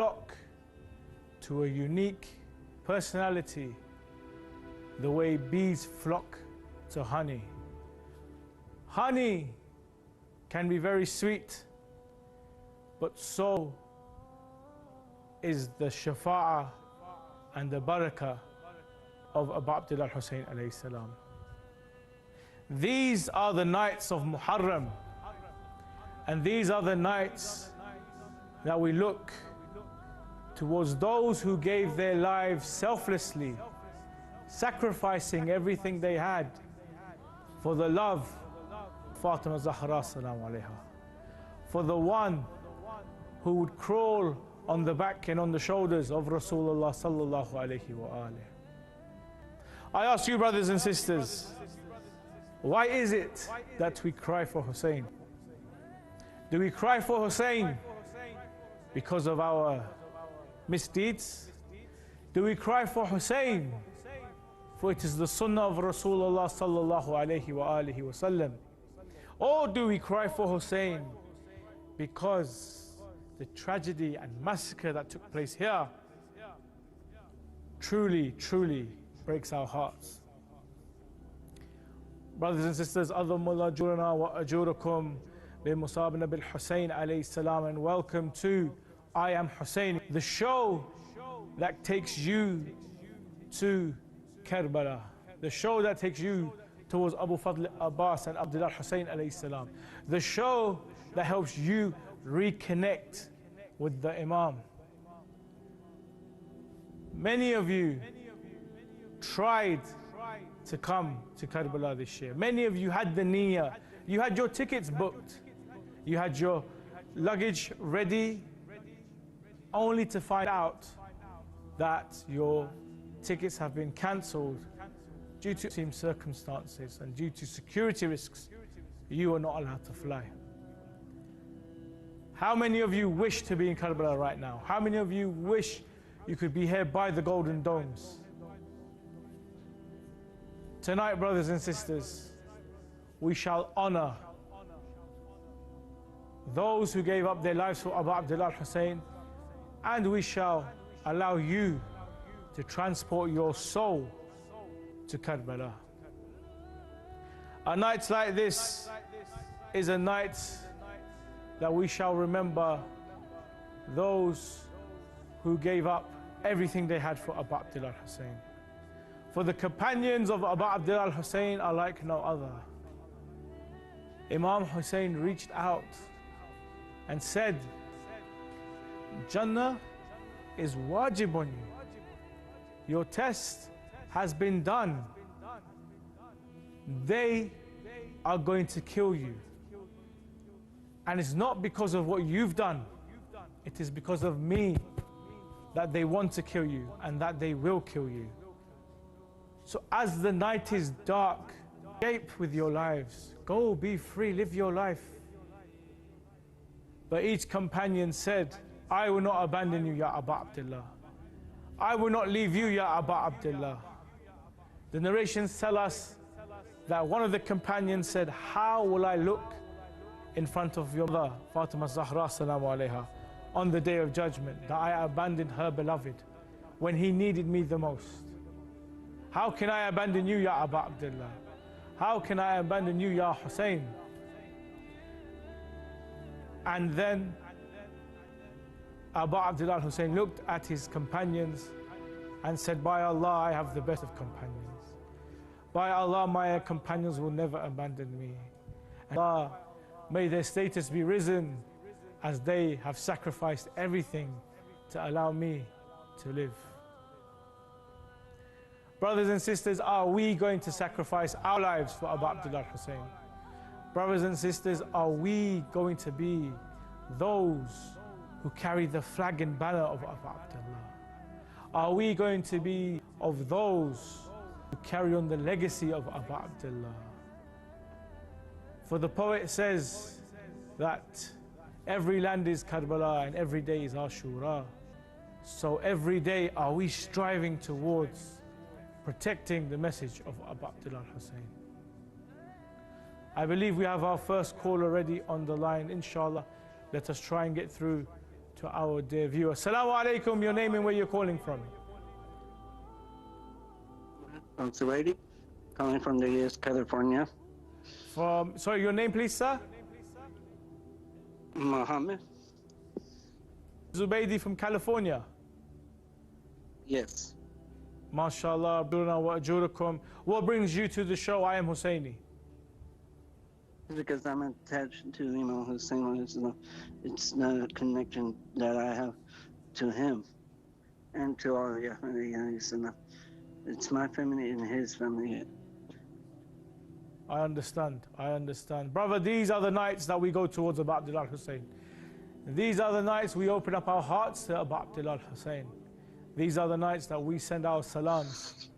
flock to a unique personality the way bees flock to honey. Honey can be very sweet, but so is the shafa'ah and the barakah of Abu Abdullah Hussein alayhi salam. These are the nights of Muharram, and these are the nights that we look towards those who gave their lives selflessly, sacrificing everything they had for the love of Fatima Zahra salam alayha, for the one who would crawl on the back and on the shoulders of Rasulullah sallallahu alayhi wa alayhi. I ask you, brothers and sisters, why is it that we cry for Hussein? Do we cry for Hussein because of our misdeeds? Do we cry for Hussein for it is the sunnah of Rasulullah sallallahu alayhi wa alihi wa sallam? Or do we cry for Hussein because the tragedy and massacre that took place here truly breaks our hearts? Brothers and sisters, Adhamullah ajurana wa ajurakum bi musabana bil Hussein alayhi salam, and welcome to I Am Husseini, the show that takes you to Karbala, the show that takes you towards Abu Fadl Abbas and Abdullah Hussein alayhi salam, the show that helps you reconnect with the Imam. Many of you tried to come to Karbala this year. Many of you had the niyyah. You had your tickets booked. You had your luggage ready, only to find out that your tickets have been cancelled due to extreme circumstances and due to security risks. You are not allowed to fly. How many of you wish to be in Karbala right now? How many of you wish you could be here by the golden domes? Tonight, brothers and sisters, we shall honor those who gave up their lives for Abu Abdullah Hussein, and we shall allow you to transport your soul to Karbala. A night like this is a night that we shall remember those who gave up everything they had for Abu Abdullah Hussein. For the companions of Abu Abdullah Hussein are like no other. Imam Hussein reached out and said, Jannah is wajib on you. Your test has been done. They are going to kill you. And it's not because of what you've done. It is because of me that they want to kill you and that they will kill you. So as the night is dark, escape with your lives. Go, be free, live your life. But each companion said, I will not abandon you, Ya Abu Abdullah. I will not leave you, Ya Abu Abdullah. The narrations tell us that one of the companions said, how will I look in front of your mother, Fatima Zahra salamu alayha, on the day of judgment, that I abandoned her beloved when he needed me the most? How can I abandon you, Ya Abu Abdullah? How can I abandon you, Ya Hussein? And then Abu Abdullah Hussein looked at his companions and said, by Allah, I have the best of companions. By Allah, my companions will never abandon me. And Allah, may their status be risen as they have sacrificed everything to allow me to live. Brothers and sisters, are we going to sacrifice our lives for Abu Abdullah Hussein? Brothers and sisters, are we going to be those who carry the flag and banner of Abu Abdullah? Are we going to be of those who carry on the legacy of Abu Abdullah? For the poet says that every land is Karbala and every day is Ashura. So every day are we striving towards protecting the message of Abu Abdullah Hussein. I believe we have our first call already on the line. Inshallah, let us try and get through to our dear viewer. Assalamu alaikum, your name and where you're calling from. I'm Ziyarah, calling from the U.S., California. Sorry, your name please, sir? Mohammed? Zubaydi from California. Yes. MashaAllah, wa ajurakum. What brings you to the show, I Am Husseini? Because I'm attached to Imam Hussein. It's the connection that I have to him and to all the Ahmadiyya. It's my family and his family. I understand. Brother, these are the nights that we go towards Abu Abdullah Hussein. These are the nights we open up our hearts to Abu Abdullah Hussein. These are the nights that we send our salams.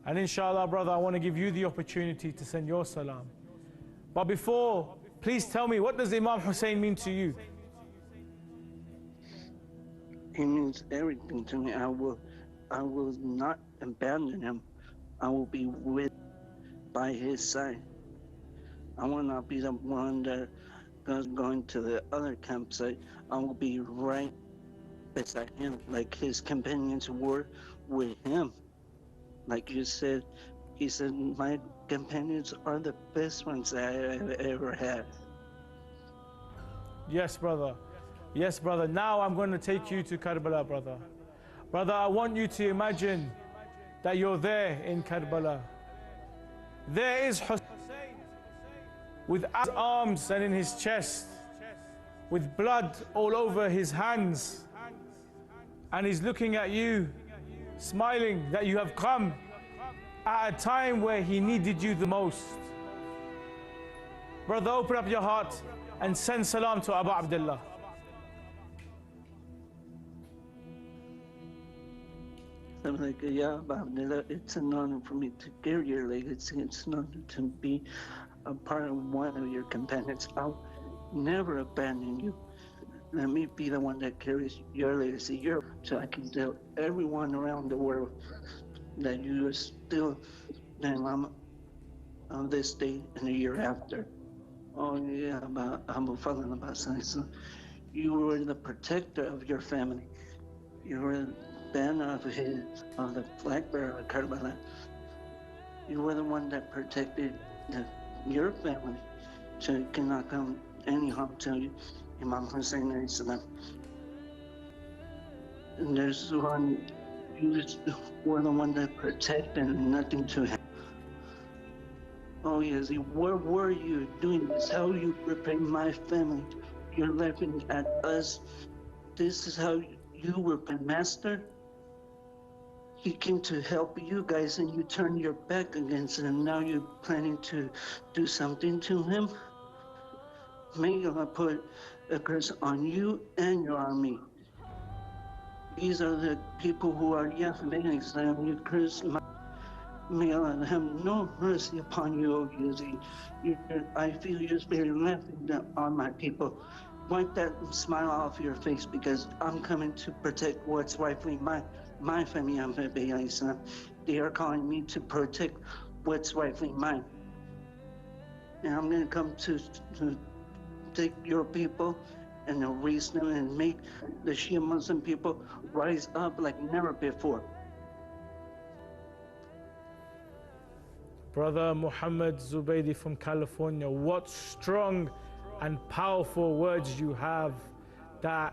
And inshallah, brother, I want to give you the opportunity to send your salam. But before, please tell me, what does Imam Hussein mean to you? He means everything to me. I will not abandon him. I will be by his side. I will not be the one that is going to the other campsite. I will be right beside him, like his companions were with him. Like you said, he said, my companions are the best ones that I've ever had. Yes, brother. Yes, brother. Now I'm going to take you to Karbala, brother. Brother, I want you to imagine that you're there in Karbala. There is Hussein with arms and in his chest, with blood all over his hands. And he's looking at you, smiling that you have come at a time where he needed you the most. Brother, open up your heart and send salam to Abu Abdullah. I'm like, yeah, Abu Abdullah, it's an honor for me to carry your legacy. It's an honor to be a part of one of your companions. I'll never abandon you. Let me be the one that carries your legacy, so I can tell everyone around the world that you are still the Imam on this day and the year after. Oh yeah, you were the protector of your family. You were the banner of the flag bearer of Karbala. You were the one that protected your family, so it cannot come any harm to you. Imam Hussein and there's one, you were the one that protected and nothing to him. Oh yes, where were you doing this? How you prepared my family? You're laughing at us. This is how you were master? He came to help you guys and you turned your back against him. Now you're planning to do something to him? May Allah put a curse on you and your army. These are the people who are Yahweh's Lamb. You curse. May Allah have no mercy upon you, O Yazid. I feel your spirit laughing on my people. Wipe that smile off your face, because I'm coming to protect what's rightfully my family. They are calling me to protect what's rightfully mine. And I'm going to come to take your people and erase them and make the Shia Muslim people rise up like never before. Brother Muhammad Zubaydi from California, what strong and powerful words you have that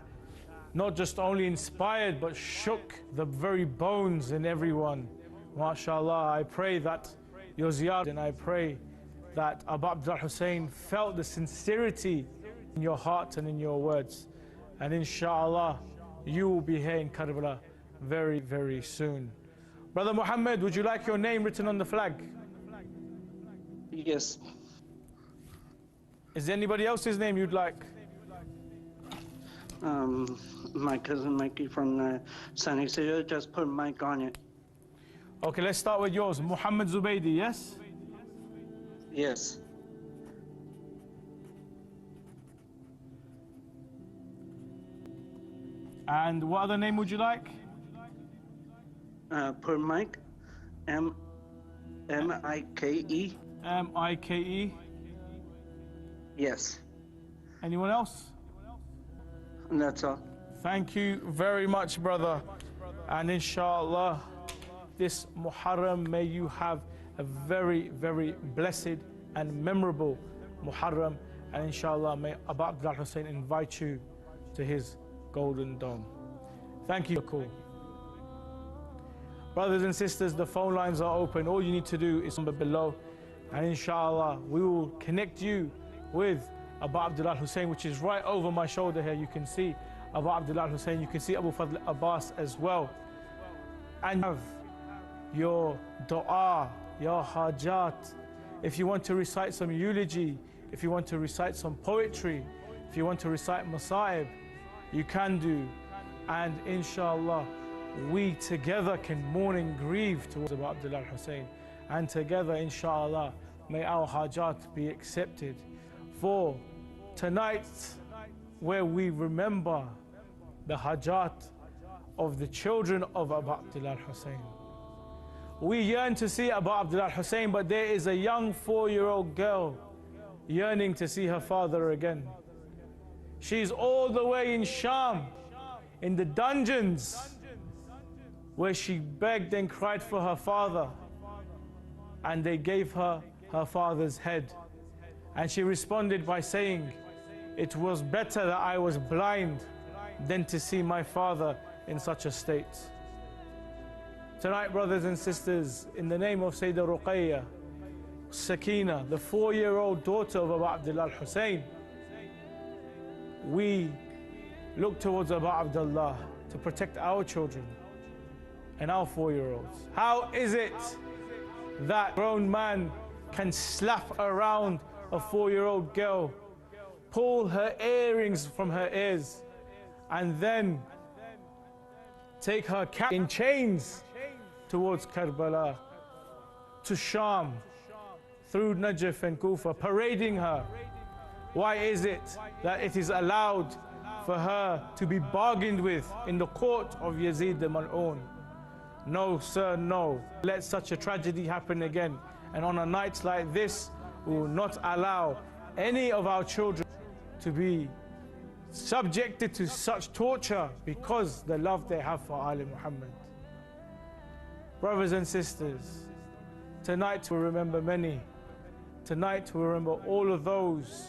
not just only inspired but shook the very bones in everyone. MashaAllah, I pray that your ziyarah, and I pray that Abu Abdullah Hussein felt the sincerity in your heart and in your words. And inshallah, you will be here in Karbala very, very soon. Brother Muhammad, would you like your name written on the flag? Yes. Is there anybody else's name you'd like? My cousin Mikey from San Isidro just put Mike on it. Okay, let's start with yours. Muhammad Zubaydi, yes? Yes. And what other name would you like? Per Mike, M-I-K-E. M-I-K-E. Yes. Anyone else? And that's all. Thank you very much, brother. And inshallah, this Muharram, may you have a very, very blessed and memorable Muharram. And inshallah, may Abu Abdullah Hussein invite you to his golden dome. Thank you. Cool. Brothers and sisters, the phone lines are open. All you need to do is number below. And inshallah, we will connect you with Abu Abdullah Hussein, which is right over my shoulder here. You can see Abu Abdullah Hussein. You can see Abu Fadl Abbas as well. And you have your dua, your hajat. If you want to recite some eulogy, if you want to recite some poetry, if you want to recite masa'ib, you can do. And inshallah, we together can mourn and grieve towards Abu Abdullah Hussein. And together, inshallah, may our hajat be accepted. For tonight, where we remember the hajat of the children of Abu Abdullah Hussein. We yearn to see Abu Abdullah Hussein, but there is a young 4-year-old girl yearning to see her father again. She's all the way in Sham, in the dungeons, where she begged and cried for her father, and they gave her her father's head. And she responded by saying, "It was better that I was blind than to see my father in such a state." Tonight, brothers and sisters, in the name of Sayyidah Ruqayya, Sakina, the 4-year-old daughter of Abu Abdullah Hussein, we look towards Abu Abdullah to protect our children and our 4-year-olds. How is it that a grown man can slap around a 4-year-old girl, pull her earrings from her ears, and then take her cat in chains towards Karbala, to Sham, through Najaf and Kufa, parading her? Why is it that it is allowed for her to be bargained with in the court of Yazid the Mal'un? No, sir, no. Let such a tragedy happen again. And on a night like this, we will not allow any of our children to be subjected to such torture because the love they have for Ali Muhammad. Brothers and sisters, tonight we remember many. Tonight we remember all of those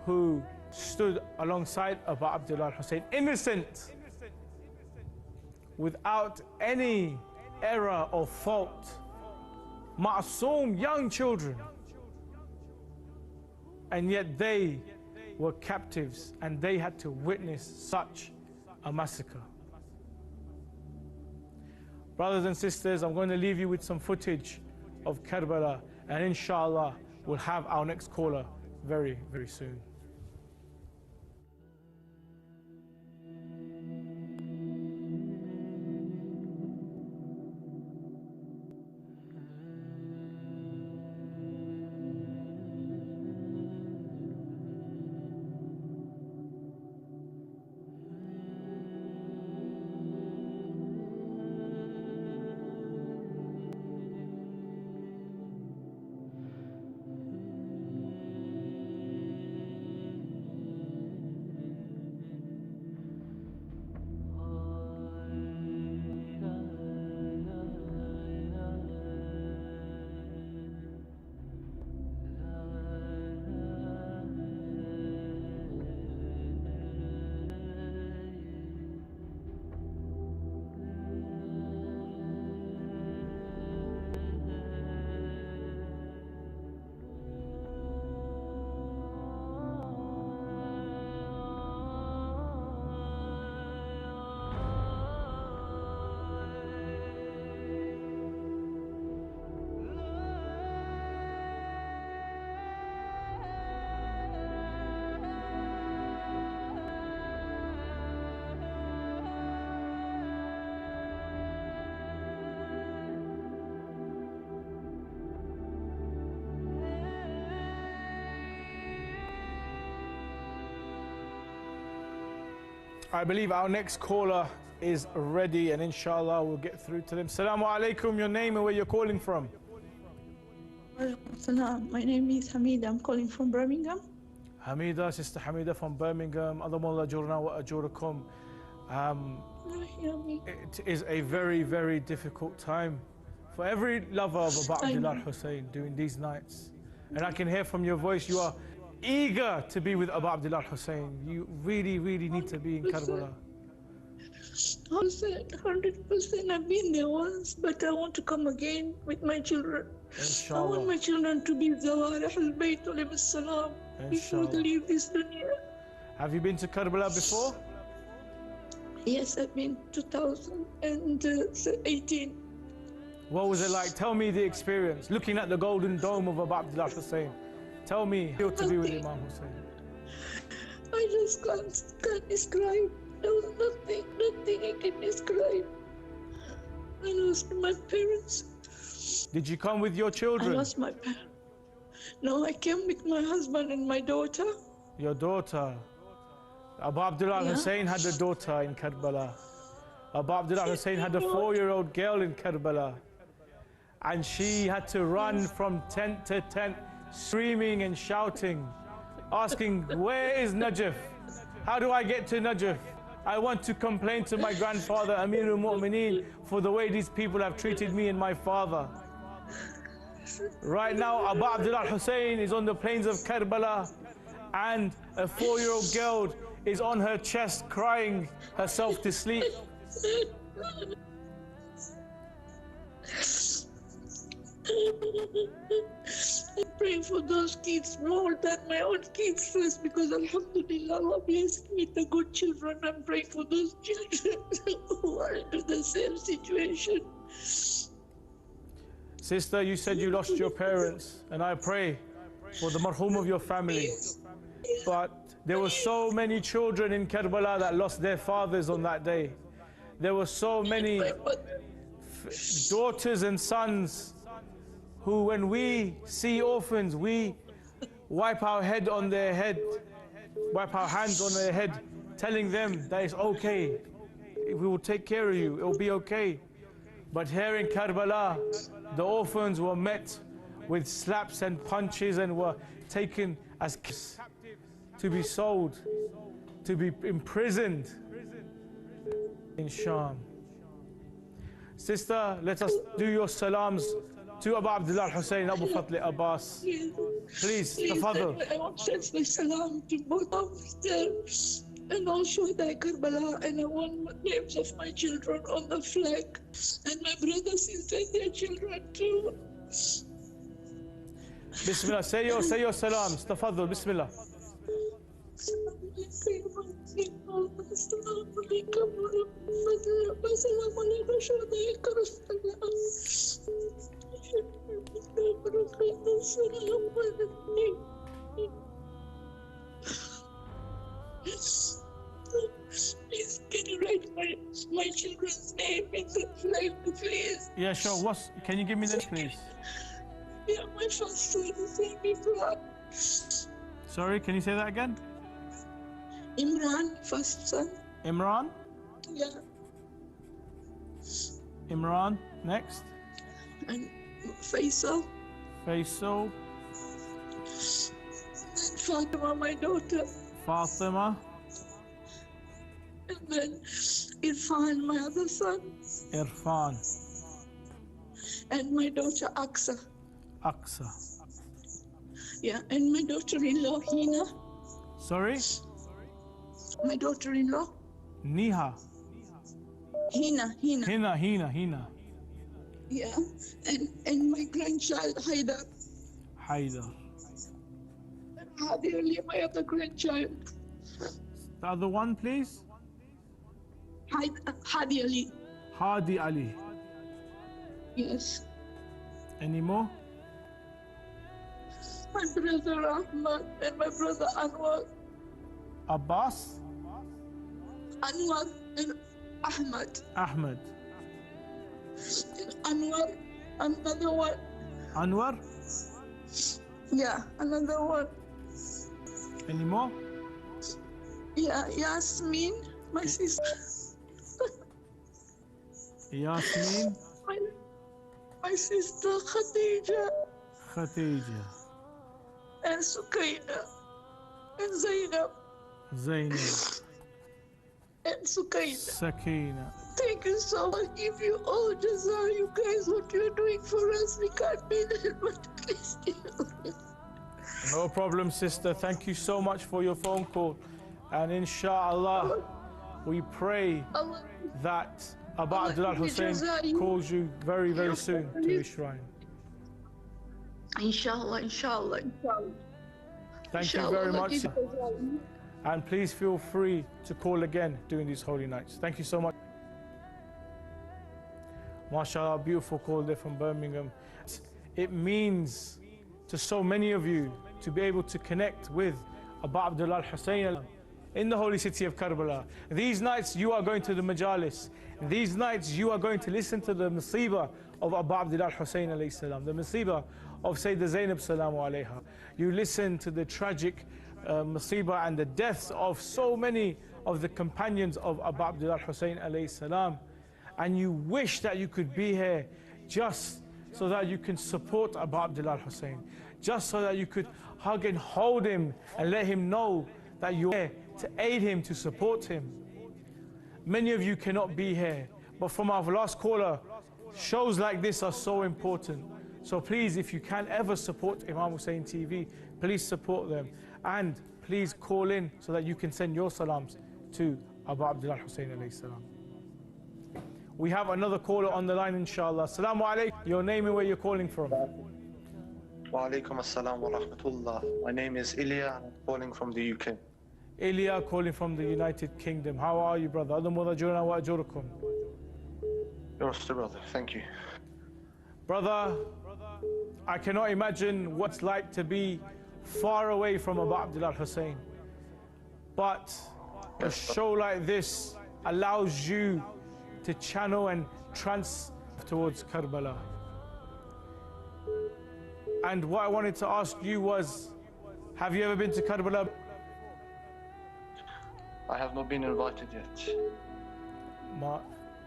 who stood alongside Abu Abdullah Hussein, innocent, without any error or fault. Ma'soom, young children. And yet they were captives and they had to witness such a massacre. Brothers and sisters, I'm going to leave you with some footage of Karbala, and inshallah we'll have our next caller very, very soon. I believe our next caller is ready, and inshallah we'll get through to them. Assalamu alaikum, your name and where you're calling from? Salam. My name is Hamida. I'm calling from Birmingham. Hamida, Sister Hamida from Birmingham, Adamullah Ajurna wa Ajurakum. It is a very, very difficult time for every lover of Abu Abdullah Hussein during these nights. And I can hear from your voice you are eager to be with Abu Abdullah Hussein. You really, really need to be in Karbala. 100%. I've been there once, but I want to come again with my children. Inshallah. I want my children to be Ziyarah al-Bayt al-Salam before they leave this dunya. Have you been to Karbala before? Yes, I've been 2018. What was it like? Tell me the experience. Looking at the golden dome of Abu Abdullah Hussein. Tell me how to be with Imam Hussein. I just can't describe. There was nothing I can describe. I lost my parents. Did you come with your children? I lost my parents. No, I came with my husband and my daughter. Your daughter. Abu Abdullah Hussein had a daughter in Karbala. Abu Abdullah Hussein had a 4-year-old girl in Karbala. And she had to run from tent to tent, screaming and shouting, asking, where is Najaf? How do I get to Najaf? I want to complain to my grandfather, Amir al-Mu'mineen, for the way these people have treated me and my father. Right now, Abu Abdullah Hussein is on the plains of Karbala, and a 4-year-old girl is on her chest crying herself to sleep. I pray for those kids more than my own kids first, because Alhamdulillah, Allah blessed me with the good children. I'm praying for those children who are in the same situation. Sister, you said you lost your parents, and I pray for the marhum of your family. But there were so many children in Karbala that lost their fathers on that day. There were so many daughters and sons who, when we see orphans, we wipe our head on their head, wipe our hands on their head, telling them that it's okay. We will take care of you, it will be okay. But here in Karbala, the orphans were met with slaps and punches and were taken as captives to be sold, to be imprisoned in Sham. Sister, let us do your salams to Abu Abdullah Hussein, Abu Fatli Abbas. Please, tafadhal. I want to send my salam to both of them and also the Karbala, and I want names of my children on the flag, and my brothers and their children too. Bismillah, say your salams, tafadhal, Bismillah. Please, can you write my children's name in the flag, please? Yeah, sure. Can you give me that, please? Yeah, my first son is Imran. Sorry, can you say that again? Imran, first son. Imran? Yeah. Imran, next. And Faisal. Faisal. And Fatima, my daughter. Fatima. And then Irfan, my other son. Irfan. And my daughter Aksa. Aksa. Yeah, and my daughter-in-law Hina. Sorry? My daughter-in-law. Niha. Hina. Hina. Yeah, and my grandchild Haidar. Haidar. And Hadi Ali, my other grandchild. The other one, please? Hadi Ali. Hadi Ali. Yes. Any more? My brother Ahmad and my brother Anwar. Abbas? Anwar and Ahmad. Ahmed. And Anwar, another one. Anwar? Yeah, another one. Any more? Yeah, Yasmin, my sister. Yasmin? My sister Khadija. Khadija. And Sukaina. and Zainab Zainab, and Sukaina. Sakina. Thank you so much. Give you all Jazaa, you guys, what you're doing for us. We can't be there, but please do. No problem, sister. Thank you so much for your phone call. And inshallah, we pray that Abu Abdullah Hussein calls you very, very soon to his shrine. Inshallah, inshallah, inshallah. Thank you very much. And please feel free to call again during these holy nights. Thank you so much. MashaAllah, beautiful call there from Birmingham. It means to so many of you to be able to connect with Abu Abdullah Hussein in the holy city of Karbala. These nights you are going to the majalis. These nights you are going to listen to the musibah of Abu Abdullah Hussein alayhi salam, the musibah of Sayyidah Zainab salamu alayha. You listen to the tragic musibah and the deaths of so many of the companions of Abu Abdullah Hussein alayhi salam. And you wish that you could be here just so that you can support Abu Abdullah Hussein, just so that you could hug and hold him and let him know that you're here to aid him, to support him. Many of you cannot be here, but from our last caller, shows like this are so important. So please, if you can ever support Imam Hussein TV, please support them. And please call in so that you can send your salams to Abu Abdullah Hussein alayhi salam. We have another caller on the line, inshallah. Assalamu alaikum. Your name and where you're calling from. Wa alaikum assalam wa rahmatullah. My name is Ilya and I'm calling from the UK. Ilya calling from the United Kingdom. How are you, brother? You're still brother, thank you. Brother, I cannot imagine what it's like to be far away from Abu Abdullah Hussein. But a show like this allows you to channel and trans towards Karbala. And what I wanted to ask you was, have you ever been to Karbala? I have not been invited yet.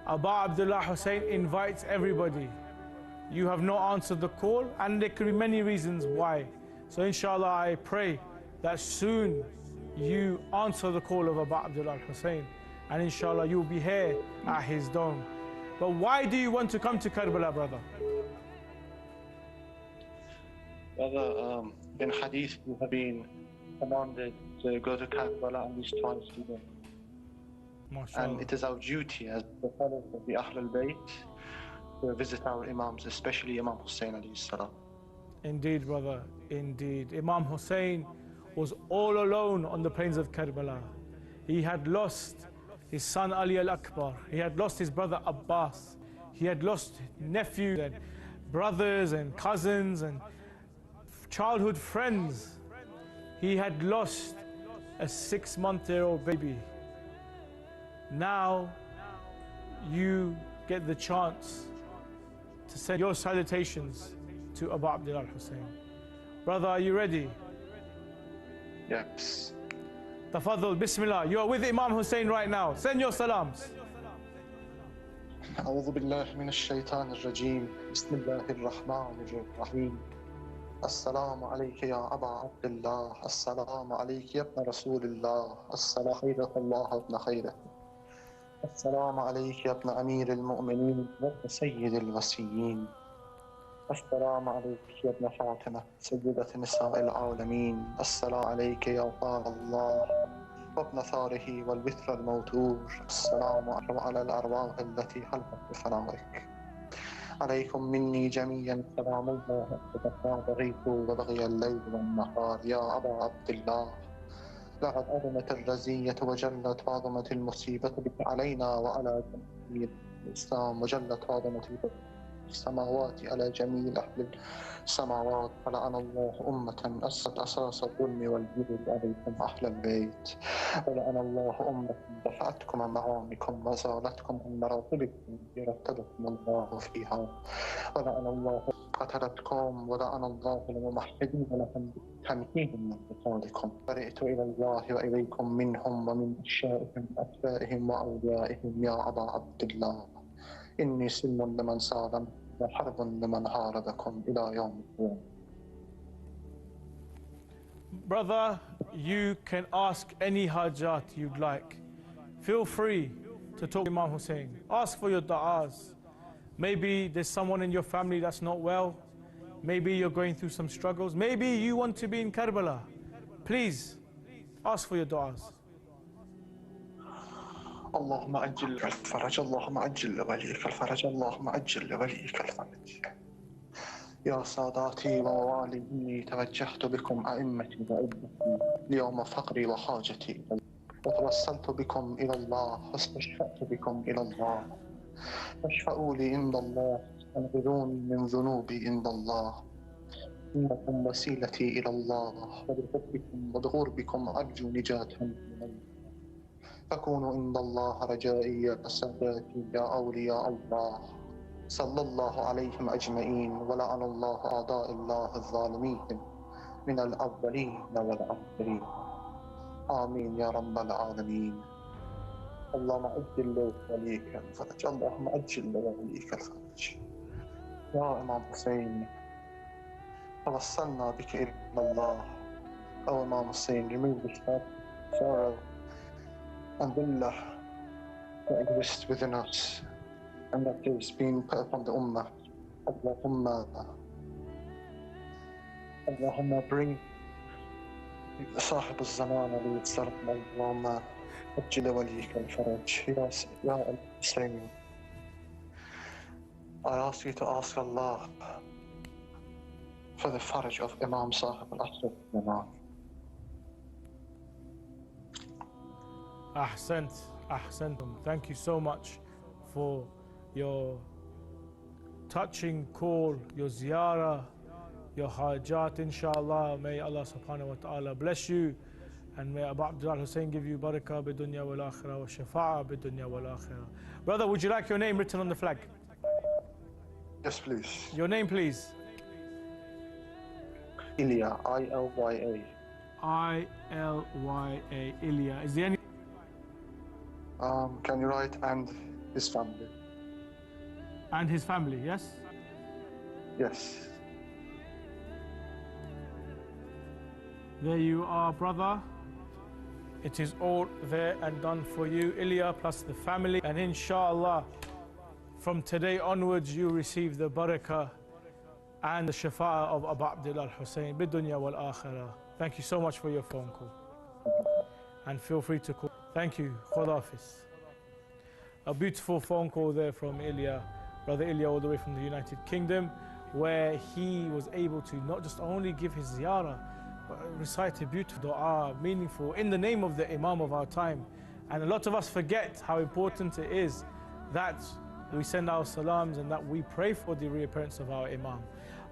Abu Abdullah Hussein invites everybody. You have not answered the call, and there could be many reasons why. So inshallah, I pray that soon you answer the call of Abu Abdullah Hussein, and inshallah you'll be here at his dome. But why do you want to come to Karbala, brother? Brother, in hadith you have been commanded to go to Karbala at least twice a year. And it is our duty as the followers of the Ahl al-Bayt to visit our Imams, especially Imam Hussein alayhi salam. Indeed, brother, indeed. Imam Hussein was all alone on the plains of Karbala. He had lost his son Ali al-Akbar. He had lost his brother Abbas. He had lost nephews and brothers and cousins and childhood friends. He had lost a 6-month-old baby. Now you get the chance to send your salutations to Abu Abdullah Hussein. Brother, are you ready? Yes. Tafadhal, Bismillah. You are with Imam Hussein right now. Send your salams. أعوذ بالله من الشيطان الرجيم بسم الله الرحمن الرحيم السلام عليك يا أبا عبد الله السلام عليك يا ابن رسول الله السلام خيرة الله ابن خيرة السلام عليك يا ابن أمير المؤمنين وابن سيد الوصيين السلام عليك يا ابن فاطمة سيدة نساء العالمين السلام عليك يا طه الله وابن ثاره والوتر الموتور السلام على الأرواح التي حلت بفنائك عليكم مني جميعا سلام الله وبقى بغيت وبغي الليل والنهار يا أبا عبد الله لقد عظمت الرزية وجلت عظمة المصيبة بك علينا وعلى جميع الإسلام وجلت عظمة السماوات على جميع أهل السماوات فلعن الله أمة أسست أساس الظلم والجبر عليكم أهل البيت ولعن الله أمة دفعتكم عن معامكم وزالتكم عن مراتبكم يرتبكم الله فيها ولعن الله قتلتكم ولعن الله الممحدين لهم تمكينهم من قتالكم برئت إلى الله وإليكم منهم ومن أشيائهم وأتباعهم وأوليائهم يا أبا عبد الله إني سلم لمن سالم وحرب لمن هاربكم إلى يوم القيامة. Brother, you can ask any hajat you'd like. Feel free to talk to Imam Hussein. Ask for your du'as. Maybe there's someone in your family that's not well. Maybe you're going through some struggles. Maybe you want to be in Karbala. Please, ask for your du'as. اللهم أجل الفرج اللهم أجل لوليك الفرج اللهم أجل لوليك الفرج يا ساداتي وموالي إني توجهت بكم أئمتي وأبتي ليوم فقري وحاجتي وتوسلت بكم إلى الله واستشفأت بكم إلى الله فاشفعوا لي عند الله وانقذوني من ذنوبي عند الله إنكم وسيلتي إلى الله وبحبكم وبغربكم أرجو نجاة من الله فكونوا عند الله رجائي يا ساداتي يا أولياء الله صلى الله عليهم أجمعين ولعن الله أعداء الله الظالمين من الأولين والآخرين آمين يا رب العالمين اللهم أجل لوليك الفرج اللهم أجل لوليك الفرج يا إمام حسين توسلنا بك إلى الله O Imam Hussein, remove the sorrow and billah that exists within us and that is being put upon the Ummah. Allahumma bring صاحب الزمان عليه السلام اللهم أجل وليك الفرج يا Hussein. I ask you to ask Allah for the faraj of Imam Sahib al-Asr al-Zaman. Ahsantum. Thank you so much for your touching call, your ziyarah, your hajat, inshallah. May Allah subhanahu wa ta'ala bless you, and may Abu Abdullah Hussein give you barakah bidunya wal akhirah wa shafa'a bidunya wal akhirah. Brother, would you like your name written on the flag? Yes, please. Your name, please. Ilya, I-L-Y-A. I-L-Y-A, Ilya. Is there any... Can you write and his family? And his family, yes? Yes. There you are, brother. It is all there and done for you, Ilya, plus the family. And inshallah, from today onwards, you receive the barakah and the shafa'ah of Abu Abdullah Hussein, bidunya wal akhirah. Thank you so much for your phone call. And feel free to call. Thank you. Khuda Hafiz. A beautiful phone call there from Ilya, brother Ilya, all the way from the United Kingdom, where he was able to not just only give his ziyarah, but recite a beautiful dua, meaningful, in the name of the Imam of our time. And a lot of us forget how important it is that we send our salams and that we pray for the reappearance of our Imam.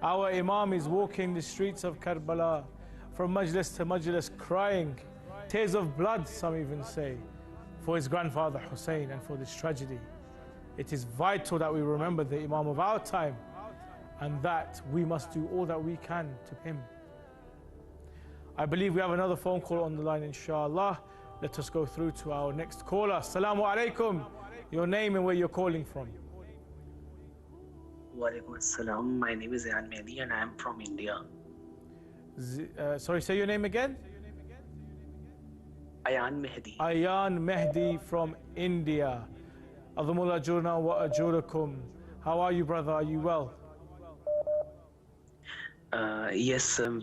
Our Imam is walking the streets of Karbala from majlis to majlis, crying, tears of blood, some even say, for his grandfather Hussein and for this tragedy. It is vital that we remember the Imam of our time and that we must do all that we can to him. I believe we have another phone call on the line, inshallah. Let us go through to our next caller. Assalamu alaikum. Your name and where you're calling from. Walaikum assalam. My name is Ayan Mehdi and I am from India. Sorry, say your name again? Ayan Mehdi. Ayan Mehdi from India. Adhamul ajurna wa ajurakum. How are you, brother? Are you well? Yes, sir.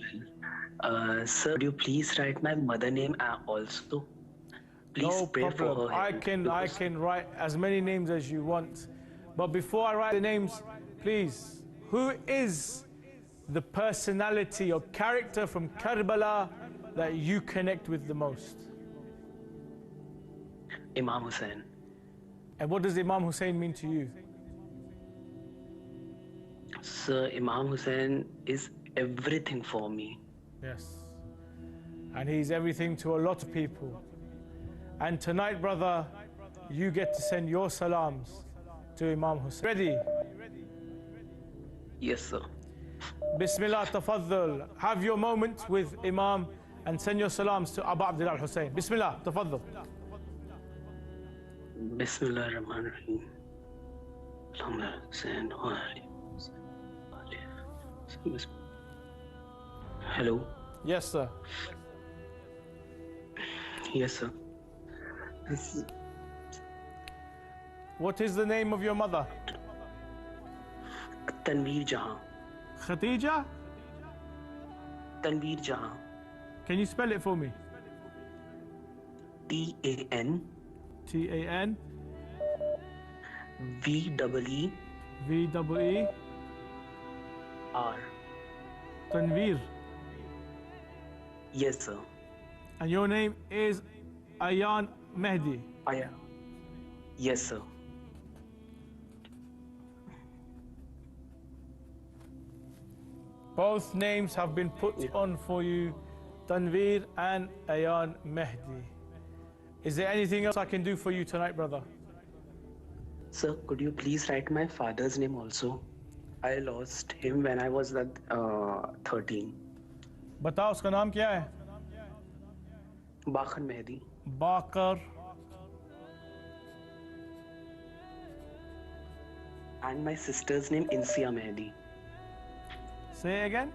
Sir, would you please write my mother name also? Please no pray problem. for her. I can write as many names as you want. But before I write the names, please, who is the personality or character from Karbala that you connect with the most? Imam Hussein. And what does Imam Hussein mean to you? Sir, Imam Hussein is everything for me. Yes. And he's everything to a lot of people. And tonight, brother, you get to send your salams to Imam Hussein. Ready? Yes, sir. Bismillah, tafaddal. Have your moment with Imam and send your salams to Abu Abdullah Hussein. Bismillah, tafaddal. Bismillah ar-Rahman ar-Rahim. Allahumma Hussein wa ali. Hello. Yes, sir. Yes, sir. What is the name of your mother? Tanveer Jahan. Khadija? Tanveer Jahan. Can you spell it for me? T-A-N T-A-N V-E-E V-E-E R. Tanveer. Yes, sir. And your name is Ayan Mehdi. Aya. Yes, sir. Both names have been put on for you, Tanveer and Ayan Mehdi. Is there anything else I can do for you tonight, brother? Sir, could you please write my father's name also? I lost him when I was 13. बताओ उसका नाम क्या है? Bakhan Mehdi. Bakar. And my sister's name Insia Mehdi. Say again.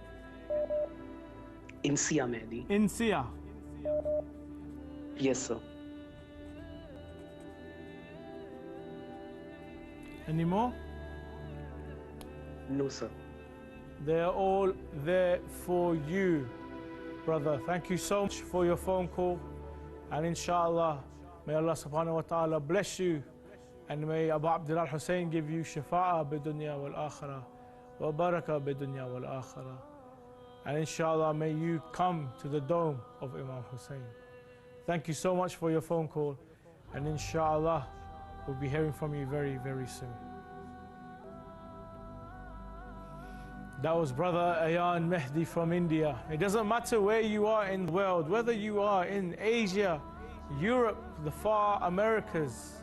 Insia Mehdi. Insia. Yes, sir. Any more? No, sir. They're all there for you, brother. Thank you so much for your phone call. And inshallah, may Allah subhanahu wa ta'ala bless you. And may Abu Abdullah Hussein give you shifa'a bidunya wal akhirah. Wa baraka bidunya wal akhirah. And inshallah, may you come to the dome of Imam Hussein. Thank you so much for your phone call. And inshallah, we'll be hearing from you very, very soon. That was brother Ayan Mehdi from India. It doesn't matter where you are in the world, whether you are in Asia, Europe, the far Americas.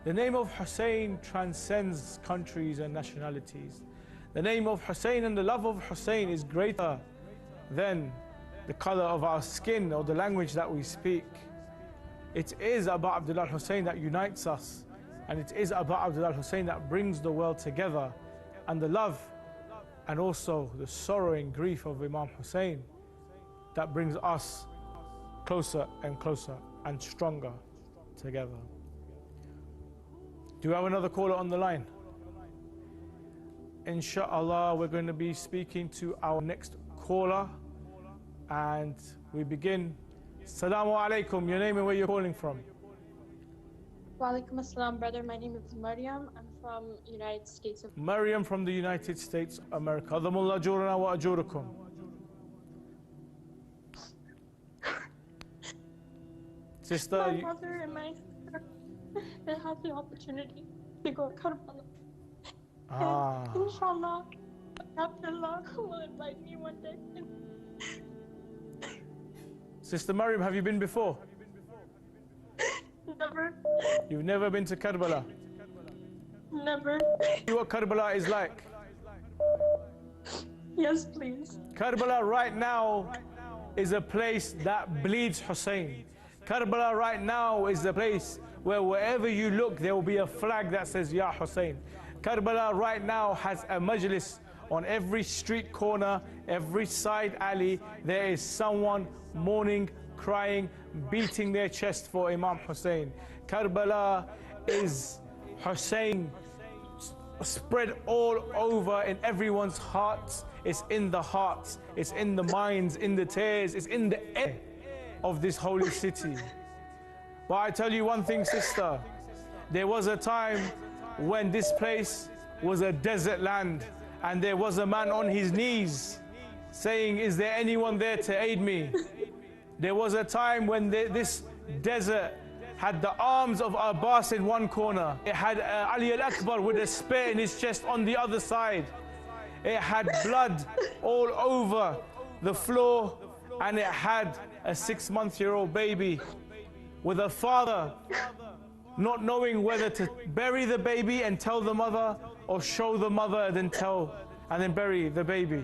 The name of Hussein transcends countries and nationalities. The name of Hussein and the love of Hussein is greater than the color of our skin or the language that we speak. It is Abu Abdullah Hussein that unites us, and it is Abu Abdullah Hussein that brings the world together. And the love and also the sorrow and grief of Imam Hussein that brings us closer and closer and stronger together. Do we have another caller on the line? Inshallah, we're going to be speaking to our next caller, and we begin. Assalamu alaikum, your name and where you're calling from? Walaikum assalam, brother. My name is Maryam. I'm from United States of Maryam from the United States of America. Adhamullah ajurana wa ajurakum. Sister, my brother and my sister. They have the opportunity to go to Karbala. And inshallah, Abdullah will invite me one day. Sister Maryam, have you been before? Never. You've never been to Karbala? Never. You know what Karbala is like? Yes, please. Karbala right now is a place that bleeds Hussein. Karbala right now is a place where wherever you look, there will be a flag that says Ya Hussein. Karbala right now has a majlis on every street corner, every side alley. There is someone mourning, crying, beating their chest for Imam Hussein. Karbala is Hussein spread all over in everyone's hearts. It's in the hearts, it's in the minds, in the tears, it's in the air of this holy city. But I tell you one thing, sister, there was a time when this place was a desert land, and there was a man on his knees saying, is there anyone there to aid me? There was a time when this desert had the arms of Abbas in one corner. It had Ali al-Akbar with a spear in his chest on the other side. It had blood all over the floor, and it had a 6-month-old baby with a father not knowing whether to bury the baby and tell the mother, or show the mother and then bury the baby.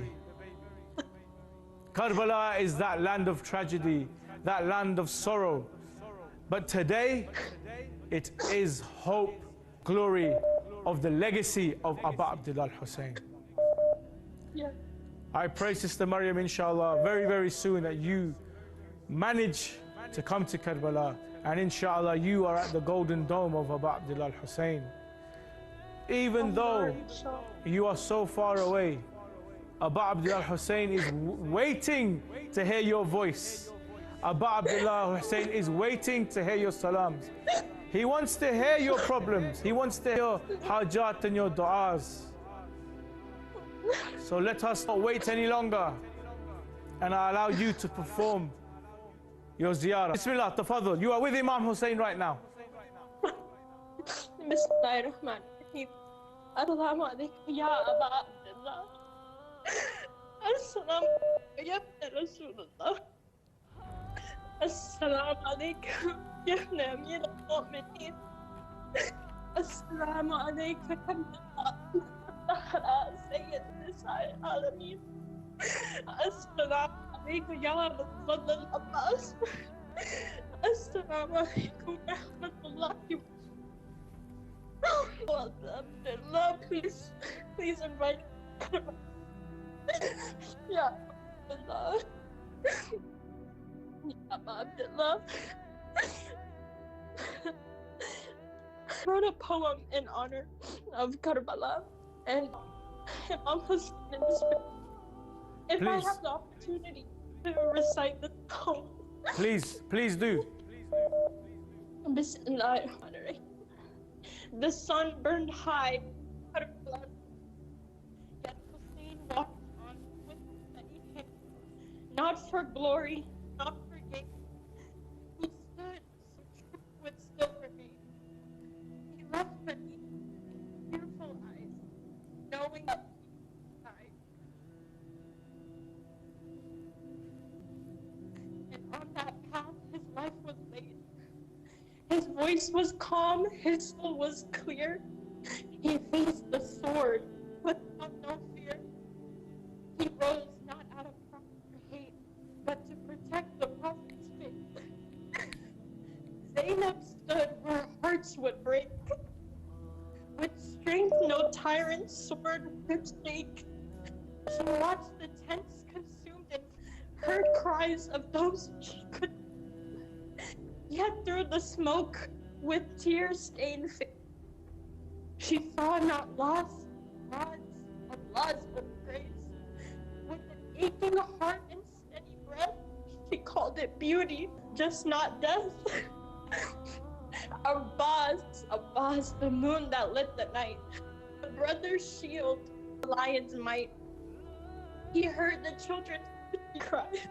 Karbala is that land of tragedy, that land of sorrow. But today, it is hope, glory of the legacy of Abu Abdullah Hussein. Yeah. I pray, Sister Maryam, inshallah, very, very soon that you manage to come to Karbala, and inshallah you are at the golden dome of Abu Abdullah al-Hussein. Even though you are so far away, Abu Abdullah al-Hussein is waiting to hear your voice. Abu Abdullah al-Hussein is waiting to hear your salams. He wants to hear your problems. He wants to hear your hajat and your du'as. So let us not wait any longer, and I allow you to perform your ziyarah. Bismillah, tafadhul. You are with Imam Hussein right now. Bismillahirrahmanirrahim. Assalamu alaikum ya Aba Abdullah. Assalamu alaikum ya Rasulullah. Assalamu alaikum ya Amir al-Mu'mineen. Assalamu alaikum ya Sayyid Nisai al-Alameen. Assalamu alaikum ya Rasul al-Abbas. Assalamu alaikum wa rahmatullahi. Abdullah, please invite Ya Abdullah. Ya Abdullah. I wrote a poem in honor of Karbala and Imam Hussein in this film. If I have the opportunity to recite the poem. Please do. Bismillahirrahmanirrahim. The sun burned high, Karbala. Yet Hussein walked on with steady hand, not for glory, not for gain. He stood so truth would still remain. He left beneath tearful eyes, knowing that he died. And on that path, his life was laid. His voice was calm, his soul was clear. He faced the sword without no fear. He rose not out of pride or hate, but to protect the Prophet's faith. Zainab stood where hearts would break. With strength no tyrant's sword would shake. She watched the tents consumed and heard cries of those she could. Yet through the smoke, with tear-stained face, she saw not loss, Allah's grace. With an aching heart and steady breath, she called it beauty, just not death. Abbas, the moon that lit the night, the brother's shield, the lion's might. He heard the children's cries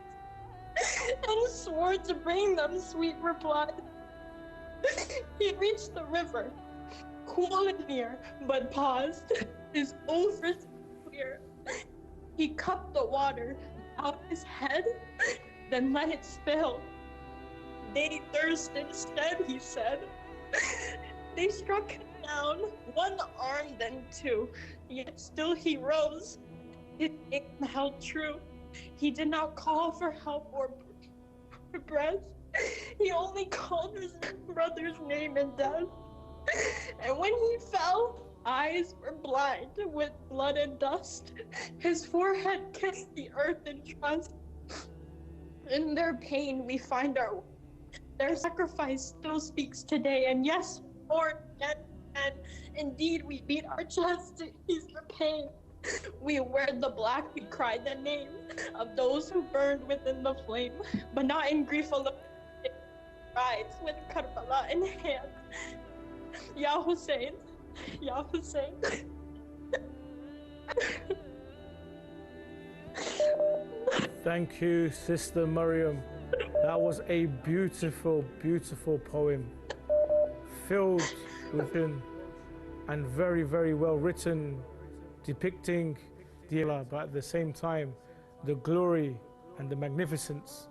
and swore to bring them sweet replies. He reached the river, cool and near, but paused, his oath was clear. He cupped the water out his head, then let it spill. They thirst instead, he said. They struck him down, one arm then two, yet still he rose, his aim held true. He did not call for help or breath. He only called his brother's name in death. And when he fell, eyes were blind with blood and dust. His forehead kissed the earth in trust. In their pain we find our way. Their sacrifice still speaks today. And yes, born again, and indeed we beat our chest to ease the pain. We wear the black, we cry the name of those who burned within the flame, but not in grief alone. It rides with Karbala in hand. Ya Hussein, Ya Hussein. Thank you, Sister Maryam. That was a beautiful, beautiful poem, filled with and very, very well written, depicting the Allah, but at the same time, the glory and the magnificence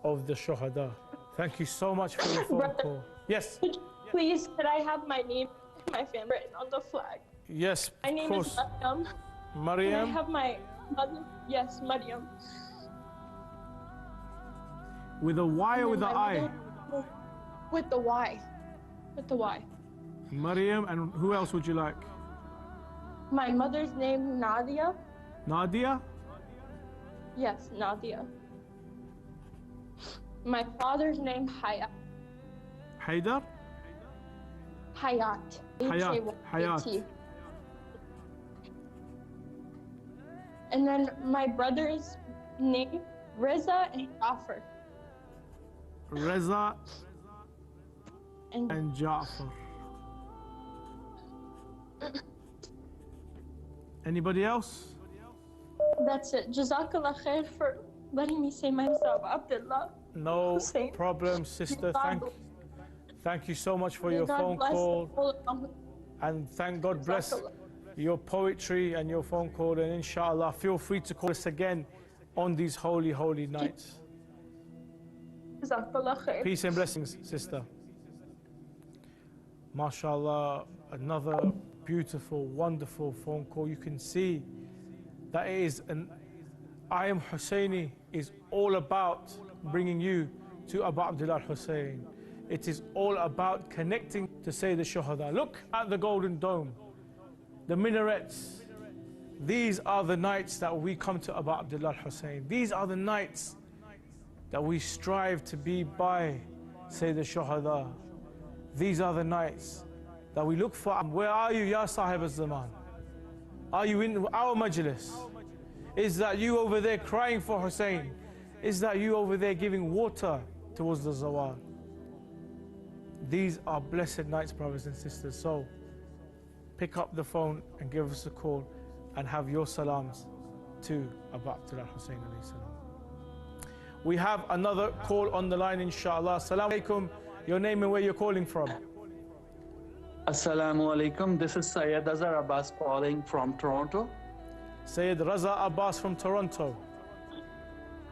of the Shuhada. Thank you so much for your phone call. Yes? Please, could I have my name and my family written on the flag? Yes, my name course. is Maryam. Maryam? Can I have my mother? Yes, Maryam. With a Y or with an I? With the Y. With the Y. Maryam, and who else would you like? My mother's name, Nadia. Nadia? Yes, Nadia. My father's name Hayat. Haydar? Hayat. Hayat. Hayat. And then my brother's name, Reza and Jafar. Reza and Jafar. Anybody else? That's it. Jazakallah khair for letting me say myself, Abdullah. No Hussein. problem, sister. Thank you so much for your phone God bless call. all. And thank God bless your poetry and your phone call. And inshallah, feel free to call us again on these holy, holy nights. Jazakallah khair. Peace and blessings, sister. MashaAllah, another beautiful, wonderful phone call. You can see that it is I Am Husseini is all about bringing you to Abu Abdullah Hussein. It is all about connecting to Sayyid al-Shuhada. Look at the Golden Dome, the minarets. These are the nights that we come to Abu Abdullah Hussein. These are the nights that we strive to be by Sayyid al-Shuhada. These are the nights that we look for. Where are you, Ya Sahib al-Zaman? Are you in our majlis? Is that you over there crying for Hussein? Is that you over there giving water towards the Zawal? These are blessed nights, brothers and sisters. So pick up the phone and give us a call and have your salams to Abu Abdullah Hussein alayhi salam. We have another call on the line, inshallah. Assalamu alaikum. Your name and where you're calling from. Assalamu alaikum. This is Syed Azhar Abbas calling from Toronto. Syed Raza Abbas from Toronto.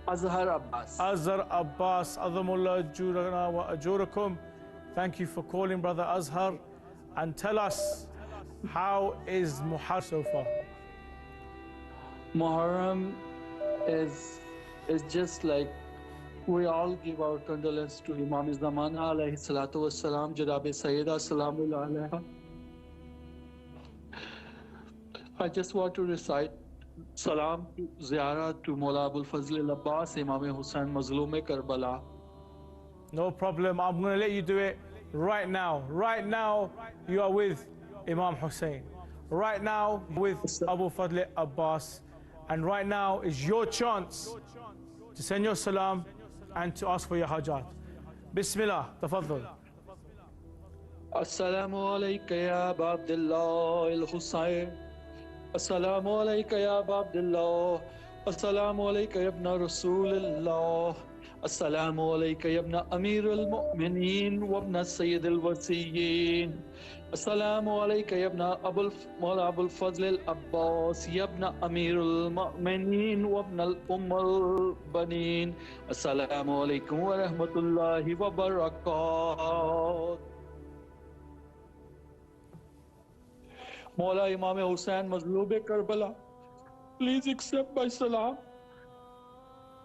Azhar Abbas. Azhar Abbas. Adhamullah ajurana wa ajurakum. Thank you for calling, Brother Azhar. And tell us, how is Muharram so far? Muharram is just like we all give our condolence to Imam Zaman alayhi salatu wassalam, Jadab Sayyida salamullah alayha. I just want to recite salam to Ziyarah to Mawla Abul Fazl al-Abbas, Imam Hussein Mazloom Karbala. No problem. I'm going to let you do it right now. Right now, you are with Imam Hussein. Right now, with Abu Fadl Abbas. And right now is your chance to send your salam and to ask for your hajat. Bismillah, tafaddal. Assalamu alayka ya Aba Abdullah al-Hussein. Assalamu alayka ya Aba Abdullah. Assalamu alayka ya Ibn Rasulullah. Assalamu alayka ya Ibn Amir al-Mu'mineen wa Ibn Sayyid al-Wasiyyin. Assalamu alayka ya Ibn Mawla Abul Fazl al-Abbas ya Ibn Amir al-Mu'mineen wa Ibn al-Banin. Assalamu alaykum wa rahmatullahi wa barakatuh. Mawla Imam Hussein Mazloom Karbala, please accept my salam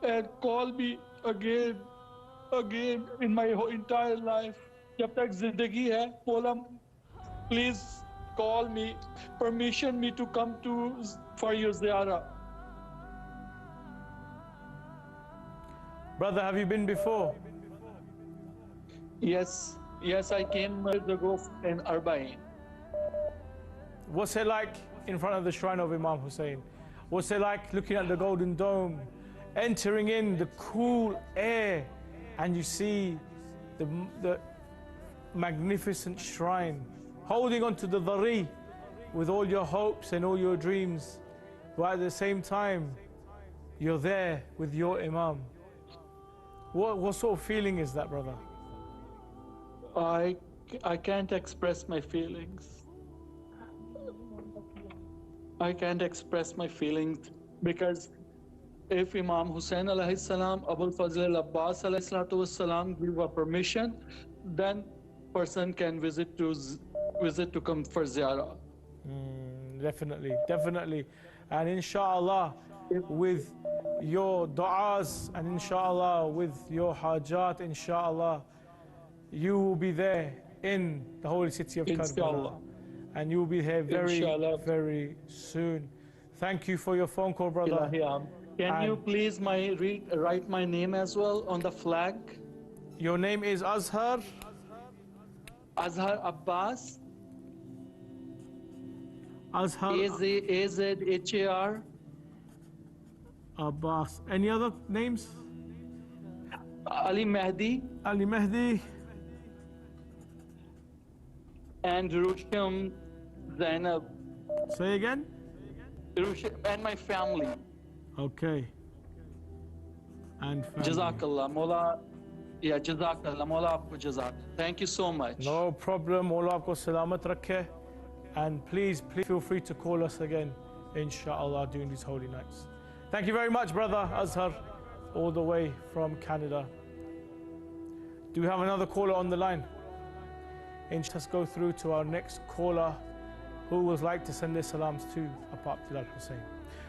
and call me again in my whole entire life. Jab tak zindagi hai, Mawla, please call me, permission me to come for your ziyarah. Brother, have you been before? Yes, I came years ago in Arba'in. What's it like in front of the shrine of Imam Hussein? What's it like looking at the Golden Dome, entering in the cool air, and you see the magnificent shrine, holding on to the dhari with all your hopes and all your dreams, but at the same time, you're there with your Imam. What sort of feeling is that, brother? I can't express my feelings. I can't express my feelings because if Imam Hussein alayhi salam, Abul Fazl al-Abbas alayhi salatu wassalam give a permission, then person can visit to come for ziyarah. Definitely. And inshallah, with your du'as and inshallah with your hajat, inshallah, you will be there in the holy city of Karbala. And you will be here very soon. Thank you for your phone call, brother. Can you please write my name as well on the flag? Your name is Azhar? Azhar Abbas. Azhar Azhar Abbas. Any other names? Ali Mehdi Ali Mehdi. and Rusham Zainab. Say again? Rusham and my family. Okay. And family. Jazakallah. Mola. Yeah, Jazakallah. Mola aapko jazak. Thank you so much. No problem. Allah aapko salamat rakhe. And please feel free to call us again, inshallah, during these holy nights. Thank you very much, brother Azhar, all the way from Canada. Do we have another caller on the line? Let's go through to our next caller who would like to send their salams to Abu Abdullah Hussein.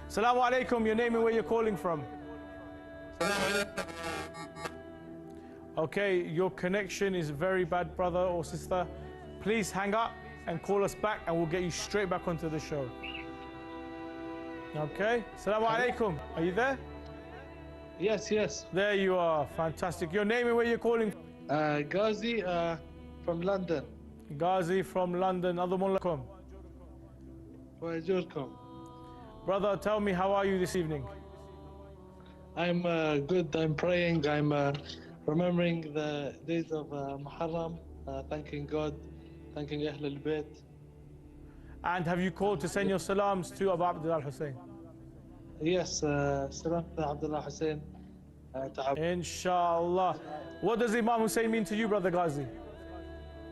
Assalamu alaikum, your name and where you're calling from. Okay, your connection is very bad, brother or sister. Please hang up and call us back and we'll get you straight back onto the show. Okay, Assalamu alaikum, are you there? Yes. There you are, fantastic. Your name and where you're calling from? Ghazi from London. Ghazi from London. Adamulakum. Wajurkum. Brother, tell me, how are you this evening? I'm good. I'm praying. I'm remembering the days of Muharram, thanking God, thanking Ahl al-Bayt. And have you called to send your salams to Abu Abdullah Hussein? Yes, salam to Abdullah Hussein. Inshallah. What does Imam Hussein mean to you, brother Ghazi?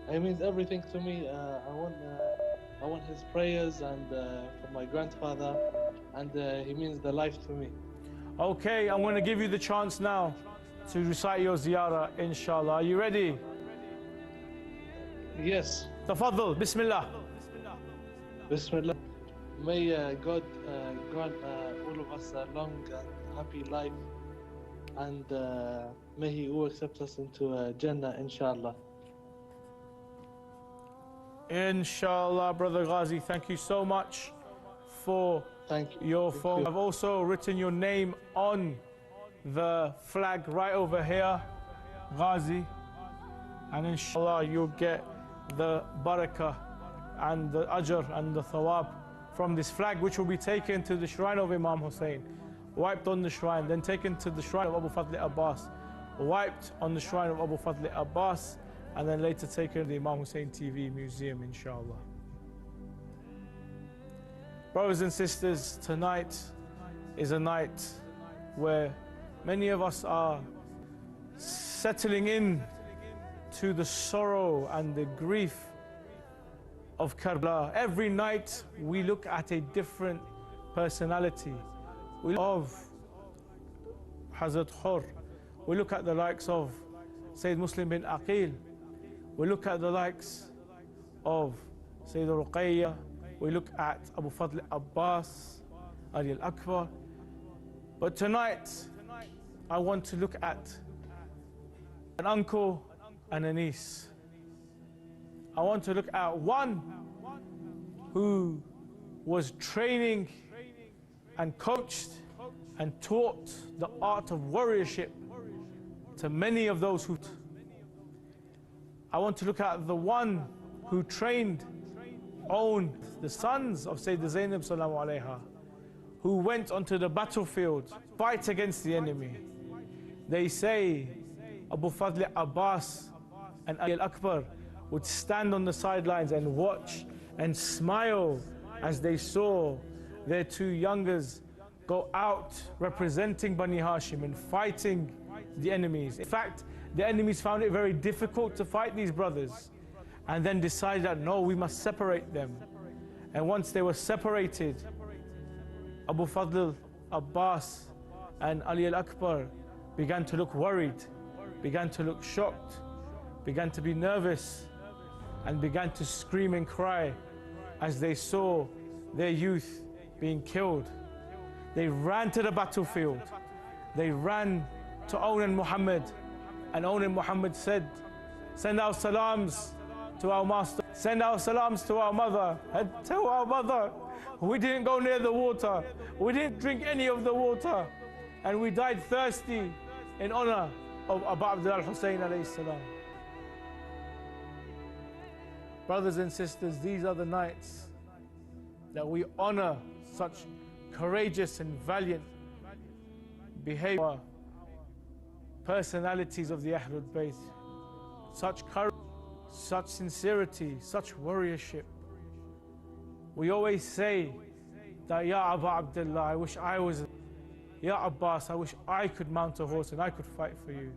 It means everything to me. I want his prayers and for my grandfather, and he means the life to me. Okay, I'm going to give you the chance now to recite your ziyarah, inshallah. Are you ready? Yes. Tafaddal, Bismillah. Bismillah. May God grant all of us a long and happy life, and may He all accept us into Jannah, inshallah. Inshallah, brother Ghazi, thank you so much for your phone. I've also written your name on the flag right over here, Ghazi, and inshallah you'll get the barakah and the ajr and the thawab from this flag, which will be taken to the shrine of Imam Hussein, wiped on the shrine, then taken to the shrine of Abu Fadl Abbas, wiped on the shrine of Abu Fadl Abbas, and then later taken to the Imam Hussein TV museum, inshallah. Brothers and sisters, tonight is a night where many of us are settling in to the sorrow and the grief of Karbala. Every night we look at a different personality. We look of Hazrat Khur. We look at the likes of Sayyid Muslim bin Aqil. We look at the likes of Sayyida Ruqayya. We look at Abu Fadl Abbas, Ali al-Akbar. But tonight, I want to look at an uncle and a niece. I want to look at one who was training and coached and taught the art of warriorship to many of those who... I want to look at the one who trained, owned the sons of Sayyida Zainab Salamu Alayha, who went onto the battlefield, fight against the enemy. They say Abu Fadl Abbas and Ali al-Akbar would stand on the sidelines and watch and smile as they saw their two youngers go out representing Bani Hashim and fighting the enemies. In fact, the enemies found it very difficult to fight these brothers, and then decided that no, we must separate them. And once they were separated, Abu Fadl Abbas and Ali al-Akbar began to look worried, began to look shocked, began to be nervous, and began to scream and cry as they saw their youth being killed. They ran to the battlefield. They ran to Onan Muhammad, and Onan Muhammad said, "Send our salams to our master. Send our salams to our mother, and tell our mother we didn't go near the water. We didn't drink any of the water. And we died thirsty in honor of Abu Abdullah Hussein alayhi salam. Brothers and sisters, these are the nights that we honor such courageous and valiant behavior, personalities of the Ahlul Bayt, such courage, such sincerity, such warriorship. We always say that, Ya Abu Abdullah, I wish I was, Ya Abbas, I wish I could mount a horse and I could fight for you.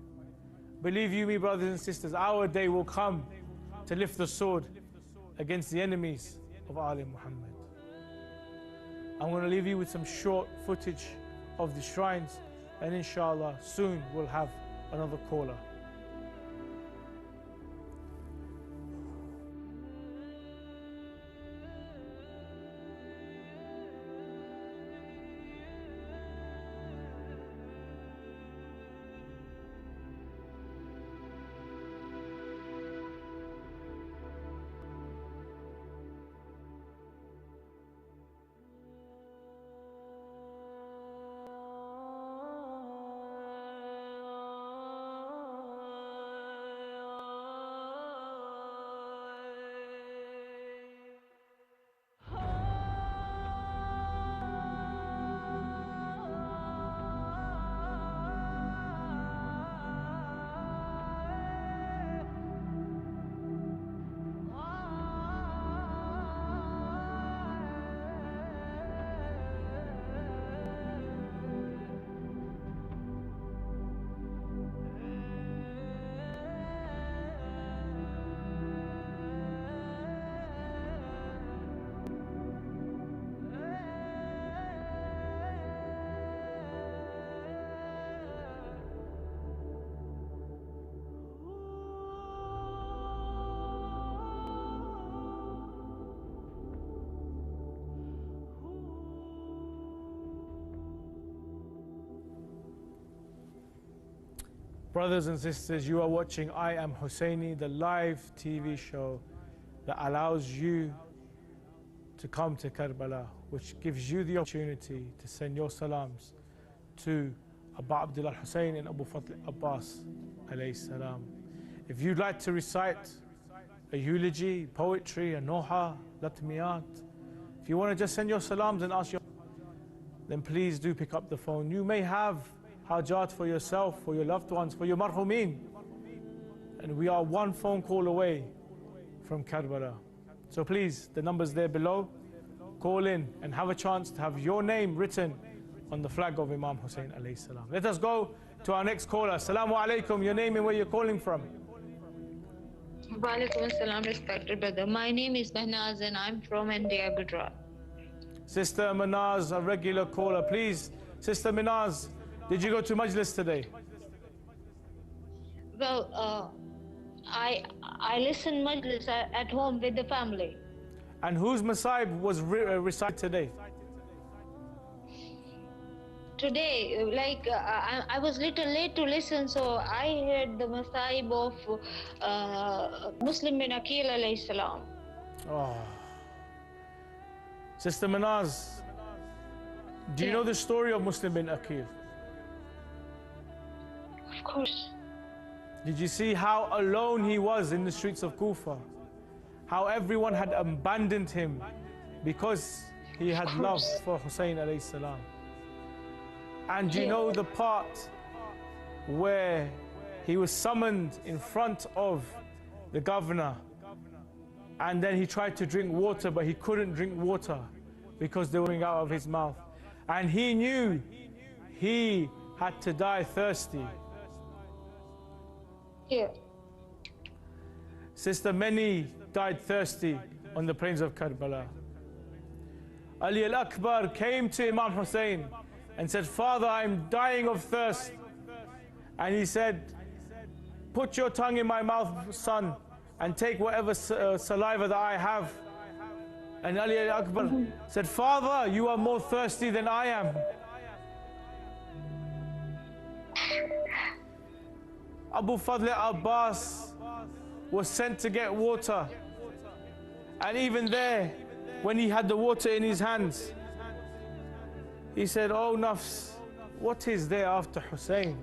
Believe you me, brothers and sisters, our day will come to lift the sword against the enemies of Ali Muhammad. I'm going to leave you with some short footage of the shrines, and inshallah soon we'll have another caller. Brothers and sisters, you are watching I Am Husseini, the live TV show that allows you to come to Karbala, which gives you the opportunity to send your salams to Abu Abdullah Hussein and Abu Fadl Abbas alayhi salam. If you'd like to recite a eulogy, poetry, a noha, latmiyat, if you want to just send your salams and ask your, then please do pick up the phone. You may have hajat for yourself, for your loved ones, for your marhumeen. And we are one phone call away from Karbala. So please, the number's there below. Call in and have a chance to have your name written on the flag of Imam Hussein alayhi salam. Let us go to our next caller. Assalamu alaikum, your name and where you're calling from. Wa alaikum assalam, respected brother. My name is Mehnaz and I'm from India, Gujarat. Sister Manaz, a regular caller. Please, Sister Manaz, did you go to Majlis today? Well, I listen Majlis at home with the family. And whose Masaib was recited today? Today, like I was little late to listen, so I heard the Masaib of Muslim bin Aqil alayhi salam. Oh. Sister Manaz, do you know the story of Muslim bin Aqil? Of course. Did you see how alone he was in the streets of Kufa? How everyone had abandoned him because he had love for Hussein alayhi salam. And do you know the part where he was summoned in front of the governor, and then he tried to drink water, but he couldn't drink water because they were coming out of his mouth. And he knew he had to die thirsty. Yeah. Sister, many died thirsty on the plains of Karbala. Ali al-Akbar came to Imam Hussein and said, Father, I'm dying of thirst. And he said, put your tongue in my mouth, son, and take whatever saliva that I have. And Ali al-Akbar said, Father, you are more thirsty than I am. Abu Fadl Abbas was sent to get water. And even there, when he had the water in his hands, he said, Oh Nafs, What is there after Hussein?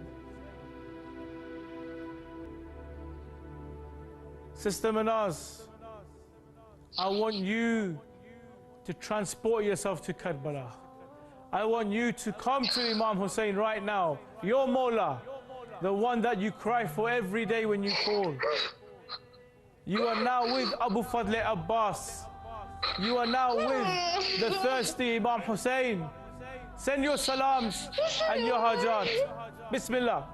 Sister Manaz, I want you to transport yourself to Karbala. I want you to come to Imam Hussein right now, your Mawla, the one that you cry for every day when you call. You are now with Abu Fadl Abbas. You are now with the thirsty Imam Hussein. Send your salams and your hajat. Bismillah.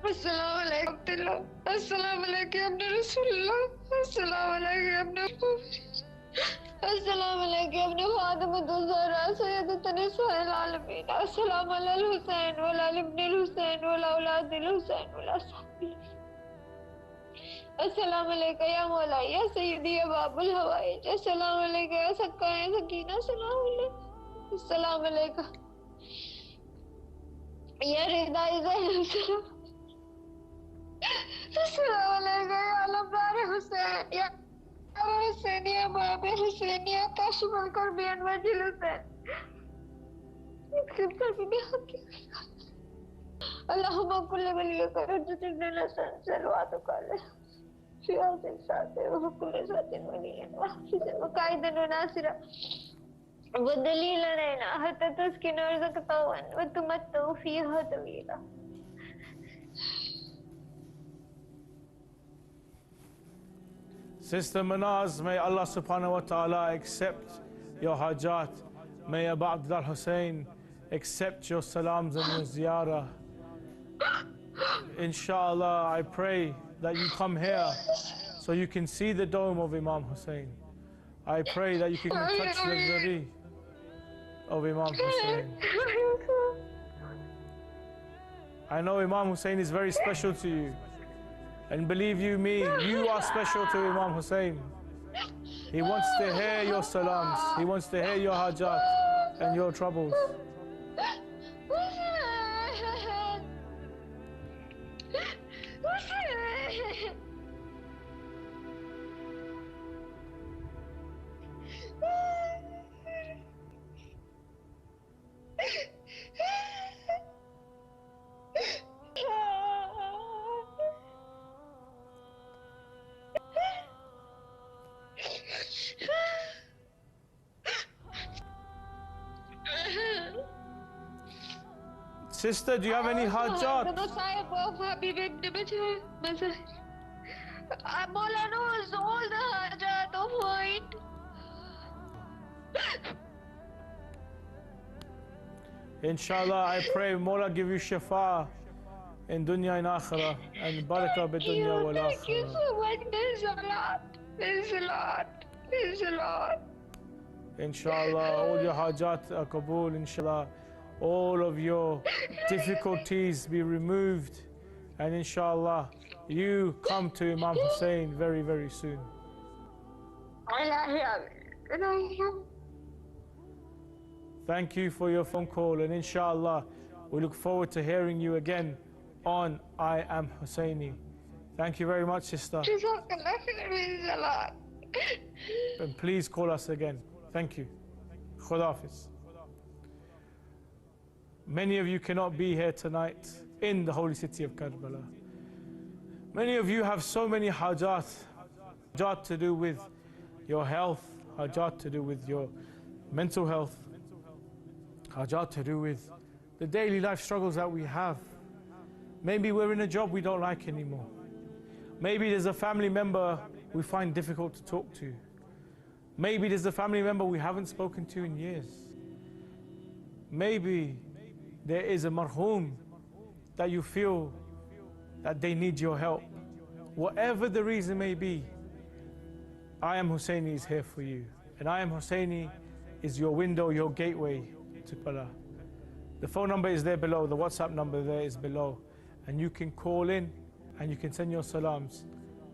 Assalamu alaikum Abdullah. Assalamu alaikum ya Rasulullah. Assalamu alaikum ya Assalamu alaikum ya Fatima Zahra Sayyidat Nisa'il Alamin. Assalamu ala Hussein wa ala ibn Hussein wa ala awlad Hussein wa ala sahbihi. Assalamu alaikum ya Mawla ya Sayyidi ya Babul Hawaij. Assalamu alaikum ya Sakka ya Sakina. Assalamu alaikum. Assalamu alaikum ya Rida Zainab. Assalamu alaikum ya Labbar Hussein ya Hussein ya Baba Hussein ya Kashif al-Karbi and Wajil Hussein. اكتب قلبي بحقك. اللهم كل وليك رجت ابن الحسن صلواتك عليه في هذه الساعة وفي كل ساعة وليا وحفظا وقائدا وناصرا ودليلا علينا حتى تسكن أرضك طوعا وتمتع فيها طويلا. Sister Manaz, may Allah subhanahu wa ta'ala accept your hajat. May Abu Abdullah Hussein accept your salams and your ziyarah. Inshallah, I pray that you come here so you can see the dome of Imam Hussein. I pray that you can touch the zari of Imam Hussein. I know Imam Hussein is very special to you. And believe you me, you are special to Imam Hussein. He wants to hear your salams. He wants to hear your hajat and your troubles. Sister, do you have any hajat? The Messiah of Habib ibn Messiah. Mawla knows all the hajat of mine. Inshallah, I pray Mawla give you shifa in dunya and akhirah and barakah bi dunya wal akhirah. Thank you so much. There's a lot. There's a lot. There's a lot. Inshallah, all your hajat are kabul, inshallah. All of your difficulties be removed, and inshallah you come to Imam Hussein very, very soon. Thank you for your phone call, and inshallah we look forward to hearing you again on I Am Husseini. Thank you very much, sister. And please call us again. Thank you. Khudafis. Many of you cannot be here tonight in the holy city of Karbala. Many of you have so many hajat. Hajat to do with your health, hajat to do with your mental health, hajat to do with the daily life struggles that we have. Maybe we're in a job we don't like anymore. Maybe there's a family member we find difficult to talk to. Maybe there's a family member we haven't spoken to in years. Maybe there is a marhum that you feel that they need your help. Whatever the reason may be, I Am Husseini is here for you. And I Am Husseini is your window, your gateway to Karbala. The phone number is there below, the WhatsApp number there is below. And you can call in and you can send your salams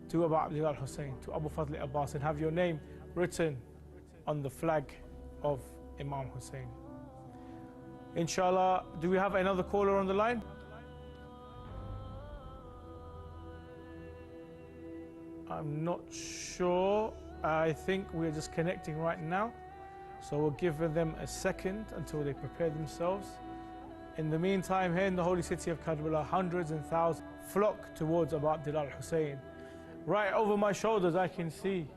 to Abu Abdullah Hussein, to Abu Fadl Abbas, and have your name written on the flag of Imam Hussein. Inshallah, do we have another caller on the line? I'm not sure. I think we're just connecting right now. So we'll give them a second until they prepare themselves. In the meantime, here in the holy city of Karbala, hundreds and thousands flock towards Abu Abdullah al-Hussein. Right over my shoulders, I can see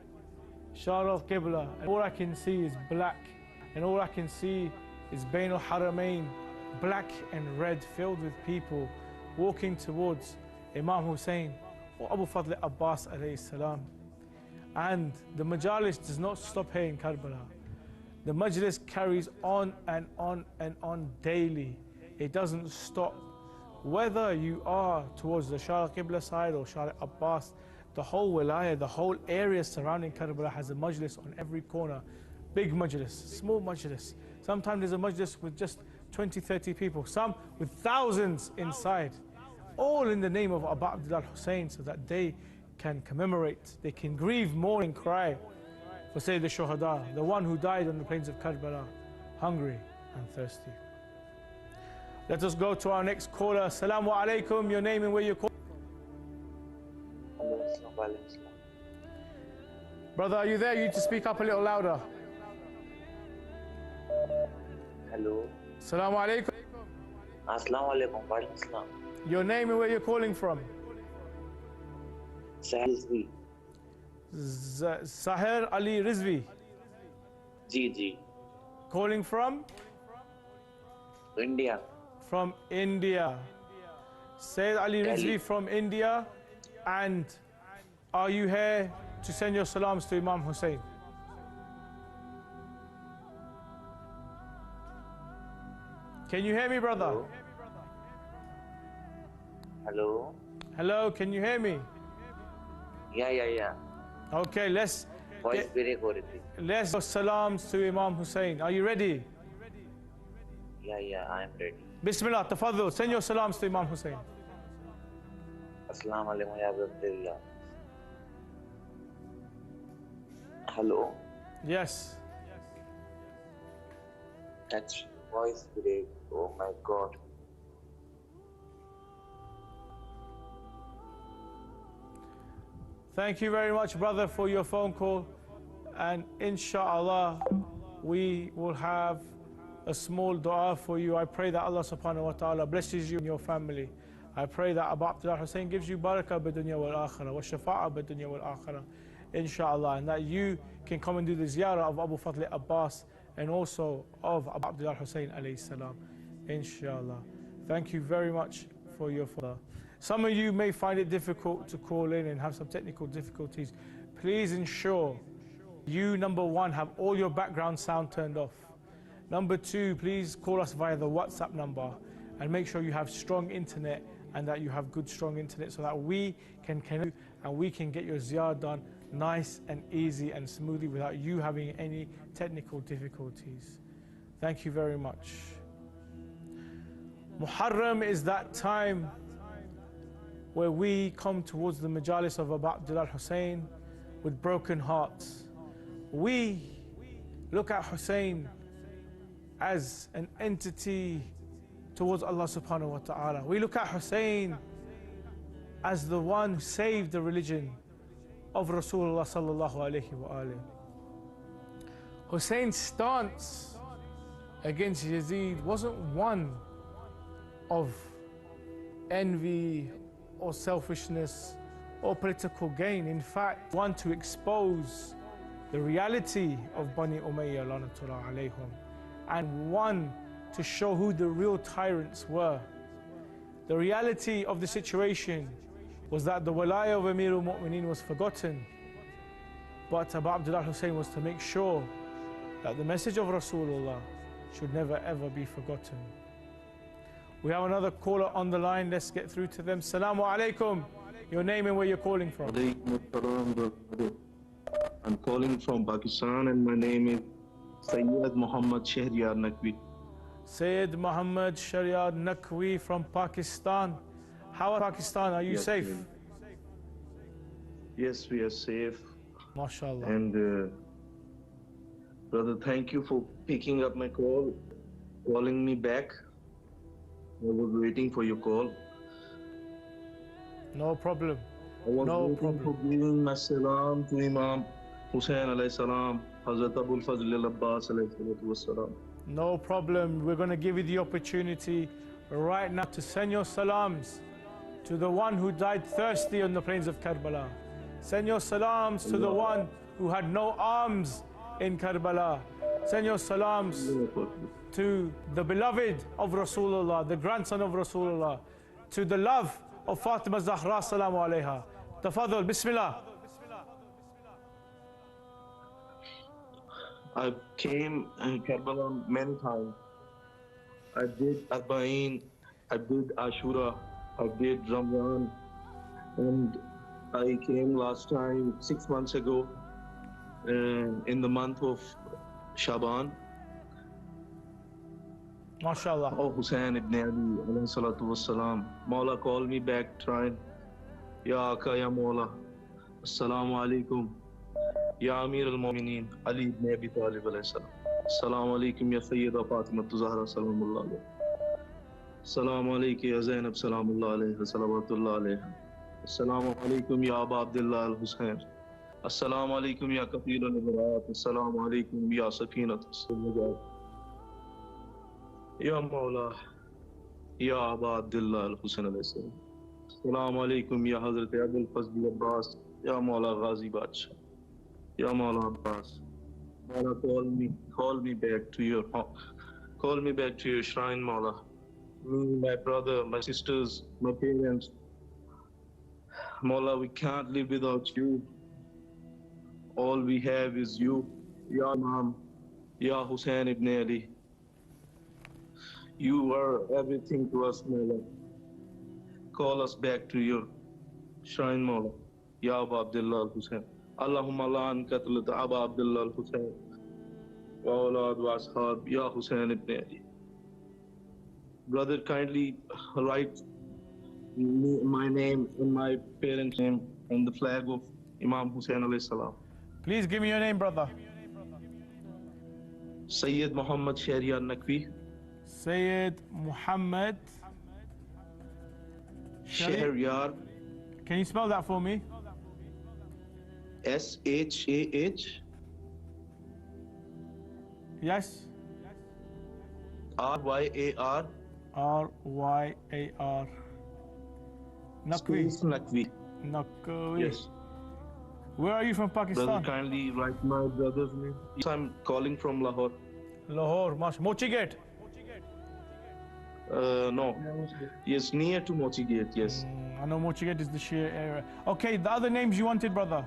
Shar al-Qibla, and all I can see is black, and all I can see is Bain al-Haramain, black and red, filled with people walking towards Imam Hussein or Abu Fadl Abbas alayhi salam. And the majalis does not stop here in Karbala. The majlis carries on and on and on daily. It doesn't stop. Whether you are towards the Shar al-Qibla side or Shar al-Abbas, the whole wilayah, the whole area surrounding Karbala has a majlis on every corner. Big majlis, small majlis. Sometimes there's a majlis with just 20, 30 people, some with thousands inside. All in the name of Abu Abdullah al-Hussein, so that they can commemorate, they can grieve, mourn and cry for Sayyid al-Shuhada, the one who died on the plains of Karbala, hungry and thirsty. Let us go to our next caller. Assalamu alaikum, your name and where you're calling. Brother, are you there? You need to speak up a little louder. Hello. Assalamu alaikum. Assalamu alaikum. Wa alaikum assalam. Your name and where you're calling from. Sahir Rizvi. Sahir Ali Rizvi. Ji. Calling from? India. From India. Sayyid Ali Rizvi from India. And are you here to send your salams to Imam Hussein? Can you hear me, brother? Hello. Hello, can you hear me? Yeah. Okay, let's go salams to Imam Hussein. Are you ready? Yeah, I am ready. Bismillah, tafaddal, send your salams to Imam Hussein. Assalamu alaikum ya Abdullah. Hello. Yes. That's voice break. Oh my God. Thank you very much, brother, for your phone call. And inshallah, we will have a small dua for you. I pray that Allah subhanahu wa ta'ala blesses you and your family. I pray that Abu Abdullah Hussein gives you barakah bidunya wal akhirah, wa shafa'a bidunya wal akhirah, inshallah, and that you can come and do the ziyarah of Abu Fadl Abbas and also of Abu Abdullah Hussein alayhi salam, inshallah. Thank you very much for your father. Some of you may find it difficult to call in and have some technical difficulties. Please ensure you, number one, have all your background sound turned off. Number two, please call us via the WhatsApp number and make sure you have strong internet and that you have good, strong internet so that we can connect and we can get your ziyarah done nice and easy and smoothly without you having any technical difficulties. Thank you very much. Muharram is that time where we come towards the majalis of Abu Abdullah Hussein with broken hearts. We look at Hussein as an entity towards Allah subhanahu wa ta'ala. We look at Hussein as the one who saved the religion of Rasulullah sallallahu alayhi wa alayhi. Hussein's stance against Yazid wasn't one of envy or selfishness or political gain. In fact, one to expose the reality of Bani Umayyah lanatullah alayhum, and one to show who the real tyrants were. The reality of the situation was that the wilayah of Amir al-Mu'mineen was forgotten, but Abu Abdullah Hussein was to make sure that the message of Rasulullah should never ever be forgotten. We have another caller on the line. Let's get through to them. Assalamu alaikum. Your name and where you're calling from. I'm calling from Pakistan and my name is Sayyid Muhammad Shahriyar Naqvi. Sayyid Muhammad Shahriyar Naqvi from Pakistan. How is Pakistan? Are you safe? Yes, we are safe. MashaAllah. And brother, thank you for picking up my call, calling me back. I was waiting for your call. No problem. I was no waiting problem. for giving my salam to Imam Hussein alayhi salam, Hazrat Abul Fazl al-Abbas alayhi salam. No problem. We're going to give you the opportunity right now to send your salams to the one who died thirsty on the plains of Karbala. Send your salams to the one who had no arms in Karbala. Send your salams to the beloved of Rasulullah, the grandson of Rasulullah, to the love of Fatima Zahra, salamu alayha. Tafadhal, bismillah. I came in Karbala many times. I did Arba'in, I did Ashura, I did Ramadan, and I came last time 6 months ago in the month of Shaban. MashaAllah. Oh, Hussein ibn Ali, alayhi salatu wassalam. Mawla called me back trying, Ya Aka, Ya Mawla, Assalamu alaikum. Ya Amir al-Mu'mineen, Ali ibn Abi Talib alayhi salam. Assalamu alaikum ya Sayyida Fatima Zahra salamullah alayha. Assalamu alaikum ya Zainab salamullah alayha salawatullah alayha. Assalamu alaikum ya Aba Abdullah al-Hussein. Assalamu alaikum ya Kafir al-Ibarat. Assalamu alaikum ya Sakinat al-Najat. Ya Mawla, ya Aba Abdullah al-Hussein alayhi salam. Assalamu alaikum ya Hazrat Abul Fazl al-Abbas. Ya Mawla Ghazi Badshah. Ya Mawla Abbas, Mawla call me back to your shrine, Mawla. Me, my brother, my sisters, my parents. Mawla, we can't live without you. All we have is you, Ya Imam, Ya Hussein ibn Ali. You are everything to us, Mawla. Call us back to your shrine, Mawla. Ya Aba Abdullah al-Hussein. Allahumma la'an qatlat Aba Abdullah al-Hussein wa awlad wa ashab Ya Hussein ibn Ali. Brother, kindly write my name and my parents' name on the flag of Imam Hussein alayhi salam. Please give me your name, brother. Sayyid Muhammad Shahryar Naqvi. Sayyid Muhammad Shahryar. Can you spell that for me? S-H-A-H. Yes. R-Y-A-R. R-Y-A-R. Naqvi. Naqvi. Naqvi. Yes. Where are you from, Pakistan? Brother, kindly write my brother's name. Yes, I'm calling from Lahore. Lahore, Mochi Gate. No. Yes, near to Mochi Gate, yes. I know Mochi Gate is the Shia area. Okay, the other names you wanted, brother?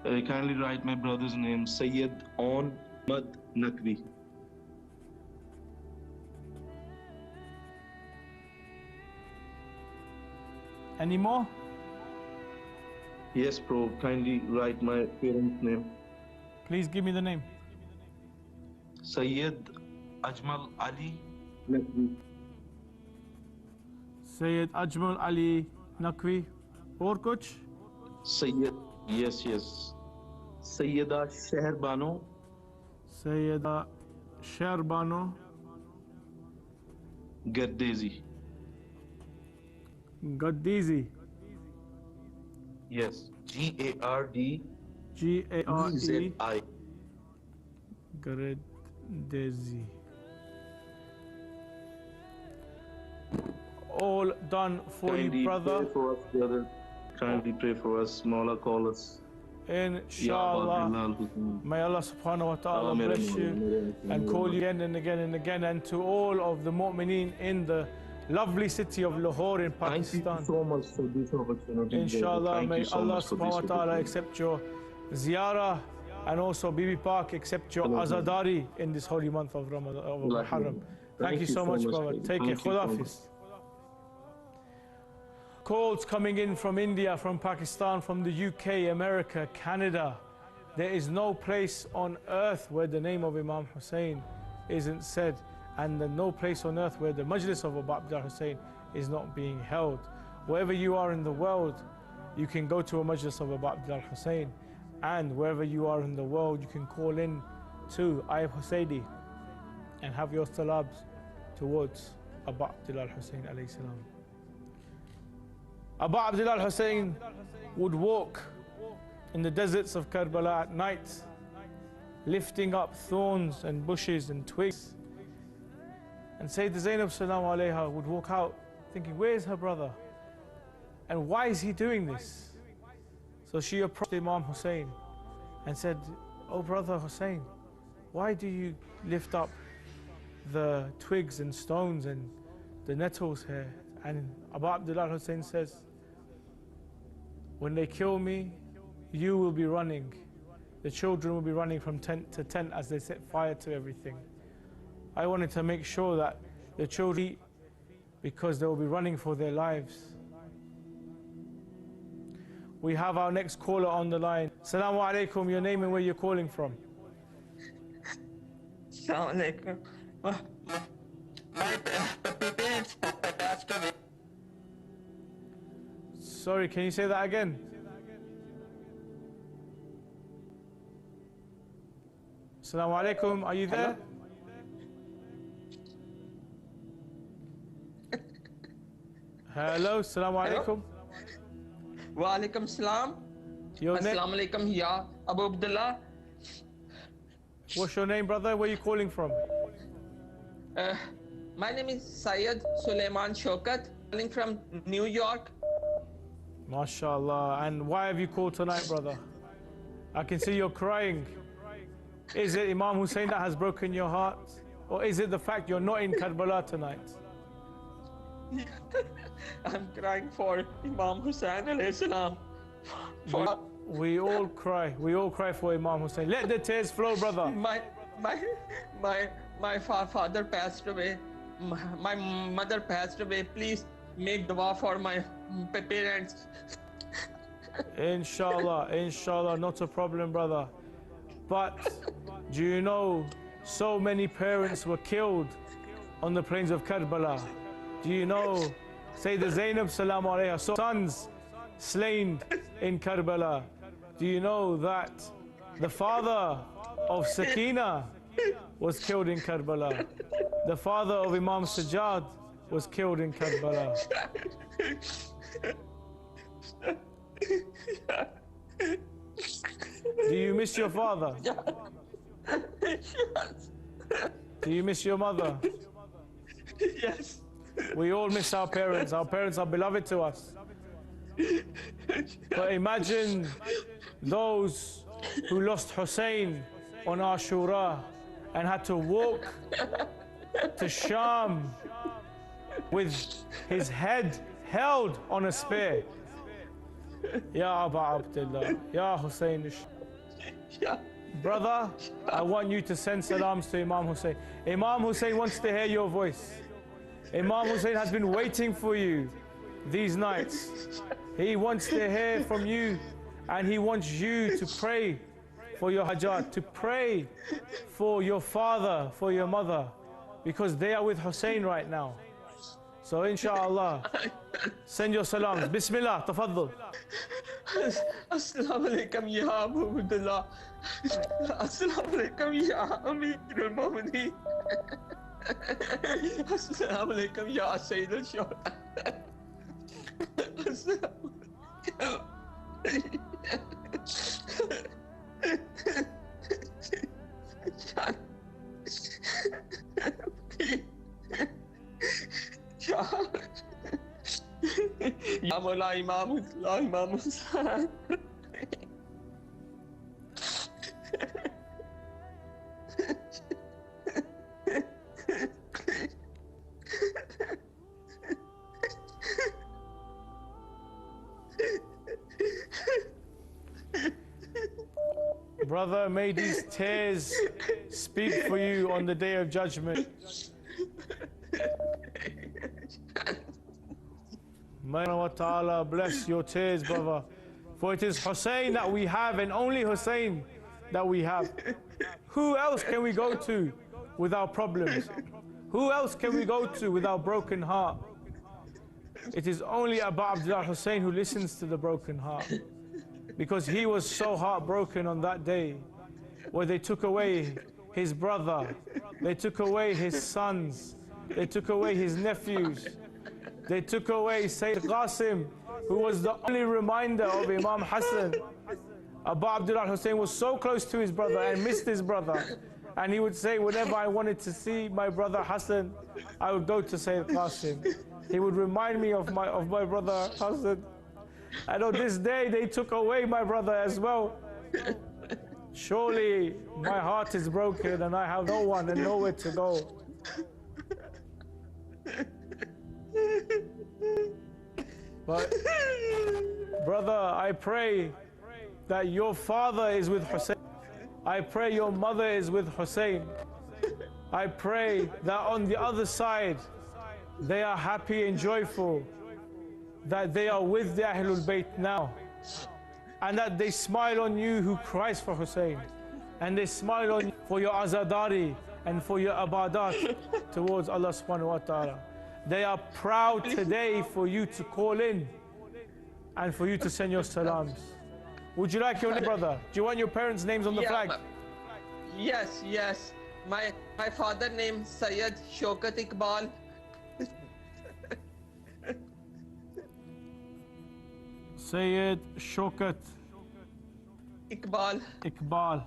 Kindly write my brother's name, Sayyid Ahmad Naqvi. Any more? Yes, bro. Kindly write my parents' name. Please give me the name. Sayyid Ajmal Ali Naqvi. Sayyid Ajmal Ali Naqvi. Or kuch? Sayyid, yes. Sayyida Shahrbano. Sayyida Shahrbano Gardezi. Gaddizi. Yes. G-A-R-D. G-A-R-E. Gardezi. All done for Kindly you, brother. Pray for us, brother. Kindly pray for us. Mawla, call us. Inshallah. May Allah subhanahu wa ta'ala bless you and call you again and again and again, and to all of the mu'mineen in the lovely city of Lahore in Pakistan. Thank you so much for this opportunity. Inshallah, may Allah subhanahu wa ta'ala accept your ziyarah, and also Bibi Park accept your azadari in this holy month of Ramadan, of Muharram. Thank you so much, brother. Take care. Khud Hafiz. Calls coming in from India, from Pakistan, from the UK, America, Canada. There is no place on earth where the name of Imam Hussein isn't said, and there's no place on earth where the majlis of Abu Abdullah Hussein is not being held. Wherever you are in the world, you can go to a majlis of Abu Abdullah Hussein, and wherever you are in the world, you can call in to Ayub Husseini and have your salams towards Abu Abdullah Hussein alayhi salam. Abu Abdullah Hussein would walk in the deserts of Karbala at night, lifting up thorns and bushes and twigs. And Sayyidah Zainab salam alayha would walk out thinking, where's her brother? And why is he doing this? So she approached Imam Hussein and said, oh brother Hussein, why do you lift up the twigs and stones and the nettles here? And Abu Abdullah Hussein says, when they kill me, you will be running. The children will be running from tent to tent as they set fire to everything. I wanted to make sure that the children eat because they will be running for their lives. We have our next caller on the line. Assalamu alaikum, your name and where you're calling from. Assalamu alaikum. My parents passed away. Sorry, can you say that again? Assalamu alaikum, are you there? Hello, assalamu alaikum. Wa alaikum salam. Assalamu alaikum, ya Abu Abdullah. What's your name, brother? Where are you calling from? My name is Syed Suleiman Shokat, calling from New York. MashaAllah. And why have you called tonight, brother? I can see you're crying. Is it Imam Hussein that has broken your heart? Or is it the fact you're not in Karbala tonight? I'm crying for Imam Hussein alayhi salam. We all cry. We all cry for Imam Hussein. Let the tears flow, brother. My father passed away. My mother passed away. Please make dua for my parents. Inshallah, inshallah, not a problem, brother. But do you know so many parents were killed on the plains of Karbala? Do you know Sayyidah Zainab salam alayha, so sons slain in Karbala? Do you know that the father of Sakina was killed in Karbala? The father of Imam Sajjad was killed in Karbala. Do you miss your father? Do you miss your mother? Yes. We all miss our parents. Our parents are beloved to us. But imagine those who lost Hussein on Ashura and had to walk to Sham with his head held on a spear. Ya Abu Abdullah, Ya Hussein. Brother, I want you to send salams to Imam Hussein. Imam Hussein wants to hear your voice. Imam Hussein has been waiting for you these nights. He wants to hear from you, and he wants you to pray for your hajat, to pray for your father, for your mother, because they are with Hussein right now. So inshallah, send your salams. Bismillah, tafaddal. Assalamu alaikum ya Abu Abdullah. Assalamu alaikum ya Amir al-Mu'mineen. Assalamu alaikum ya Sayyid al-Shuhada. Assalamu Ya Mawla Imam Hussein. Brother, may these tears speak for you on the day of judgment. May Allah Ta'ala bless your tears, brother. For it is Hussein that we have, and only Hussein that we have. Who else can we go to with our problems? Who else can we go to with our broken heart? It is only Abu Abdullah Hussein who listens to the broken heart. Because he was so heartbroken on that day where they took away his brother, they took away his sons, they took away his nephews, they took away Sayyid Qasim, who was the only reminder of Imam Hassan Abu Abdullah Hussein was so close to his brother and missed his brother. And he would say, whenever I wanted to see my brother Hassan, I would go to Sayyid Qasim. He would remind me of my brother Hassan. And on this day, they took away my brother as well. Surely my heart is broken and I have no one and nowhere to go. But brother, I pray that your father is with Hussein. I pray your mother is with Hussein. I pray that on the other side, they are happy and joyful, that they are with the Ahlul Bayt now, and that they smile on you who cries for Hussein, and they smile on you for your azadari and for your abadat towards Allah subhanahu wa ta'ala. They are proud today for you to call in and for you to send your salams. Would you like your name, brother? Do you want your parents' names on the flag? Yes, yes. My father name Sayyid Shaukat Iqbal. Sayyid Shaukat Iqbal. Iqbal.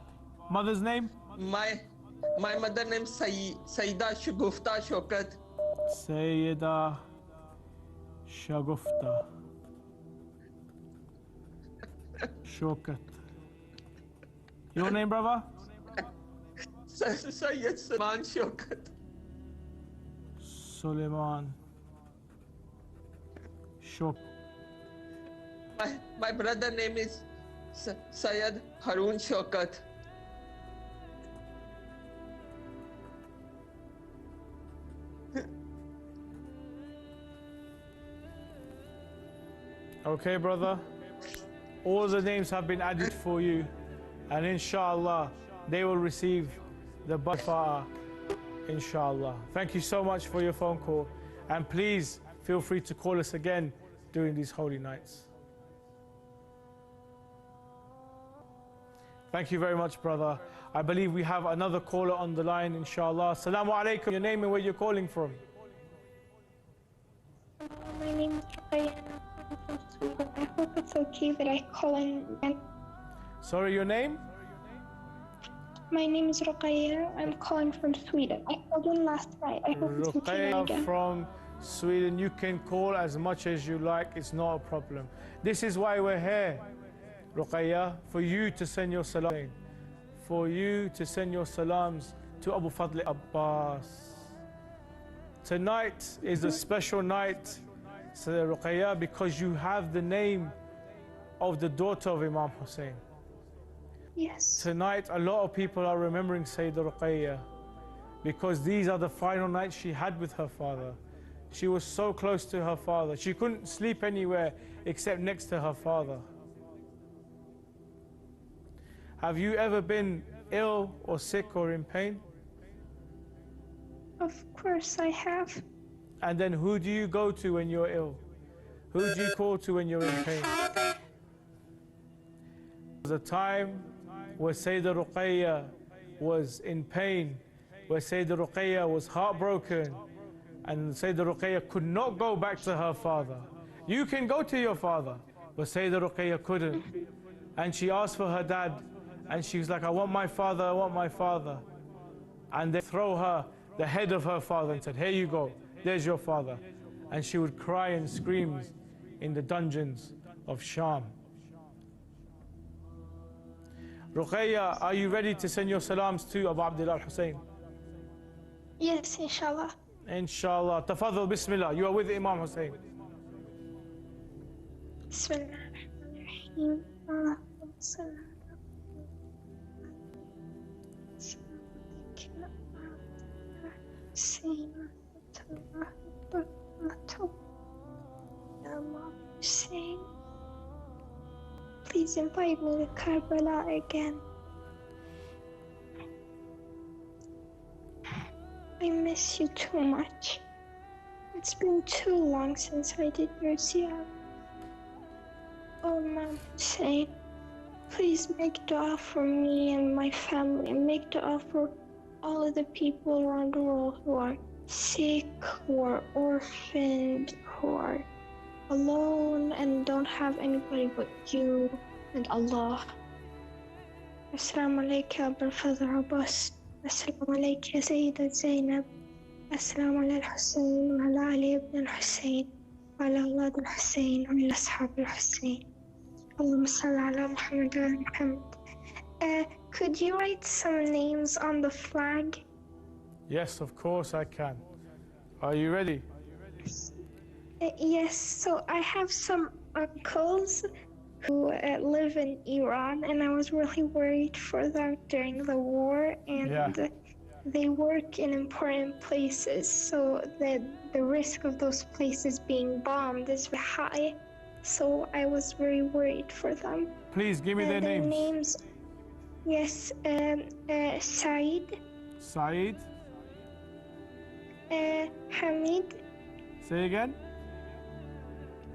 Mother's name? My mother name Sayyida Shagufta Shaukat. Sayyida Shagufta Shaukat. Your name, brother? Sayyid Suleiman Shaukat. Suleiman Shaukat. My brother name is Sayyid Harun Shaukat. Okay, brother. All the names have been added for you, and inshallah, they will receive the Bafa, inshallah. Thank you so much for your phone call, and please feel free to call us again during these holy nights. Thank you very much, brother. I believe we have another caller on the line, inshallah. Assalamu alaikum. Your name and where you're calling from? My name is Ryan. I'm from Sweden. I hope it's okay that I call in again. Sorry, your name? My name is Ruqayya. I'm calling from Sweden. I called in last night. I hope it's okay Ruqayya again. from Sweden. You can call as much as you like. It's not a problem. This is why we're here, Ruqayya, for you to send your salam, for you to send your salams to Abu Fadl Abbas. Tonight is a special night, Ruqayya, because you have the name of the daughter of Imam Hussein. Yes. Tonight, a lot of people are remembering Sayyidah Ruqayya because these are the final nights she had with her father. She was so close to her father. She couldn't sleep anywhere except next to her father. Have you ever been ill or sick or in pain? Of course I have. And then who do you go to when you're ill? Who do you call to when you're in pain? There was a time where Sayyidah Ruqayya was in pain, where Sayyidah Ruqayya was heartbroken, and Sayyidah Ruqayya could not go back to her father. You can go to your father, but Sayyidah Ruqayya couldn't. And she asked for her dad, and she was like, I want my father, I want my father. And they throw her the head of her father and said, here you go, there's your father. And she would cry and scream in the dungeons of Sham. Ruqayya, are you ready to send your salams to Abu Abdullah Hussein? Yes, inshallah. Inshallah. Tafadhal, bismillah. You are with Imam Hussein. Bismillahirrahmanirrahim. Imam Hussein, please invite me to Karbala again. I miss you too much. It's been too long since I did your ziyarah. Oh, Imam Hussein, please make dua for me and my family, and make dua for all of the people around the world who are sick, who are orphaned, who are alone and don't have anybody but you and Allah. السلام عليك يا أبا الفضل عباس. السلام عليك يا سيدة زينب. السلام على الحسين وعلى علي بن الحسين وعلى أولاد الحسين وعلى أصحاب الحسين. اللهم صل على محمد وعلى محمد. Could you write some names on the flag? Yes, of course I can. Are you ready? Yes, so I have some uncles who live in Iran, and I was really worried for them during the war, and they work in important places, so the risk of those places being bombed is very high. So I was very worried for them. Please give me their names. Yes, Saeed. Saeed. Hamid. Say again.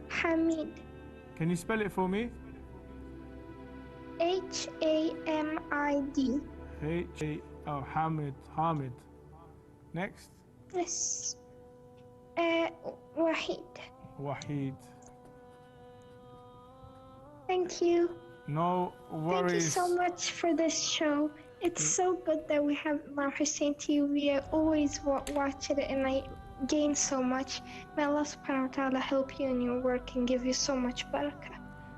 Hamid. Can you spell it for me? Hamid. Hamid. Hamid. Next. Yes. Wahid. Wahid. Thank you. No worries. Thank you so much for this show. It's so good that we have Imam Hussein TV. I always watch it and I gain so much. May Allah subhanahu wa ta'ala help you in your work and give you so much barakah.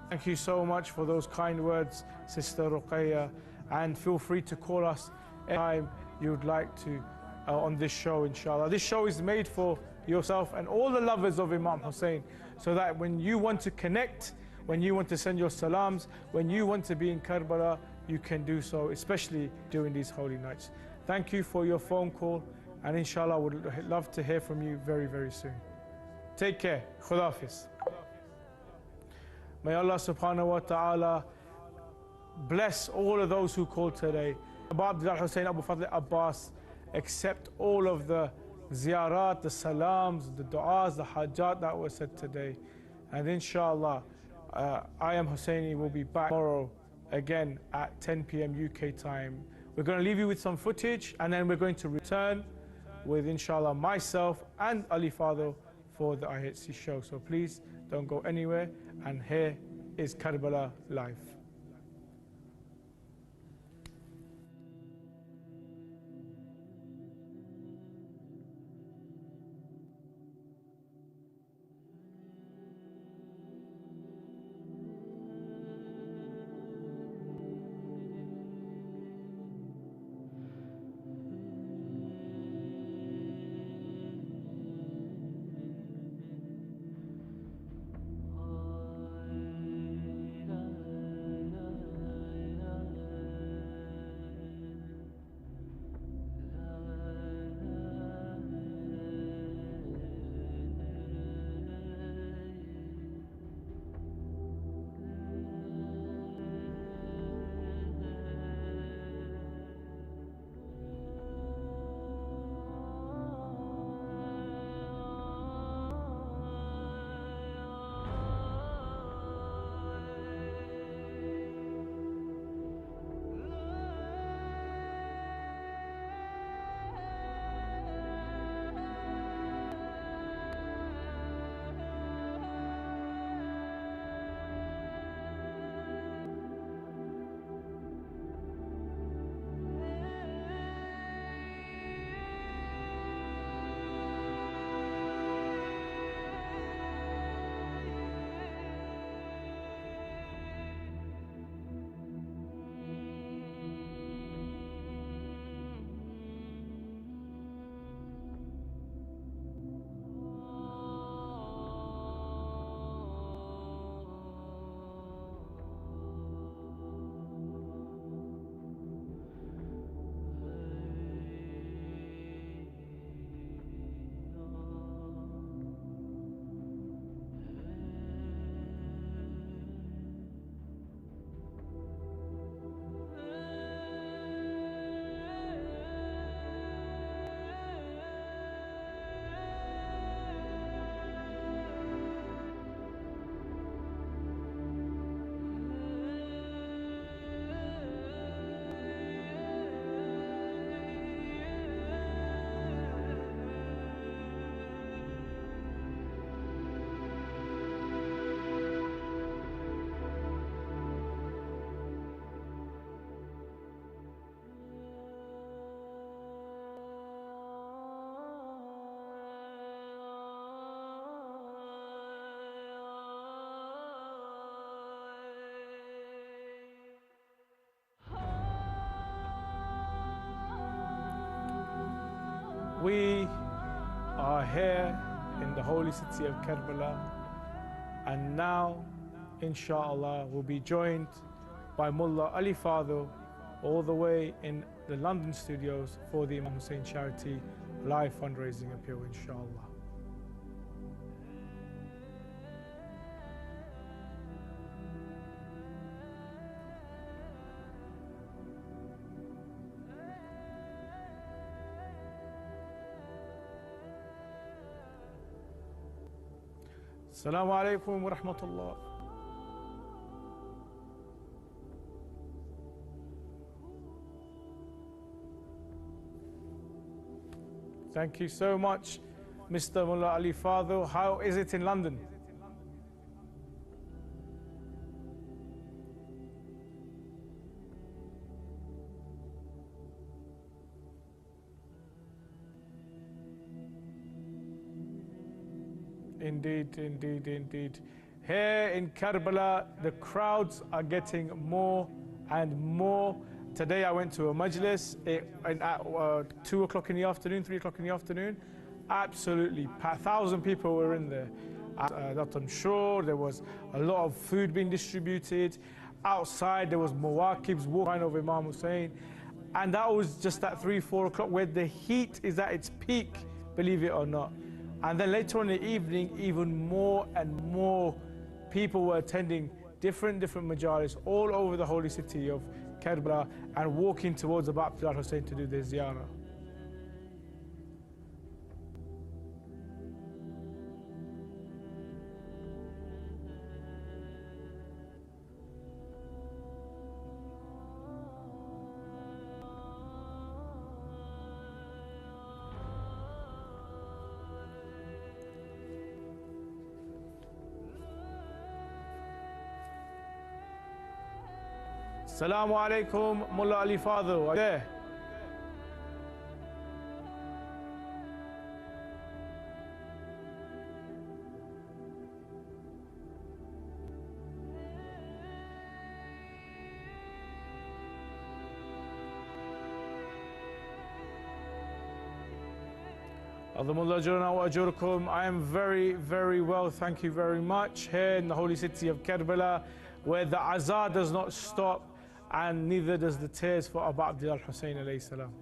Thank you so much for those kind words, Sister Ruqayya. And feel free to call us anytime you would like to on this show, inshallah. This show is made for yourself and all the lovers of Imam Hussein, so that when you want to connect, when you want to send your salams, when you want to be in Karbala, you can do so, especially during these holy nights. Thank you for your phone call, and inshallah, would love to hear from you very, very soon. Take care. Khudafiz. May Allah subhanahu wa ta'ala bless all of those who called today. Abu Abdullah Hussein Abu Fadl Abbas, accept all of the ziyarat, the salams, the du'as, the hajjat that were said today. And inshallah, I Am Husseini will be back tomorrow again at 10 p.m. UK time. We're going to leave you with some footage, and then we're going to return with, inshallah, myself and Ali Fadl for the IHC show. So please don't go anywhere. And here is Karbala Live. We are here in the holy city of Karbala, and now, inshallah, we'll be joined by Mullah Ali Fadl all the way in the London studios for the Imam Hussein charity live fundraising appeal, inshallah. Assalamu alaikum wa rahmatullah. Thank you so much, Mr. Mullah Ali Fadl. How is it in London? Indeed, indeed, indeed. Here in Karbala, the crowds are getting more and more. Today I went to a majlis at 2 o'clock in the afternoon, 3 o'clock in the afternoon. Absolutely, 1,000 people were in there. That I'm sure there was a lot of food being distributed. Outside there was mawakibs walking over Imam Hussein. And that was just at 3, 4 o'clock where the heat is at its peak, believe it or not. And then later on in the evening, even more and more people were attending different majalis all over the holy city of Karbala and walking towards Abu Abdullah Hussein to do their ziyarah. Assalamu alaikum, Mullah Ali Fadl. Are you there? I am very, very well, thank you very much, here in the holy city of Karbala, where the azar does not stop and neither does the tears for Abu Abdullah Hussein alayhi salam.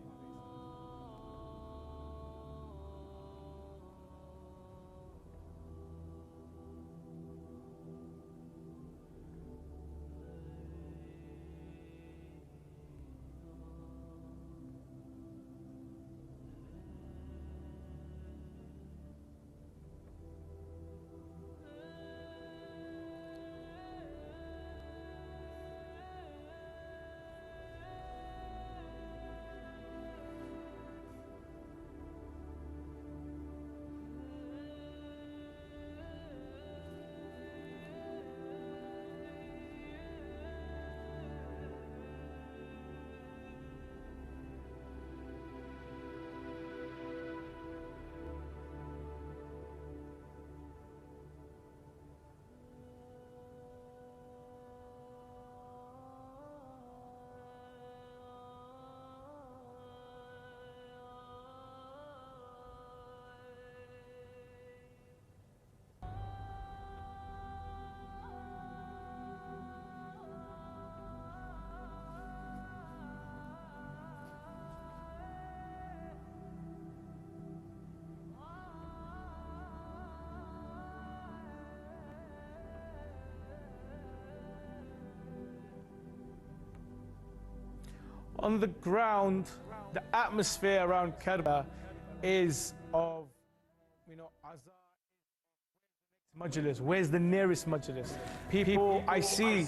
On the ground, the atmosphere around Karbala is of, azar. Majlis, where's the nearest majlis? People I see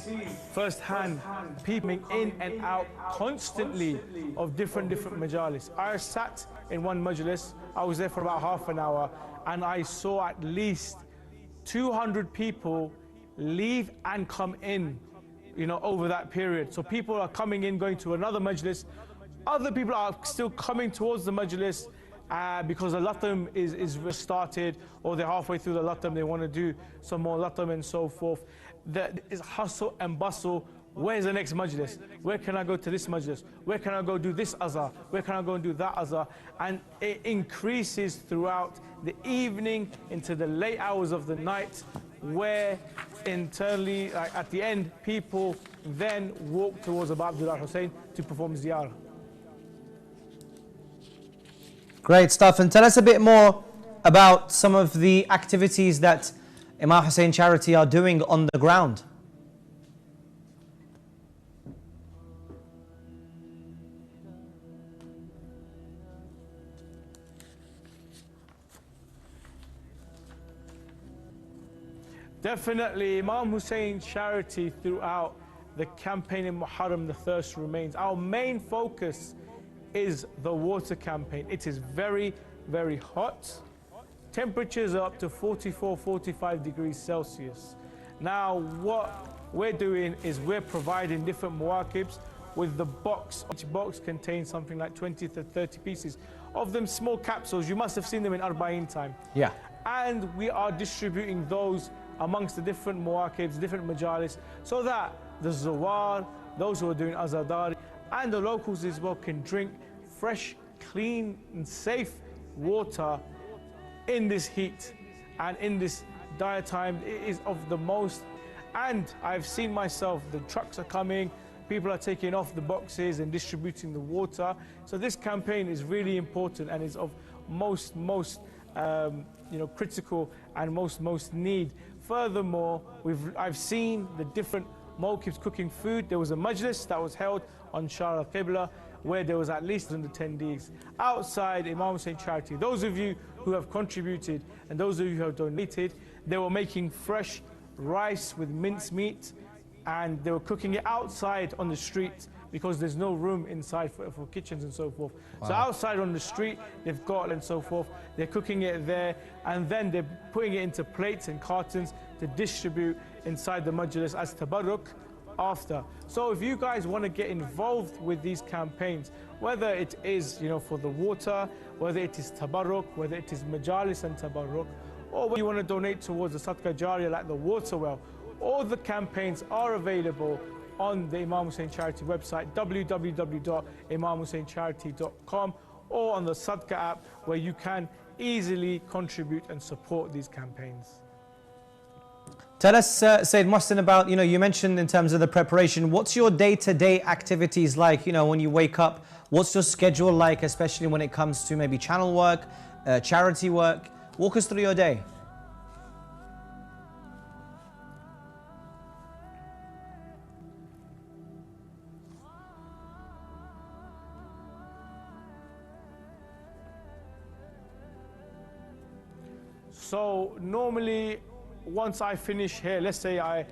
firsthand, people in and out constantly of different majalis. I sat in one majlis, I was there for about half an hour, and I saw at least 200 people leave and come in, over that period. So people are coming in, going to another majlis. Other people are still coming towards the majlis because the latam is started, or they're halfway through the latam, they want to do some more latam and so forth. There is hustle and bustle Where's the next majlis? Where can I go to this majlis? Where can I go do this azar? Where can I go and do that azar? And it increases throughout the evening into the late hours of the night, where internally, at the end, people then walk towards Abu Abdullah Hussein to perform ziyarah. Great stuff. And tell us a bit more about some of the activities that Imam Hussein Charity are doing on the ground. Definitely, Imam Hussein Charity throughout the campaign in Muharram, the thirst remains. Our main focus is the water campaign. It is very, very hot. Temperatures are up to 44, 45 degrees Celsius. Now, what we're doing is we're providing different muwakibs with the box. Each box contains something like 20 to 30 pieces of them small capsules. You must have seen them in Arba'in time. Yeah. And we are distributing those amongst the different muwakibs, different majalis, so that the zawar, those who are doing azadari, and the locals as well can drink fresh, clean and safe water in this heat and in this dire time. It is of the most, and I've seen myself, the trucks are coming, people are taking off the boxes and distributing the water. So this campaign is really important and is of most critical and most need. Furthermore, I've seen the different mawkibs cooking food. There was a majlis that was held on Shar al-Qibla where there was at least 100 attendees. Outside Imam Hussein Charity, those of you who have contributed and those of you who have donated, they were making fresh rice with minced meat and they were cooking it outside on the street because there's no room inside for kitchens and so forth. Wow. So outside on the street, they've got and so forth. They're cooking it there, and then they're putting it into plates and cartons to distribute inside the majlis as tabarruk after. So if you guys want to get involved with these campaigns, whether it is for the water, whether it is tabarruk, whether it is majalis and tabarruk, or whether you want to donate towards the sadaqah jariyah like the water well, all the campaigns are available on the Imam Hussein Charity website, www.imamhusseincharity.com, or on the Sadaqah app, where you can easily contribute and support these campaigns. Tell us, Sayyid Mohsin, about, you mentioned in terms of the preparation, what's your day-to-day activities like, when you wake up? What's your schedule like, especially when it comes to maybe channel work, charity work? Walk us through your day. So normally, once I finish here, let's say I've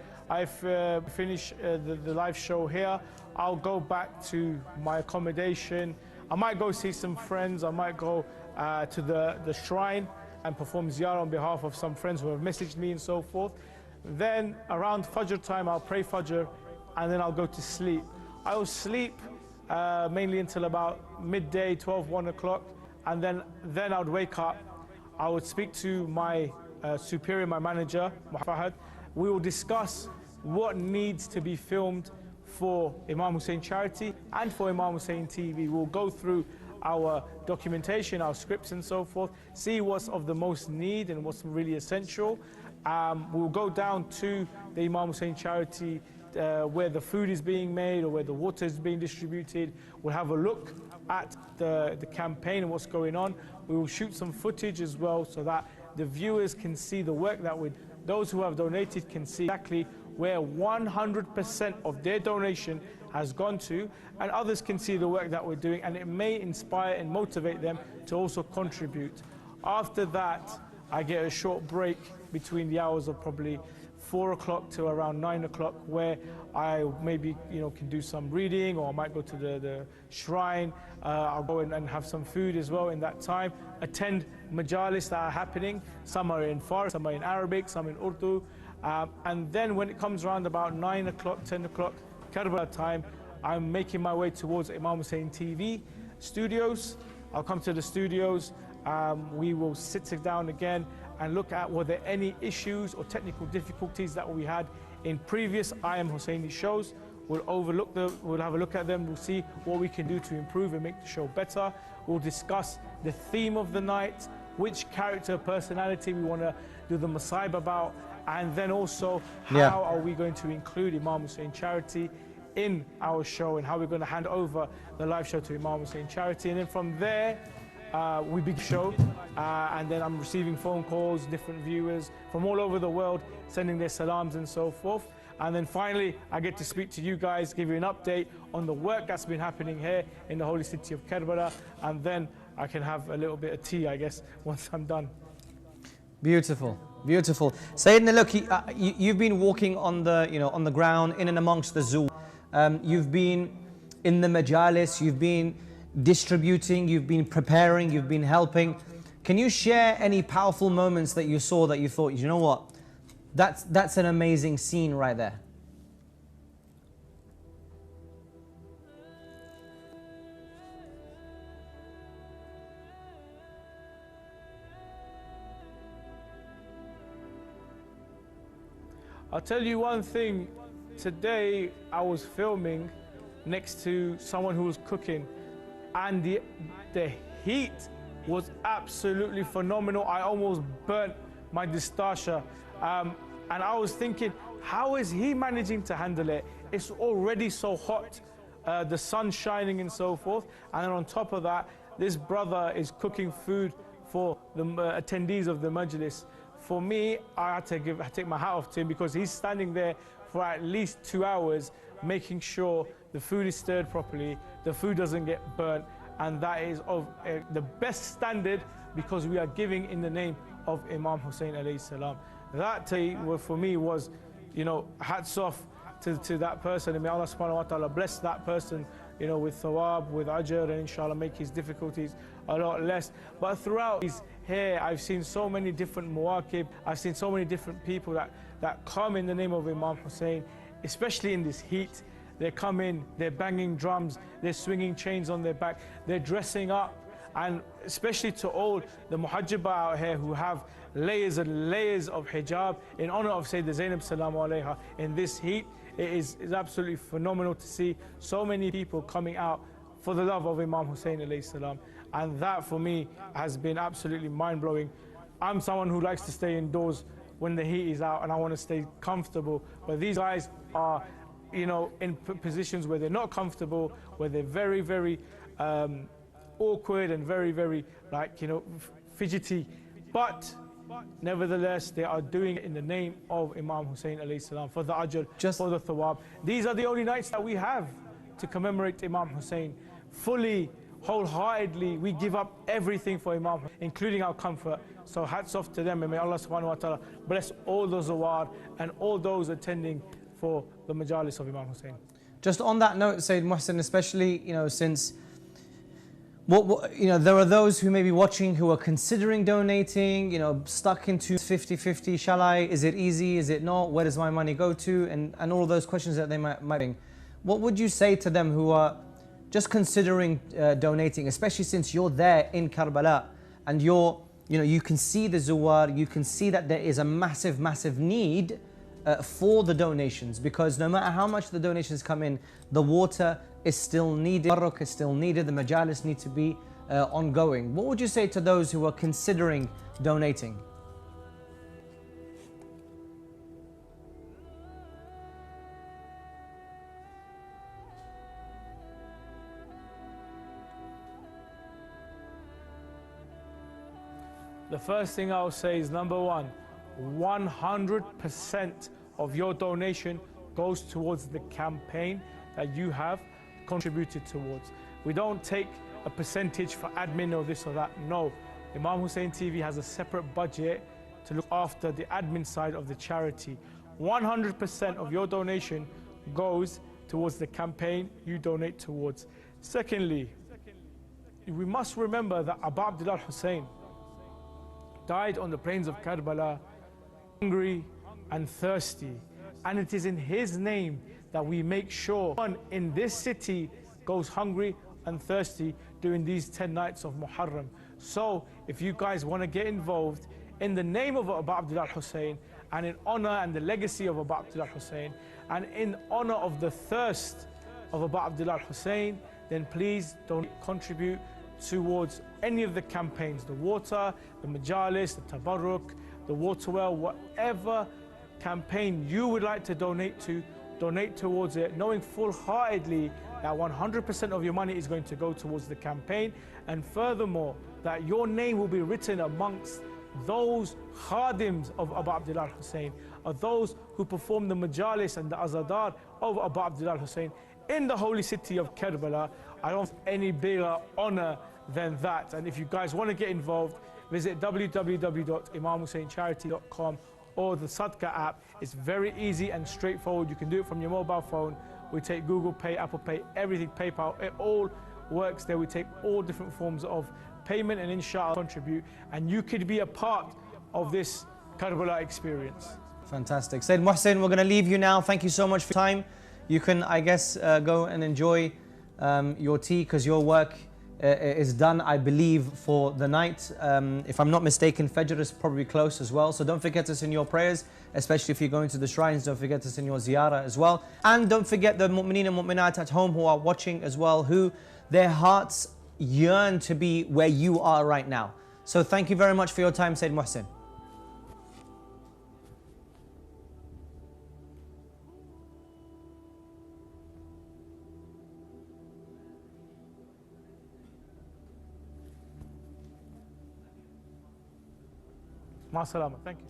finished the live show here, I'll go back to my accommodation. I might go see some friends. I might go to the shrine and perform ziyarah on behalf of some friends who have messaged me and so forth. Then around Fajr time, I'll pray Fajr, and then I'll go to sleep. I will sleep mainly until about midday, 12, 1 o'clock, and then I would wake up. I would speak to my superior, my manager, Fahad. We will discuss what needs to be filmed for Imam Hussein Charity and for Imam Hussein TV. We'll go through our documentation, our scripts and so forth, see what's of the most need and what's really essential. We'll go down to the Imam Hussein Charity where the food is being made or where the water is being distributed. We'll have a look at the campaign and what's going on. We will shoot some footage as well so that the viewers can see the work that those who have donated can see exactly where 100% of their donation has gone to, and others can see the work that we're doing, and it may inspire and motivate them to also contribute. After that, I get a short break between the hours of probably 4 o'clock to around 9 o'clock, where I maybe can do some reading, or I might go to the shrine. I'll go and have some food as well in that time, attend majalis that are happening. Some are in Farsi, some are in Arabic, some in Urdu. And then when it comes around about 9 o'clock, 10 o'clock, Karbala time, I'm making my way towards Imam Hussein TV studios. I'll come to the studios. We will sit down again and look at were there any issues or technical difficulties that we had in previous I Am Husseini shows, We'll have a look at them. We'll see what we can do to improve and make the show better. We'll discuss the theme of the night, which character, personality we want to do the Masayib about, and then also how are we going to include Imam Hussein Charity in our show, and how we're going to hand over the live show to Imam Hussein Charity. And then from there, we begin the show, and then I'm receiving phone calls, different viewers from all over the world sending their salams and so forth. And then finally, I get to speak to you guys, give you an update on the work that's been happening here in the holy city of Karbala, and then I can have a little bit of tea, I guess, once I'm done. Beautiful, beautiful. Sayyidina, look, you've been walking on the, on the ground, in and amongst the zoo. You've been in the majalis, you've been distributing, you've been preparing, you've been helping. Can you share any powerful moments that you saw that you thought, you know what, that's an amazing scene right there? I'll tell you one thing. Today I was filming next to someone who was cooking, and the heat was absolutely phenomenal. I almost burnt my distasha. And I was thinking, how is he managing to handle it? It's already so hot, the sun shining and so forth. And then on top of that, this brother is cooking food for the attendees of the majlis. For me, I had to take my hat off to him, because he's standing there for at least 2 hours, making sure the food is stirred properly, the food doesn't get burnt, and that is of the best standard, because we are giving in the name of Imam Hussein alayhi salam. That for me was, hats off to that person, and may Allah subhanahu wa ta'ala bless that person, with thawab, with ajr, and inshallah make his difficulties a lot less. But throughout his here, I've seen so many different muwakib, I've seen so many different people that come in the name of Imam Hussein, especially in this heat. They come in, they're banging drums, they're swinging chains on their back, they're dressing up, and especially to all the muhajjaba out here who have layers and layers of hijab in honor of Sayyidah Zainab salamu alayha in this heat. It is absolutely phenomenal to see so many people coming out for the love of Imam Hussein alayhi salam, and that for me has been absolutely mind-blowing. I'm someone who likes to stay indoors when the heat is out, and I want to stay comfortable, but these guys are in positions where they're not comfortable, where they're very, very awkward and very, very fidgety, but nevertheless they are doing it in the name of Imam Hussein alayhi salam, for the ajr, for the thawab. These are the only nights that we have to commemorate Imam Hussein. Fully, wholeheartedly, we give up everything for Imam, including our comfort. So hats off to them, and may Allah subhanahu wa ta'ala bless all the zawar and all those attending for the majalis of Imam Hussein. Just on that note, Sayyid Muhsin, especially, since there are those who may be watching who are considering donating, stuck into 50-50, shall I, is it easy, is it not, where does my money go to, and all of those questions that they might be. What would you say to them who are just considering donating, especially since you're there in Karbala, and you can see the zuwar, you can see that there is a massive, massive need for the donations, because no matter how much the donations come in, the water is still needed, Barrak is still needed, the majalis need to be ongoing. What would you say to those who are considering donating? The first thing I'll say is, number one, 100% of your donation goes towards the campaign that you have contributed towards. We don't take a percentage for admin or this or that. No, Imam Hussein TV has a separate budget to look after the admin side of the charity. 100% of your donation goes towards the campaign you donate towards. Secondly, we must remember that Abu Abdullah Hussein died on the plains of Karbala, hungry and thirsty, and it is in his name that we make sure one in this city goes hungry and thirsty during these 10 nights of Muharram. So if you guys want to get involved in the name of Abu Abdullah Hussein and in honor and the legacy of Abu Abdullah Hussein, and in honor of the thirst of Abu Abdullah Hussein, then please don't contribute towards any of the campaigns, the water, the majalis, the tabarruk, the water well, whatever campaign you would like to donate to, donate towards it, knowing full-heartedly that 100% of your money is going to go towards the campaign, and furthermore, that your name will be written amongst those khadims of Abu Abdullah Hussein, or those who perform the majalis and the azadar of Abu Abdullah Hussein in the holy city of Karbala. I don't have any bigger honor than that. And if you guys want to get involved, visit www.imamhusseincharity.com or the Sadqa app. It's very easy and straightforward. You can do it from your mobile phone. We take Google Pay, Apple Pay, everything, PayPal, it all works there. We take all different forms of payment, and inshallah contribute, and you could be a part of this Karbala experience. Fantastic. Sayyid Muhsin, we're going to leave you now. Thank you so much for your time. You can, I guess, go and enjoy your tea, because your work is done, I believe, for the night. If I'm not mistaken, Fajr is probably close as well. So don't forget us in your prayers, especially if you're going to the shrines. Don't forget us in your ziyarah as well. And don't forget the mu'mineen and mu'minat at home who are watching as well, who their hearts yearn to be where you are right now. So thank you very much for your time, Sayyid Muhsin. Ma salama. Thank you.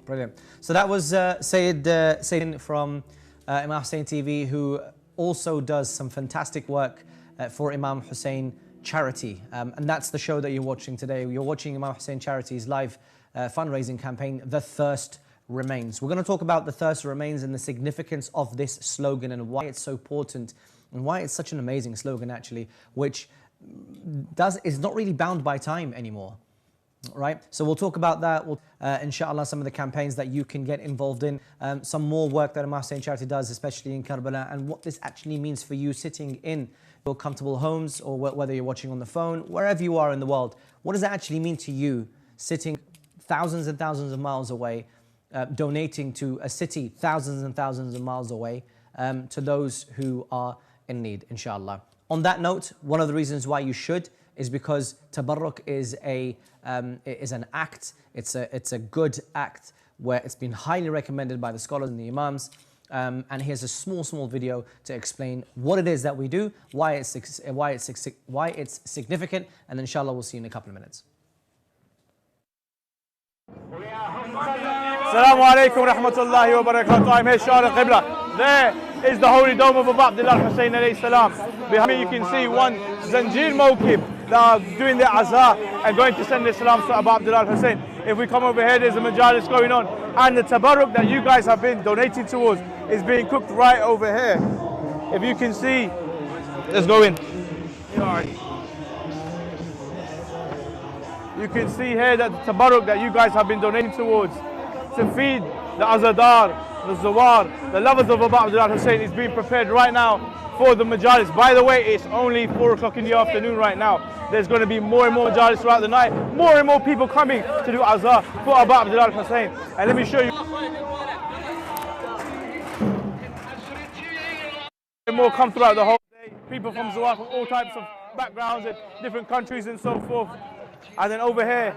Brilliant. So that was Sayyid from Imam Hussein TV, who also does some fantastic work for Imam Hussein Charity. And that's the show that you're watching today. You're watching Imam Hussein Charity's live fundraising campaign, The Thirst Remains. We're going to talk about The Thirst Remains and the significance of this slogan and why it's so important and why it's such an amazing slogan, actually, which is not really bound by time anymore. Right, so we'll talk about that. We'll, inshallah, some of the campaigns that you can get involved in, some more work that Imam Hussein Charity does, especially in Karbala, and what this actually means for you sitting in your comfortable homes, or whether you're watching on the phone, wherever you are in the world. What does it actually mean to you sitting thousands and thousands of miles away, donating to a city thousands and thousands of miles away, to those who are in need, inshallah. On that note, one of the reasons why you should is because tabarruk is an act. It's a good act where it's been highly recommended by the scholars and the imams. And here's a small video to explain what it is that we do, why it's significant, and inshallah we'll see you in a couple of minutes. Assalamu alaikum wa rahmatullahi wa barakatuh. I'm here, Shara Qibla. There is the holy dome of Abu Abdullah Hussein alayhi salam. Behind me you can see one Zanjir Mawkib that are doing their azah and going to send their salams to Abu Abdullah Hussein. If we come over here, there's a majalis going on, and the tabarruk that you guys have been donating towards is being cooked right over here. If you can see, let's go in. You can see here that the tabarruk that you guys have been donating towards to feed the azadar, the zawar, the lovers of Abu Abdullah Hussein is being prepared right now for the majalis. By the way, it's only 4 o'clock in the afternoon right now. There's going to be more and more majalis throughout the night, more and more people coming to do azah for Abu Abdullah Hussein. And let me show you. More come throughout the whole day. People from Zawar, from all types of backgrounds and different countries and so forth. And then over here,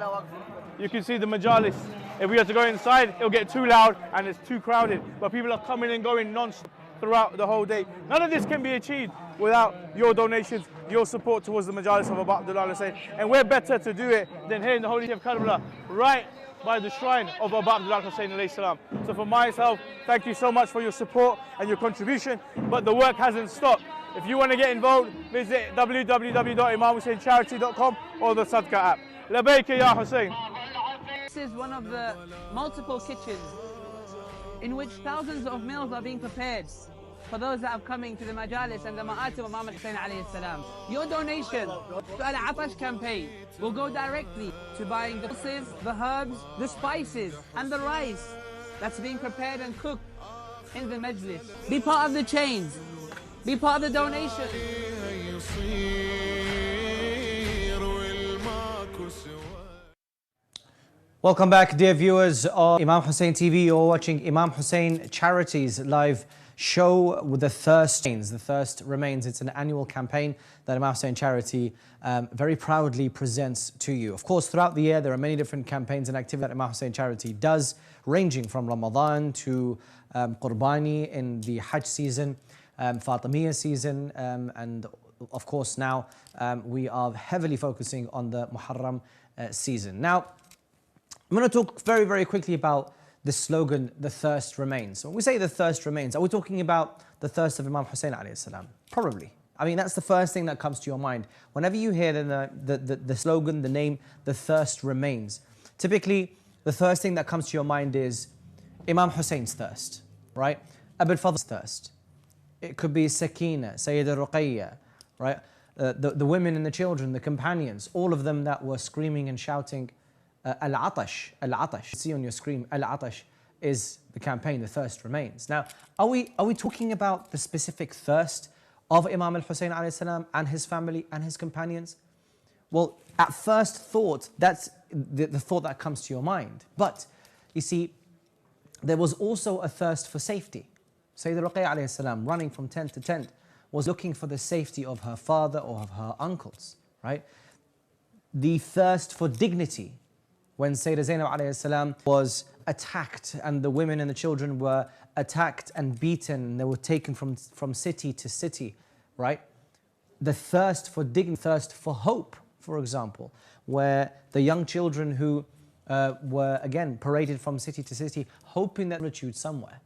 you can see the majalis. If we have to go inside, it'll get too loud and it's too crowded. But people are coming and going non-stop throughout the whole day. None of this can be achieved without your donations, your support towards the majalis of Abu Abdullah Hussein. And we're better to do it than here in the holy city of Karbala, right by the shrine of Abu Abdullah Hussein alayhi salam. So for myself, thank you so much for your support and your contribution, but the work hasn't stopped. If you want to get involved, visit www.imamhusseincharity.com or the Sadqa app. Labayka ya Hussein. This is one of the multiple kitchens in which thousands of meals are being prepared for those that are coming to the majalis and the ma'at of Imam Hussein alayhi salam. Your donation to Al-Atash campaign will go directly to buying the pulses, the herbs, the spices and the rice that's being prepared and cooked in the majlis. Be part of the change. Be part of the donation. Welcome back, dear viewers of Imam Hussein TV. You're watching Imam Hussein Charities live show with The Thirst Remains. The Thirst Remains. It's an annual campaign that Imam Hussein Charity very proudly presents to you. Of course, throughout the year, there are many different campaigns and activities that Imam Hussein Charity does, ranging from Ramadan to Qurbani in the Hajj season, Fatimiyya season, and of course now we are heavily focusing on the Muharram season. Now, I'm going to talk very, very quickly about the slogan, the thirst remains. When we say the thirst remains, are we talking about the thirst of Imam Hussein alayhi salam? Probably. I mean, that's the first thing that comes to your mind. Whenever you hear the slogan, the name, the thirst remains, typically the first thing that comes to your mind is Imam Hussein's thirst, right? Abu al-Fadl's thirst. It could be Sakina, Sayyida Ruqayya, right? The women and the children, the companions, all of them that were screaming and shouting, Al-Atash, Al-Atash. See on your screen, Al-Atash is the campaign, the thirst remains. Now, are we talking about the specific thirst of Imam al-Hussein alayhi salam and his family and his companions? Well, at first thought, that's the thought that comes to your mind. But, you see, there was also a thirst for safety. Sayyida Ruqayya alayhi salam, running from tent to tent, was looking for the safety of her father or of her uncles, right? The thirst for dignity. When Sayyida Zainab alayhi salam was attacked and the women and the children were attacked and beaten, they were taken from city to city, right? The thirst for dignity, thirst for hope, for example, where the young children who were again paraded from city to city, hoping that gratitude somewhere,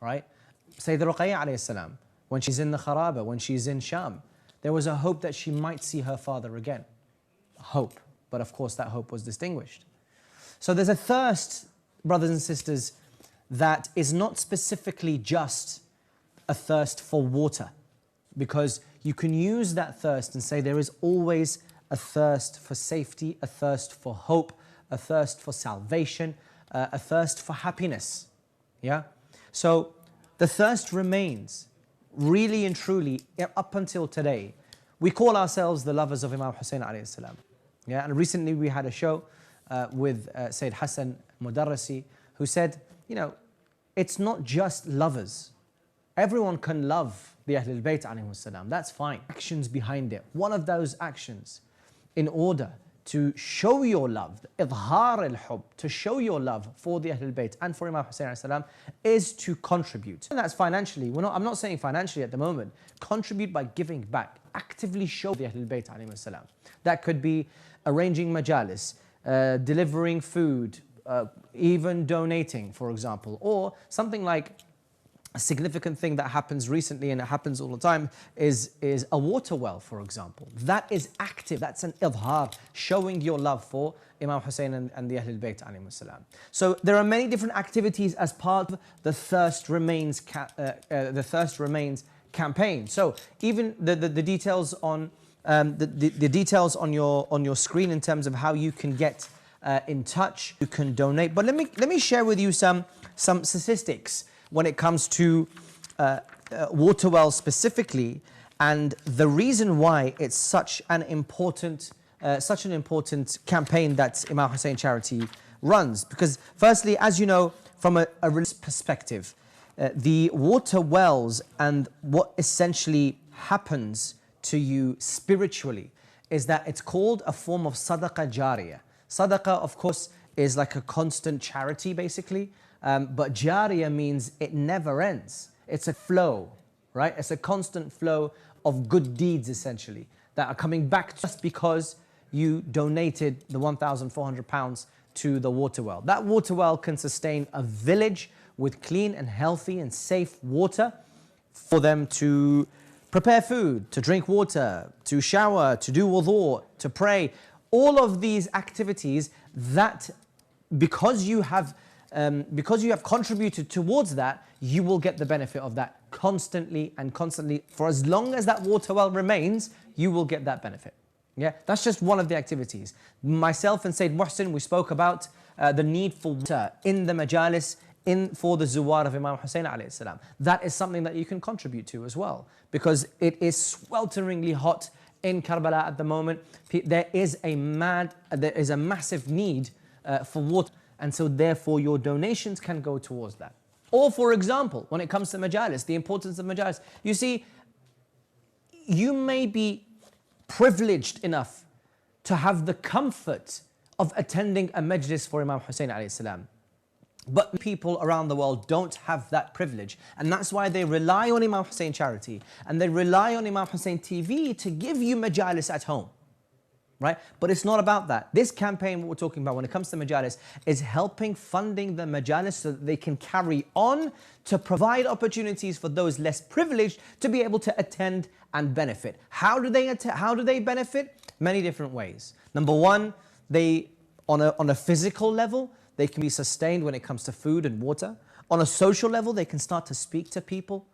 right? Sayyida Ruqayya alayhi salam, when she's in the Kharaba, when she's in Sham, there was a hope that she might see her father again. Hope, but of course that hope was distinguished. So there's a thirst, brothers and sisters, that is not specifically just a thirst for water, because you can use that thirst and say there is always a thirst for safety, a thirst for hope, a thirst for salvation, a thirst for happiness. Yeah? So the thirst remains, really and truly, up until today. We call ourselves the lovers of Imam Hussein alayhi salam. Yeah? And recently we had a show with Sayyid Hassan Mudarrisi, who said, you know, it's not just lovers. Everyone can love the Ahlul Bayt alayhimus salam. That's fine. Actions behind it. One of those actions, in order to show your love, idhar al-hub, to show your love for the Ahlul Bayt and for Imam Hussein alayhi salam, is to contribute. And that's financially. I'm not saying financially at the moment. Contribute by giving back. Actively show the Ahlul Bayt alayhimus salam. That could be arranging majalis, delivering food, even donating, for example, or something like a significant thing that happens recently and it happens all the time is a water well, for example. That is active, that's an idhar, showing your love for Imam Hussein and the Ahlul Bayt alayhimus salam. So there are many different activities as part of the Thirst Remains campaign. So even the details on the details on your screen in terms of how you can get in touch, you can donate. But let me share with you some statistics when it comes to water wells specifically, and the reason why it's such an important campaign that Imam Hussein Charity runs. Because firstly, as you know, from a religious perspective, the water wells and what essentially happens to you spiritually is that it's called a form of sadaqah jariyah. Sadaqah, of course, is like a constant charity basically, but jariyah means it never ends. It's a flow, right? It's a constant flow of good deeds essentially that are coming back just because you donated the £1,400 to the water well. That water well can sustain a village with clean and healthy and safe water for them to prepare food, to drink water, to shower, to do wudu, to pray. All of these activities that, because you have contributed towards that, you will get the benefit of that constantly and constantly. For as long as that water well remains, you will get that benefit. Yeah, that's just one of the activities. Myself and Sayyid Muhsin, we spoke about the need for water in the majalis, for the Zuwar of Imam Hussein alayhi salam. That is something that you can contribute to as well, because it is swelteringly hot in Karbala at the moment. There is a massive need for water. And so therefore your donations can go towards that. Or for example, when it comes to majalis, the importance of majalis. You see, you may be privileged enough to have the comfort of attending a majlis for Imam Hussein alayhi salam. But people around the world don't have that privilege. And that's why they rely on Imam Hussein Charity. And they rely on Imam Hussein TV to give you majalis at home. Right? But it's not about that. This campaign, what we're talking about when it comes to majalis, is helping funding the majalis so that they can carry on to provide opportunities for those less privileged to be able to attend and benefit. How do they benefit? Many different ways. Number one, on a physical level, they can be sustained when it comes to food and water. On a social level, they can start to speak to people,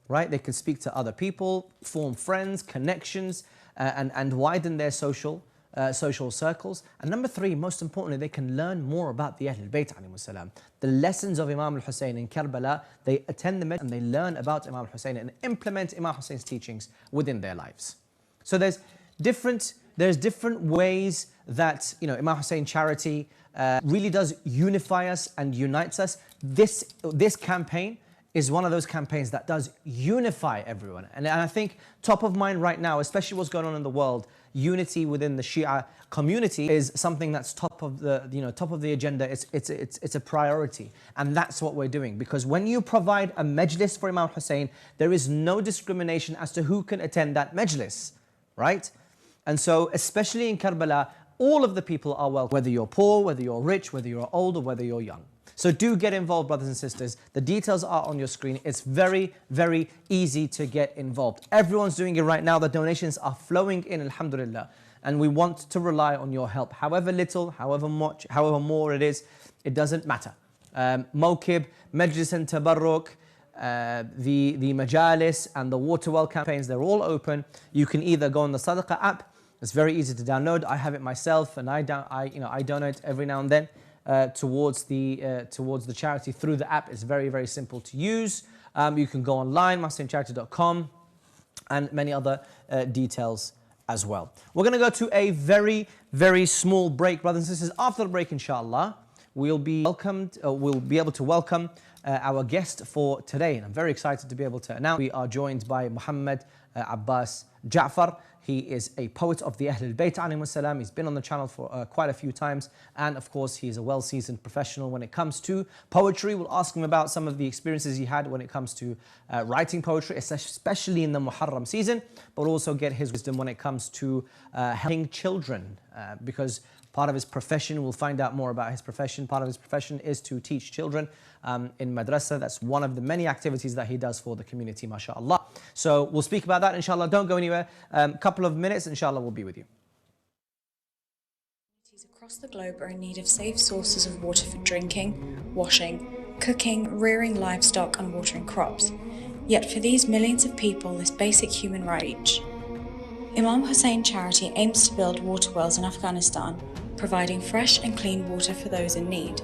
right? They can speak to other people, form friends, connections, and widen their social circles. And number three, most importantly, they can learn more about the Ahlul Bayt alayhi salam. The lessons of Imam Hussein in Karbala, they attend the masjid and they learn about Imam Hussein and implement Imam Hussein's teachings within their lives. So there's different ways that Imam Hussein Charity really does unify us and unites us. This campaign is one of those campaigns that does unify everyone. And I think top of mind right now, especially what's going on in the world, unity within the Shia community is something that's top of the agenda. It's a priority. And that's what we're doing. Because when you provide a majlis for Imam Hussein, there is no discrimination as to who can attend that majlis, right? And so, especially in Karbala, all of the people are welcome, whether you're poor, whether you're rich, whether you're old, or whether you're young. So do get involved, brothers and sisters. The details are on your screen. It's very, very easy to get involved. Everyone's doing it right now. The donations are flowing in, alhamdulillah. And we want to rely on your help. However little, however much, however more it is, it doesn't matter. Mawkib, Majlis and Tabarruk, the Majalis and the water well campaigns, they're all open. You can either go on the Sadaqah app. It's very easy to download. I have it myself, and I donate every now and then towards the charity through the app. It's very, very simple to use. You can go online, MahsinCharity.com, and many other details as well. We're going to go to a very, very small break, brothers and sisters. After the break, inshallah, we'll be able to welcome our guest for today. And I'm very excited to be able to announce we are joined by Muhammad Abbas Ja'far. He is a poet of the Ahlul Bayt alayhi salam. He's been on the channel for quite a few times. And of course, he's a well-seasoned professional when it comes to poetry. We'll ask him about some of the experiences he had when it comes to writing poetry, especially in the Muharram season, but also get his wisdom when it comes to helping children. Because part of his profession, we'll find out more about his profession. Part of his profession is to teach children in madrasa. That's one of the many activities that he does for the community, mashallah. So we'll speak about that, inshallah. Don't go anywhere. Couple of minutes, inshallah, we'll be with you. Communities across the globe are in need of safe sources of water for drinking, washing, cooking, rearing livestock and watering crops. Yet for these millions of people, this basic human right. Imam Hussein Charity aims to build water wells in Afghanistan, providing fresh and clean water for those in need.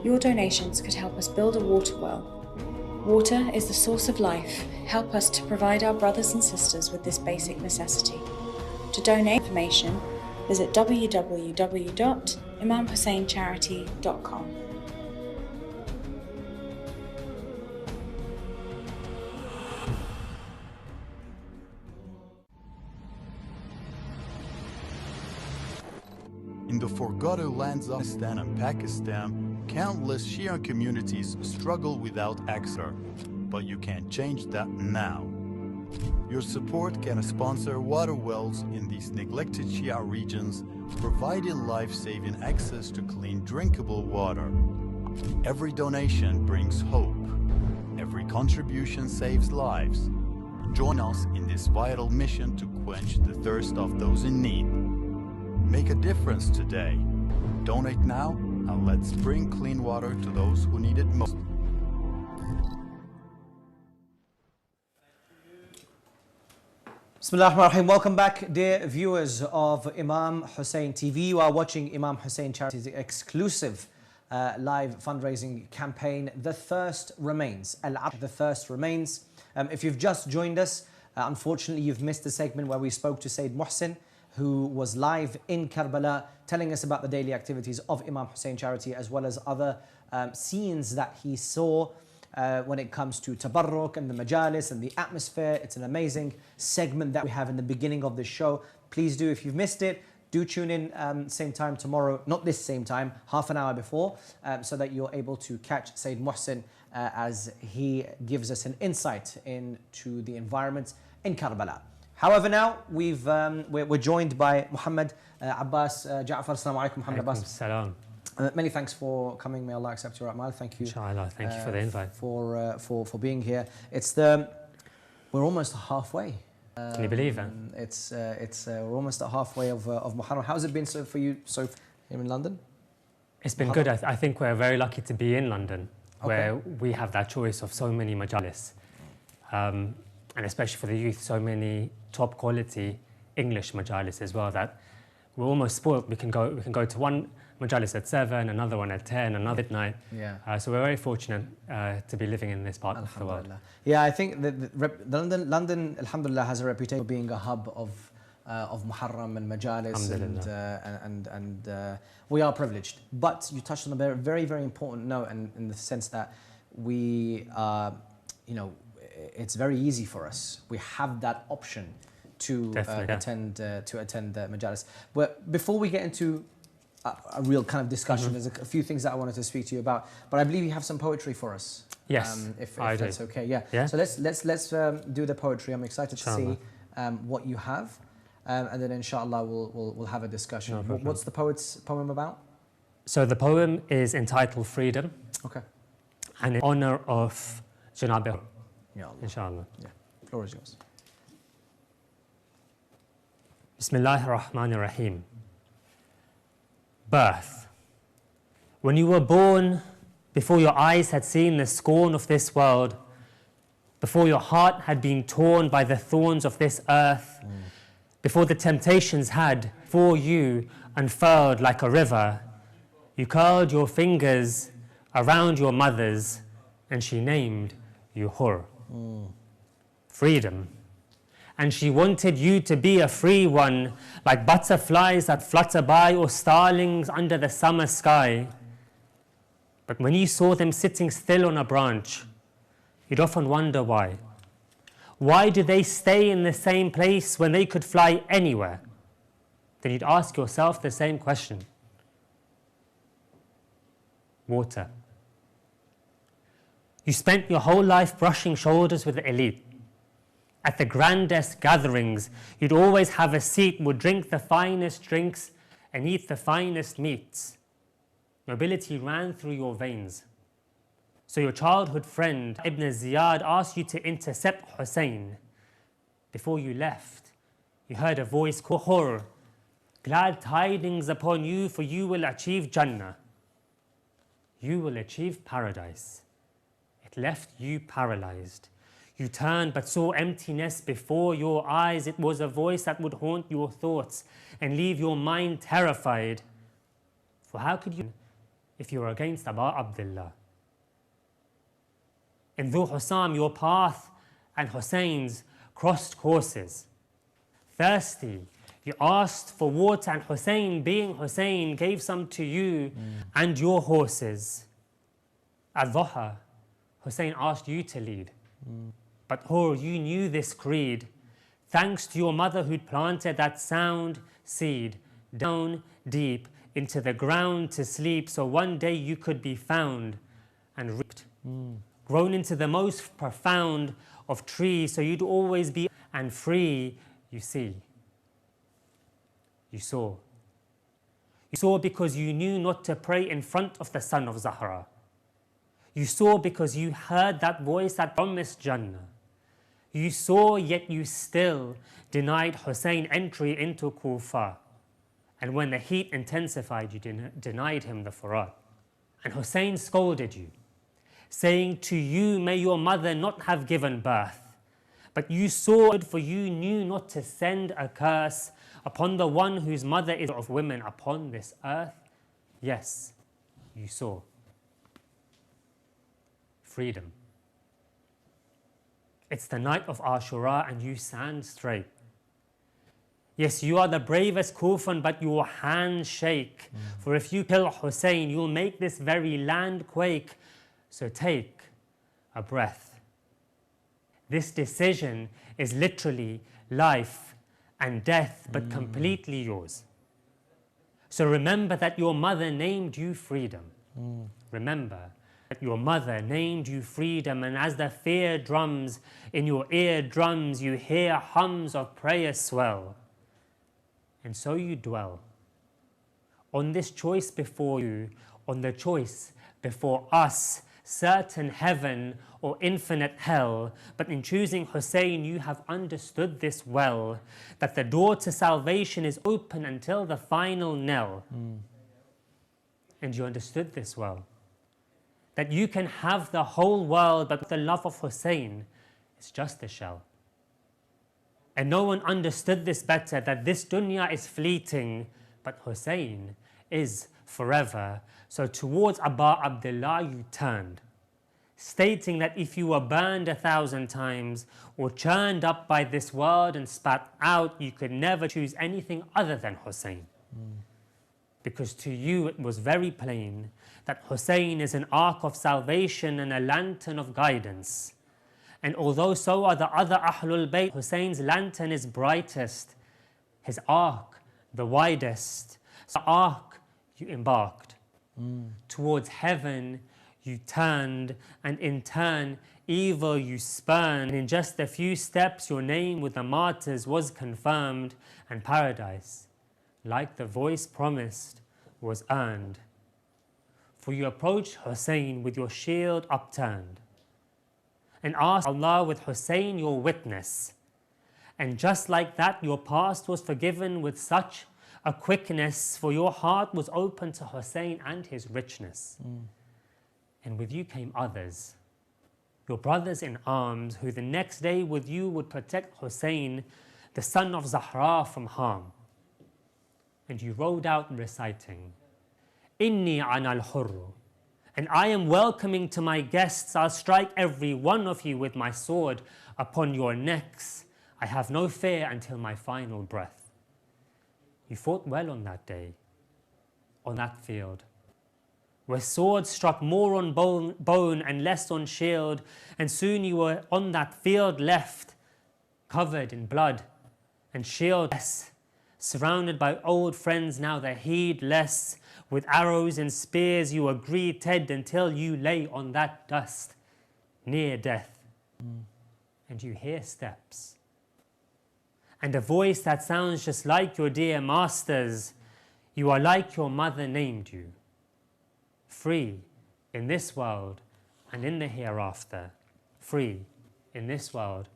Your donations could help us build a water well. Water is the source of life. Help us to provide our brothers and sisters with this basic necessity. To donate information, visit www.imamhusseincharity.com. In the forgotten lands of Afghanistan and Pakistan, countless Shia communities struggle without access, but you can change that now. Your support can sponsor water wells in these neglected Shia regions, providing life-saving access to clean drinkable water. Every donation brings hope. Every contribution saves lives. Join us in this vital mission to quench the thirst of those in need. Make a difference today. Donate now and let's bring clean water to those who need it most. Bismillah ar-Rahman ar-Rahim. Welcome back, dear viewers of Imam Hussein TV. You are watching Imam Hussein Charity's exclusive live fundraising campaign, The Thirst Remains. The Thirst Remains. If you've just joined us, unfortunately you've missed the segment where we spoke to Sayyid Muhsin who was live in Karbala telling us about the daily activities of Imam Hussein Charity as well as other scenes that he saw when it comes to tabarruk and the majalis and the atmosphere. It's an amazing segment that we have in the beginning of the show. Please do, if you've missed it, do tune in same time tomorrow, not this same time, half an hour before, so that you're able to catch Sayyid Muhsin as he gives us an insight into the environment in Karbala. However, now we're joined by Muhammad Abbas Ja'far. Assalamu alaikum, Muhammad Abbas. Salam. Many thanks for coming. May Allah accept your amal. Thank you. Inshallah. Thank you for the invite. For being here. We're almost halfway. Can you believe that? We're almost at halfway of Muharram. How's it been for you here in London? It's been good. I think we're very lucky to be in London, where we have that choice of so many majalis, and especially for the youth, so many top quality English majalis as well. That we're almost spoiled. We can go to one majalis at 7, another one at 10, another at night. Yeah. So we're very fortunate to be living in this part of the world. Yeah, I think London, alhamdulillah, has a reputation for being a hub of Muharram and majalis, and we are privileged. But you touched on a very, very important note, and in the sense that we, it's very easy for us. We have that option to attend majalis. But before we get into a real kind of discussion, there's a few things that I wanted to speak to you about. But I believe you have some poetry for us. Yes, if that's okay. Yeah. So let's do the poetry. I'm excited to see what you have, and then inshallah we'll have a discussion. No problem. What's the poem about? So the poem is entitled Freedom. Okay. And in honor of Janab Hur. Ya Allah. Inshallah. Yeah. Floor is yours. Bismillahir Rahmanir Rahim. Birth. When you were born, before your eyes had seen the scorn of this world, before your heart had been torn by the thorns of this earth, before the temptations had for you unfurled like a river, you curled your fingers around your mother's, and she named you Hur. Freedom. And she wanted you to be a free one, like butterflies that flutter by or starlings under the summer sky. But when you saw them sitting still on a branch, you'd often wonder why. Why do they stay in the same place when they could fly anywhere? Then you'd ask yourself the same question. Water. You spent your whole life brushing shoulders with the elite. At the grandest gatherings, you'd always have a seat, would drink the finest drinks and eat the finest meats. Nobility ran through your veins. So your childhood friend, Ibn Ziyad, asked you to intercept Hussein. Before you left, you heard a voice call Hur, glad tidings upon you, for you will achieve Jannah. You will achieve paradise. It left you paralyzed. You turned but saw emptiness before your eyes. It was a voice that would haunt your thoughts and leave your mind terrified. For how could you, if you were against Abu Abdullah? In Dhu Hussam, your path and Hussein's crossed courses. Thirsty, you asked for water, and Hussein, being Hussein, gave some to you and your horses. At Dhuha, Hussein asked you to lead. But Hur, you knew this creed, thanks to your mother who'd planted that sound seed down deep into the ground to sleep, so one day you could be found and reaped, grown into the most profound of trees, so you'd always be and free. You see, you saw. You saw because you knew not to pray in front of the son of Zahra. You saw because you heard that voice that promised Jannah. You saw, yet you still denied Hussein entry into Kufa. And when the heat intensified, you denied him the Furat. And Hussein scolded you, saying to you, may your mother not have given birth. But you saw, for you knew not to send a curse upon the one whose mother is of women upon this earth. Yes, you saw. Freedom. It's the night of Ashura and you stand straight. Yes, you are the bravest Kufan, but your hands shake. For if you kill Hussein, you'll make this very land quake. So take a breath. This decision is literally life and death, but completely yours. So remember that your mother named you freedom. Remember that your mother named you freedom, and as the fear drums in your eardrums, you hear hums of prayer swell. And so you dwell on this choice before you, on the choice before us, certain heaven or infinite hell. But in choosing Hussein, you have understood this well, that the door to salvation is open until the final knell. And you understood this well, that you can have the whole world, but the love of Hussein is just a shell. And no one understood this better, that this dunya is fleeting, but Hussein is forever. So towards Abba Abdullah you turned, stating that if you were burned 1,000 times or churned up by this world and spat out, you could never choose anything other than Hussein. Because to you it was very plain that Hussein is an ark of salvation and a lantern of guidance. And although so are the other Ahlul Bayt, Hussein's lantern is brightest, his ark the widest. So ark you embarked, towards heaven you turned, and in turn evil you spurned. And in just a few steps your name with the martyrs was confirmed, and paradise, like the voice promised, was earned. For you approached Hussein with your shield upturned, and asked Allah with Hussein your witness. And just like that your past was forgiven with such a quickness, for your heart was open to Hussein and his richness. And with you came others, your brothers in arms, who the next day with you would protect Hussein, the son of Zahra, from harm. And you rode out reciting, Inni ana al-hurru, and I am welcoming to my guests. I'll strike every one of you with my sword upon your necks. I have no fear until my final breath. You fought well on that day, on that field, where swords struck more on bone and less on shield, and soon you were on that field left, covered in blood and shieldless, surrounded by old friends now the heedless. With arrows and spears you were greeted until you lay on that dust near death. And you hear steps and a voice that sounds just like your dear master's. You are like your mother named you, free in this world and in the hereafter. Free in this world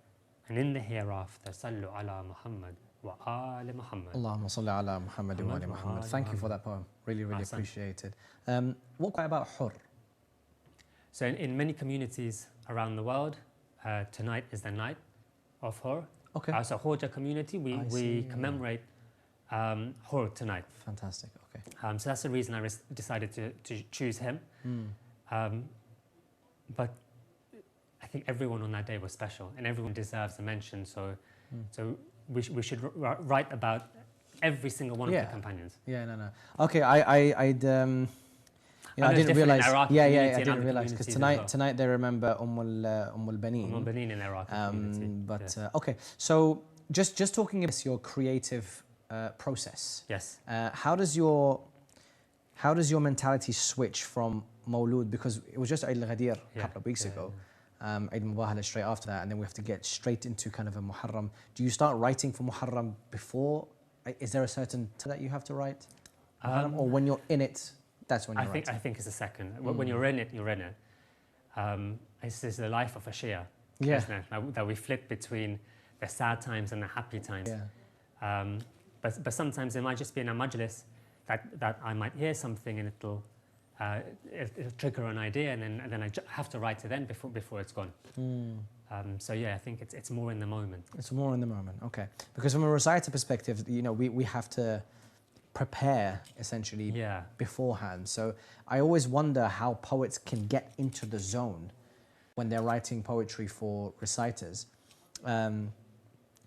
and in the hereafter. Sallu ala Muhammad wa ali Muhammad. Allahumma salli ala Muhammad wa ali Muhammad. Thank you for that poem. Really, really appreciate it. What about Hur? So in many communities around the world, tonight is the night of Hur. Okay. So Hoja community, we commemorate Hur tonight. Fantastic, okay. So that's the reason I decided to choose him. But I think everyone on that day was special, and everyone deserves a mention. So we should write about every single one of the companions. Yeah, no. Okay, I didn't realize. I didn't realize because tonight they remember Ummul Baneen. Ummul Baneen in Iraq. But okay, so just talking about your creative process. Yes. How does your mentality switch from Mawlud, because it was just Eid al-Ghadir a couple of weeks ago. Eid Mubahala straight after that, and then we have to get straight into kind of a Muharram. Do you start writing for Muharram before? Is there a certain time that you have to write? Or when you're in it, that's when you're writing? I think it's a second. When you're in it, you're in it. This is the life of a Shia, isn't it? That we flip between the sad times and the happy times. But sometimes it might just be in a majlis that I might hear something and it'll trigger an idea, and then I have to write it then before it's gone. So yeah, I think it's more in the moment. It's more in the moment, okay. Because from a reciter perspective, we have to prepare essentially beforehand. So I always wonder how poets can get into the zone when they're writing poetry for reciters.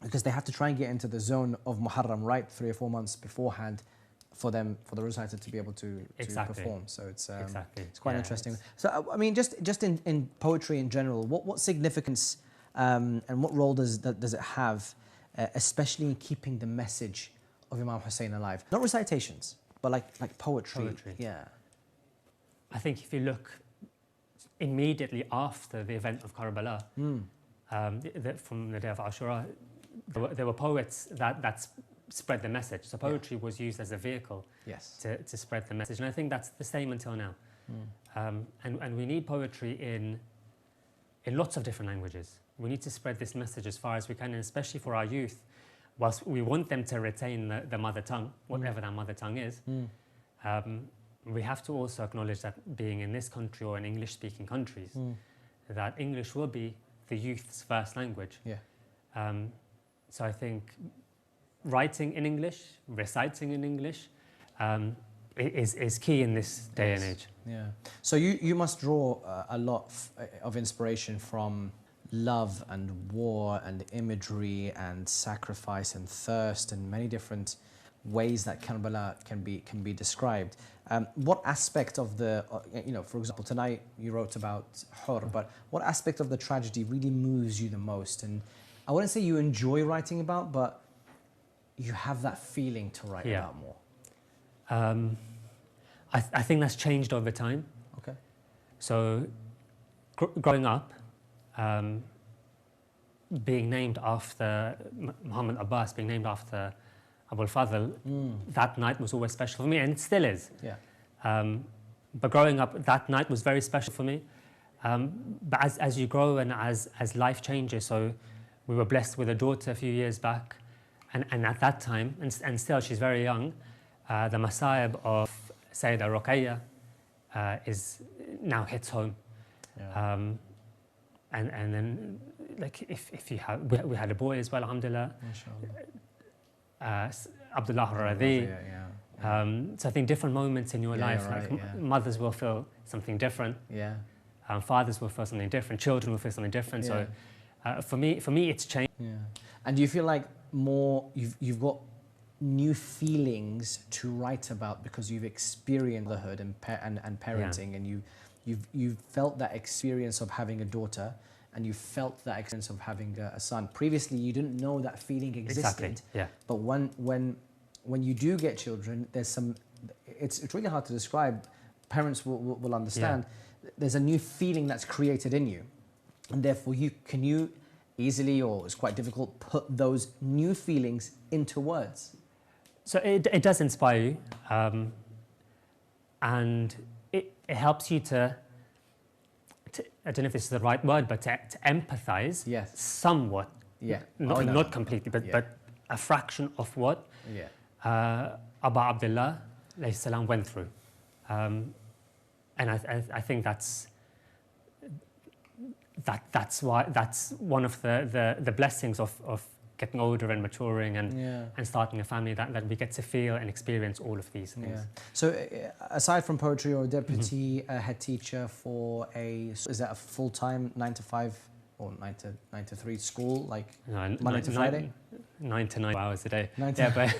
because they have to try and get into the zone of Muharram right 3 or 4 months beforehand for the reciter to be able to perform. So it's quite interesting. So I mean, just in poetry in general, what significance and what role does it have, especially in keeping the message of Imam Hussein alive? Not recitations, but like poetry. Yeah. I think if you look immediately after the event of Karbala, from the day of Ashura, there were poets that spread the message. So poetry was used as a vehicle to spread the message. And I think that's the same until now. And we need poetry in lots of different languages. We need to spread this message as far as we can, and especially for our youth. Whilst we want them to retain the mother tongue, whatever that mother tongue is, we have to also acknowledge that being in this country or in English-speaking countries, that English will be the youth's first language. So I think writing in English, reciting in English, is key in this day and age. Yeah. So you must draw a lot of inspiration from love and war and imagery and sacrifice and thirst and many different ways that Karbala can be described. What aspect of the, for example, tonight you wrote about Hur, but what aspect of the tragedy really moves you the most? And I wouldn't say you enjoy writing about, but you have that feeling to write about more. I think that's changed over time. Okay. So growing up, being named after Muhammad Abbas, being named after Abu al-Fadl, that night was always special for me, and it still is. But growing up, that night was very special for me. But as you grow and as life changes, so we were blessed with a daughter a few years back, and at that time, and still she's very young, the masayib of Sayyidah Ruqayya is now hits home. And then, like, if you have, we had a boy as well, alhamdulillah. Abdullah Radhi. So I think different moments in your life, mothers will feel something different. Fathers will feel something different. Children will feel something different. So for me, it's changed. And do you feel like you've got new feelings to write about because you've experienced motherhood and parenting, and you've felt that experience of having a daughter, and you felt that experience of having a son. Previously, you didn't know that feeling existed. But when you do get children, there's some. It's really hard to describe. Parents will understand. There's a new feeling that's created in you, and therefore can you easily, or it's quite difficult, put those new feelings into words. So it does inspire you, and it helps you to I don't know if this is the right word, but to empathize somewhat. Not completely, but a fraction of what Abu Abdullah salam went through. And I think that's one of the blessings of getting older and maturing and starting a family, that we get to feel and experience all of these things. So aside from poetry, you're a deputy head teacher for is that a full-time 9 to 5 or 9 to 3 school, like Monday to Friday? 9 to 9 hours a day. But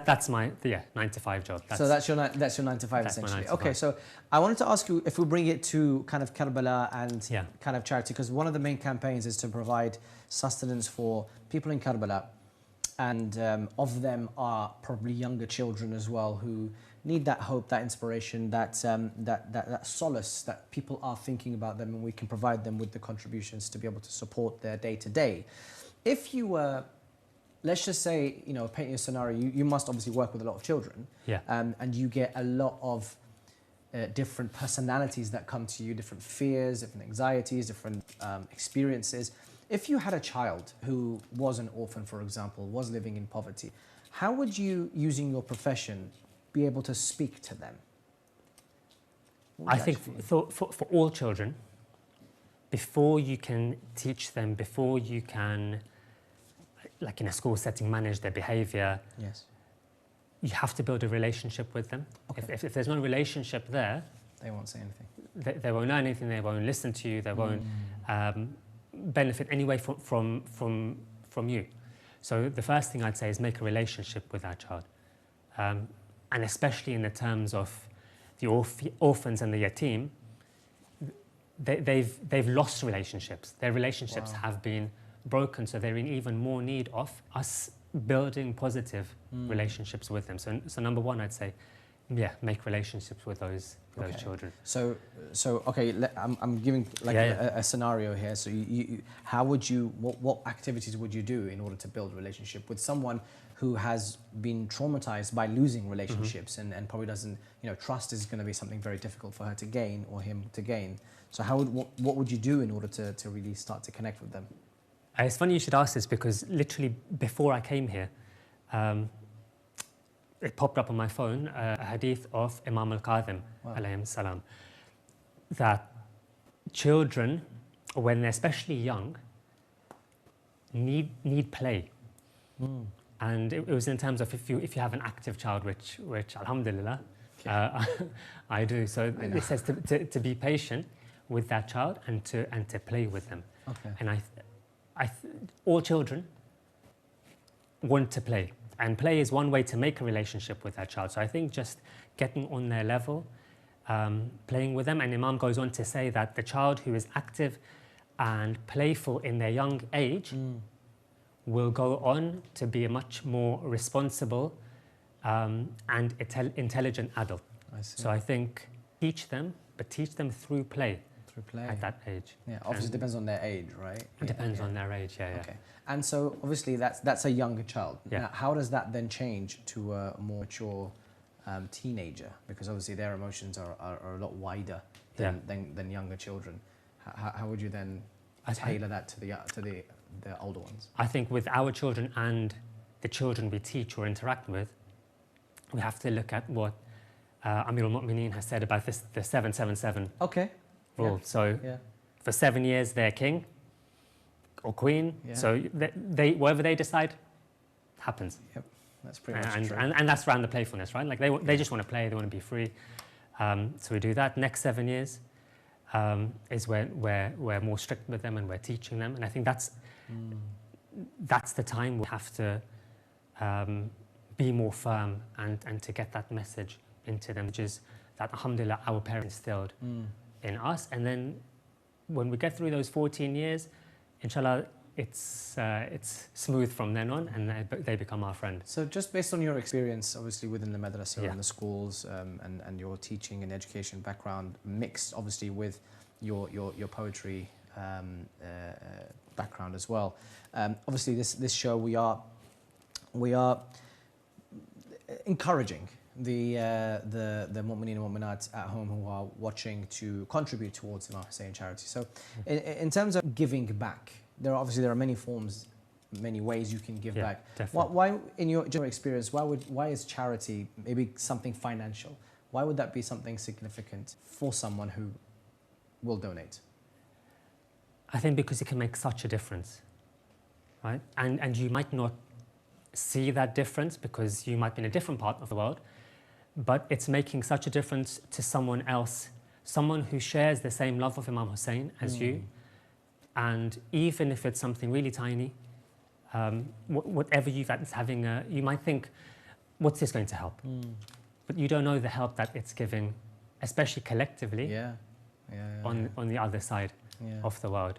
that's my 9 to 5 job. So that's your 9 to 5 essentially. Okay, so I wanted to ask you if we bring it to kind of Karbala and kind of charity, because one of the main campaigns is to provide sustenance for people in Karbala, and of them are probably younger children as well who need that hope, that inspiration, that solace, that people are thinking about them, and we can provide them with the contributions to be able to support their day-to-day. If you were, let's just say, painting a scenario, you must obviously work with a lot of children, and you get a lot of different personalities that come to you, different fears, different anxieties, different experiences. If you had a child who was an orphan, for example, was living in poverty, how would you, using your profession, be able to speak to them? I think for all children, before you can teach them, before you can, like in a school setting, manage their behavior, you have to build a relationship with them. If there's no relationship there, they won't say anything. They won't learn anything, they won't listen to you, they won't benefit anyway from you. So the first thing I'd say is make a relationship with that child. And especially in the terms of the orphans and the yatim, they've lost relationships. Their relationships have been broken, so they're in even more need of us building positive relationships with them. So number one, I'd say, make relationships with those children. So okay, I'm giving like a scenario here. So how would you, what activities would you do in order to build a relationship with someone who has been traumatized by losing relationships and probably doesn't, trust is going to be something very difficult for her to gain or him to gain. So what would you do in order to really start to connect with them? It's funny you should ask this, because literally before I came here, it popped up on my phone, a hadith of Imam al-Kadhim, alayhi salam, that children, when they're especially young, need play. And it was in terms of if you have an active child, which alhamdulillah, I do. So it says to be patient with that child and to play with them. Okay. And all children want to play, and play is one way to make a relationship with that child. So I think just getting on their level, playing with them. And Imam goes on to say that the child who is active and playful in their young age will go on to be a much more responsible and intelligent adult. I see. So I think teach them, but teach them through play. Through play. At that age. Yeah, obviously it depends on their age, right? It depends on their age, yeah. Okay. And so obviously that's a younger child. Yeah. Now, how does that then change to a more mature teenager? Because obviously their emotions are a lot wider than younger children. How would you then tailor that to the older ones? I think with our children and the children we teach or interact with, we have to look at what Amir al-Mu'mineen has said about the 777 rule. So for 7 years they're king or queen. So whatever they decide happens. Yep, that's pretty much true. And that's around the playfulness, right? Like they just want to play, they want to be free. So we do that. Next 7 years is where we're more strict with them and we're teaching them. And I think that's the time we have to be more firm and to get that message into them, which is that alhamdulillah our parents instilled in us. And then when we get through those 14 years, inshallah, it's smooth from then on, and they become our friend. So just based on your experience, obviously within the madrasa and the schools, and your teaching and education background, mixed obviously with your poetry background as well. Obviously, this show we are encouraging the mu'mineen and mu'minat at home who are watching to contribute towards Imam Hussein charity. So in terms of giving back, there are many forms, many ways you can give back. Definitely. Why, in your general experience, why is charity maybe something financial? Why would that be something significant for someone who will donate? I think because it can make such a difference, right? And you might not see that difference because you might be in a different part of the world, but it's making such a difference to someone else, someone who shares the same love of Imam Hussein as you. And even if it's something really tiny, whatever that's having you might think, what's this going to help? But you don't know the help that it's giving, especially collectively, on the other side of the world.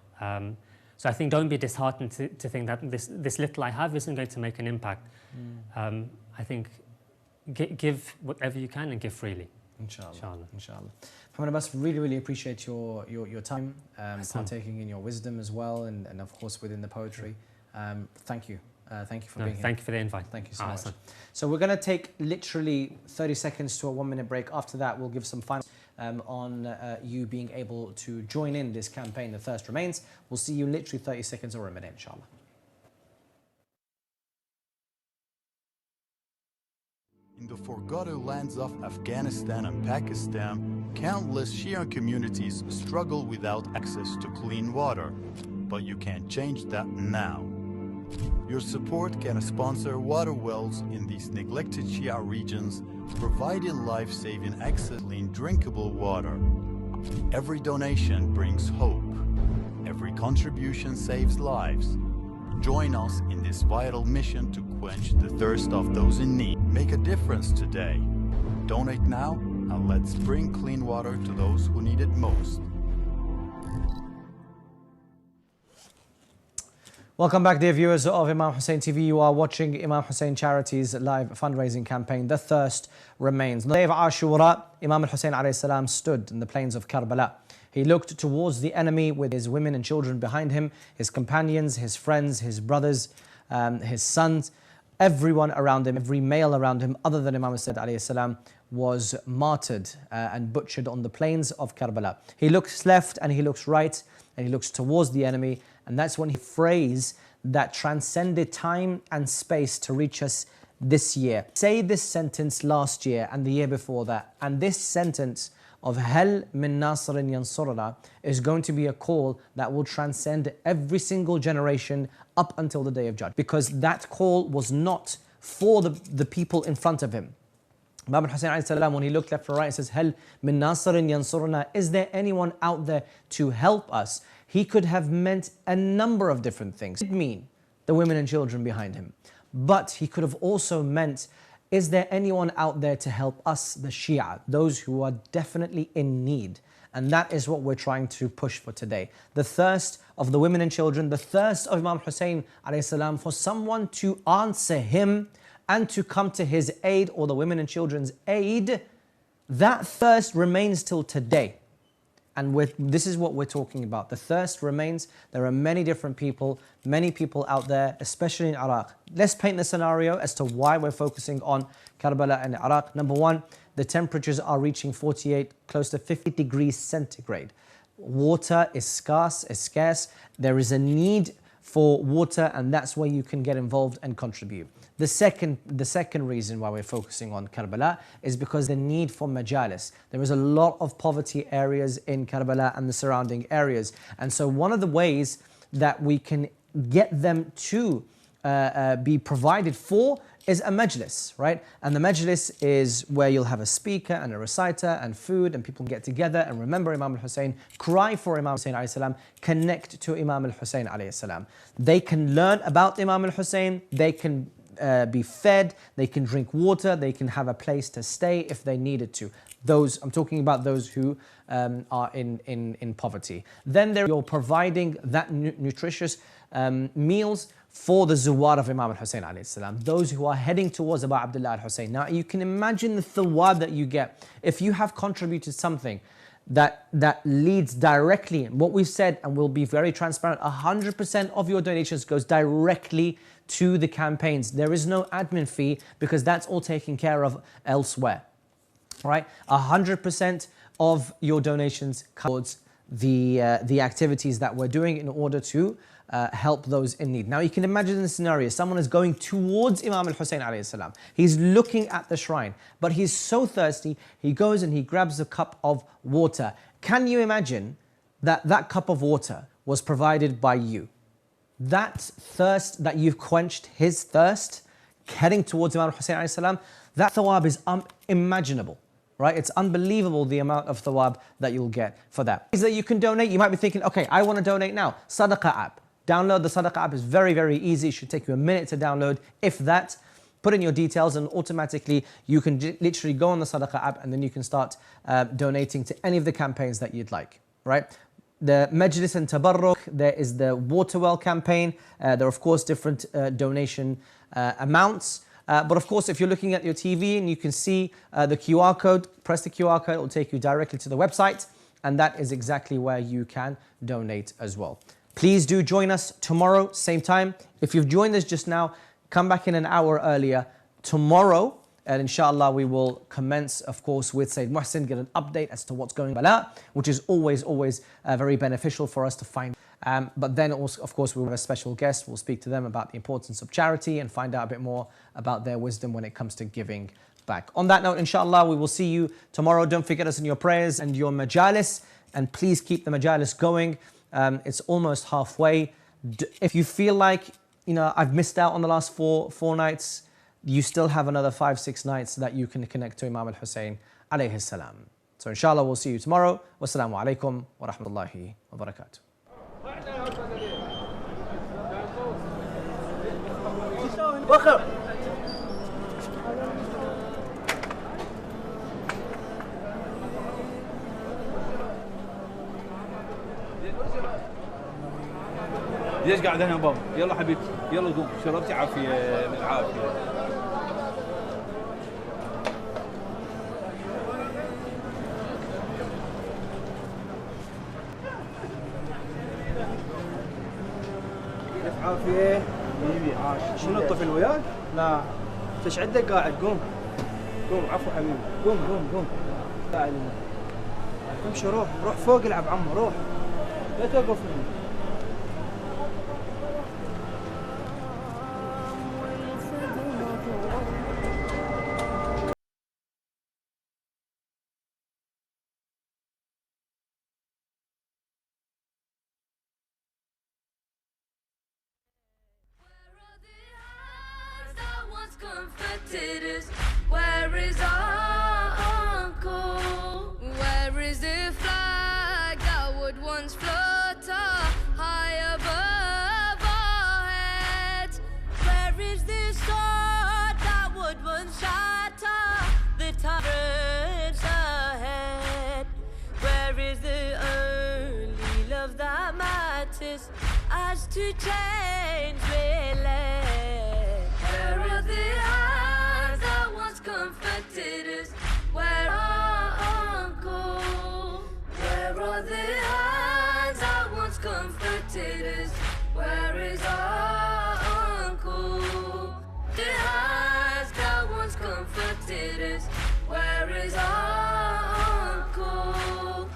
So I think don't be disheartened to think that this little I have isn't going to make an impact. I think give whatever you can and give freely. Inshallah. Muhammad Abbas, really appreciate your time, partaking in your wisdom as well, and of course within the poetry. Thank you. Thank you for being here. Thank you for the invite. Thank you so much. So we're going to take literally 30 seconds to a 1 minute break. After that, we'll give some final on you being able to join in this campaign, The Thirst Remains. We'll see you in literally 30 seconds or a minute, inshallah. In the forgotten lands of Afghanistan and Pakistan, countless Shia communities struggle without access to clean water. But you can change that now. Your support can sponsor water wells in these neglected Shia regions, providing life-saving access to clean drinkable water. Every donation brings hope. Every contribution saves lives. Join us in this vital mission to quench the thirst of those in need. Make a difference today. Donate now and let's bring clean water to those who need it most. Welcome back, dear viewers of Imam Hussein TV. You are watching Imam Hussein Charities live fundraising campaign, The Thirst Remains. On the day of Ashura, Imam Hussein alayhi salam stood in the plains of Karbala. He looked towards the enemy with his women and children behind him, his companions, his friends, his brothers, his sons, everyone around him, every male around him other than Imam Hussein alayhi salam was martyred and butchered on the plains of Karbala. He looks left and he looks right and he looks towards the enemy, and that's when he phrase that transcended time and space to reach us this year. Say this sentence last year and the year before that, and this sentence of Hal min Nasirin Yansurana is going to be a call that will transcend every single generation up until the day of judgment, because that call was not for the people in front of him. Imam Hussein alayhi salam, when he looked left and right, says, Hal min Nasirin Yansurana, is there anyone out there to help us? He could have meant a number of different things. It could mean the women and children behind him, but he could have also meant, is there anyone out there to help us, the Shia, those who are definitely in need? And that is what we're trying to push for today. The thirst of the women and children, the thirst of Imam Hussein alayhi salam for someone to answer him and to come to his aid, or the women and children's aid, that thirst remains till today. And this is what we're talking about. The thirst remains. There are many different people, many people out there, especially in Iraq. Let's paint the scenario as to why we're focusing on Karbala and Iraq. Number one, the temperatures are reaching 48, close to 50 degrees centigrade. Water is scarce. There is a need for water, and that's where you can get involved and contribute. The second reason why we're focusing on Karbala is because the need for majalis. There is a lot of poverty areas in Karbala and the surrounding areas. And so one of the ways that we can get them to be provided for is a majlis, right? And the majlis is where you'll have a speaker and a reciter and food, and people get together and remember Imam al-Hussein, cry for Imam Hussein alayhi salam, connect to Imam al-Hussein alayhi salam. They can learn about Imam al-Hussein, they can be fed, they can drink water, they can have a place to stay if they needed to. Those, I'm talking about those who are in poverty. Then you're providing that nutritious meals for the Zuwar of Imam al-Hussein alayhi salam, those who are heading towards Abu Abdullah al-Hussein. Now you can imagine the thawab that you get if you have contributed something that leads directly, what we've said, and we'll be very transparent, 100% of your donations goes directly to the campaigns. There is no admin fee because that's all taken care of elsewhere, right? 100% of your donations towards the activities that we're doing in order to help those in need. Now you can imagine the scenario, someone is going towards Imam al-Hussein alayhi salam. He's looking at the shrine, but he's so thirsty, he goes and he grabs a cup of water. Can you imagine that cup of water was provided by you? That thirst that you've quenched, his thirst, heading towards Imam al-Hussein alayhi salam, that thawab is unimaginable. Right? It's unbelievable the amount of thawab that you'll get for that. Is that you can donate? You might be thinking, okay, I want to donate now. Sadaqah app. Download the Sadaqah app. It's very, very easy. It should take you a minute to download. If that, put in your details and automatically you can literally go on the Sadaqah app and then you can start donating to any of the campaigns that you'd like. Right? The Majlis and Tabarruk, there is the Water Well campaign. There are of course different donation amounts. But of course, if you're looking at your TV and you can see the QR code, press the QR code, it will take you directly to the website. And that is exactly where you can donate as well. Please do join us tomorrow, same time. If you've joined us just now, come back in an hour earlier tomorrow. And inshallah, we will commence, of course, with Sayyid Muhsin, get an update as to what's going on, which is always very beneficial for us to find. But then also, of course, we'll have a special guest. We'll speak to them about the importance of charity and find out a bit more about their wisdom when it comes to giving back. On that note, inshallah, we will see you tomorrow. Don't forget us in your prayers and your majalis. And please keep the majalis going. It's almost halfway. If you feel like, I've missed out on the last four nights, you still have another 5-6 nights that you can connect to Imam al-Hussein alayhi salam. So inshallah, we'll see you tomorrow. Wassalamu alaikum wa rahmatullahi wa barakatuh. وخر. ليش قاعد هنا بابا؟ يلا حبيبتي يلا قوم شربتي عافيه بالعافيه. كيف عافيه؟ حبيبي عاش. شنو الطفل وياك؟ لا. ايش عندك قاعد؟ قوم. قوم عفو حبيبي. قوم قوم قوم. قاعد هنا. امشي روح روح فوق العب عمو روح. لا توقف هنا. comforted us. Where is our uncle? Where is the flag that would once flutter high above our heads? Where is the sword that would once shatter the tyrants ahead? Where is the only love that matters as to change we led? Where are the hands that once comforted us? Where are uncle? Where are the hands that once comforted us? Where is our uncle? The hands that once comforted us. Where is our uncle?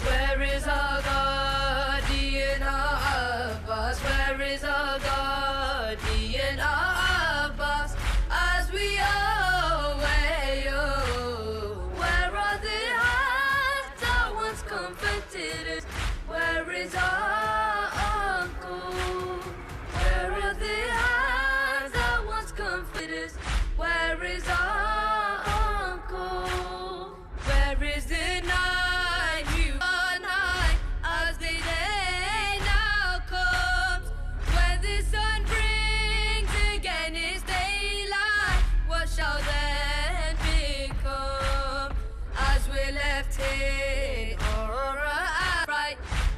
Where is our guardian, our Abbas? Where is our guardian, our Abbas? As we away, oh, where are the hands that once comforted us? Where is our uncle? Where are the hands that once comforted us? Where is our uncle? Where is the night you are night as the day now comes? When the sun brings again its daylight, what shall then become? As we're left here or right,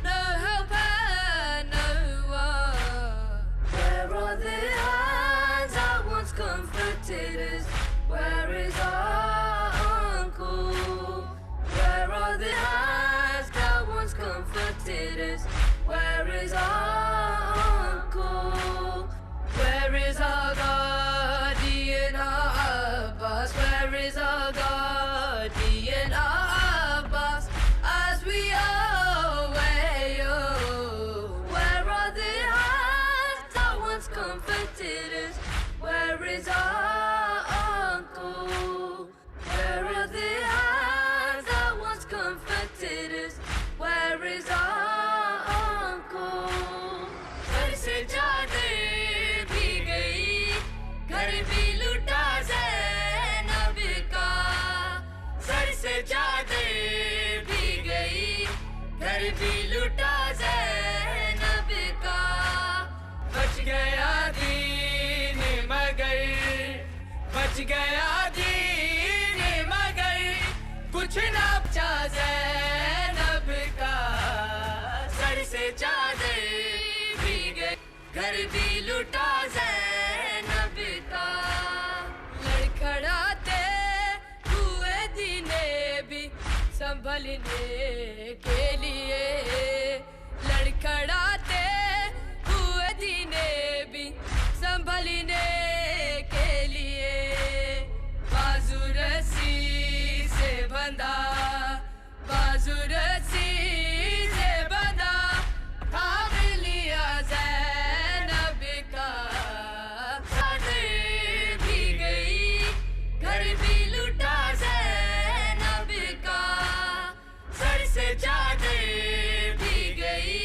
no hope and no one. Where are the hands that once comforted us? Where is our uncle? Where are the hands that once comforted us? Where is our uncle? Where is our guardian, our Abbas? Where is our guardian, our Abbas? As we away, oh, where are the hands that once comforted us? Where is our uncle? Where are the hands that once comforted us? Where is our uncle? घर से चादर भी गई, घर भी लुटा ज़ैनब का. Sir से चादर भी गई, घर भी लुटा ज़ैनब का. बच गया दीन मगर, बच गया दीन मगर, कुछ ना बचा ज़ैनब का. सर से चादर भी गई, घर भी लुटा ज़ैनब का. लड़खड़ाते हुए दीने भी संभलने के लिए, लड़खड़ाते हुए दीने भी संभलने के लिए. बाजू रस्सी से बंधा, बाजू रस्सी से बंधा, थाम लिया ज़ैनब का. चादर भी गई, घर भी लुटा ज़ैनब का. सर से चादर भी गई,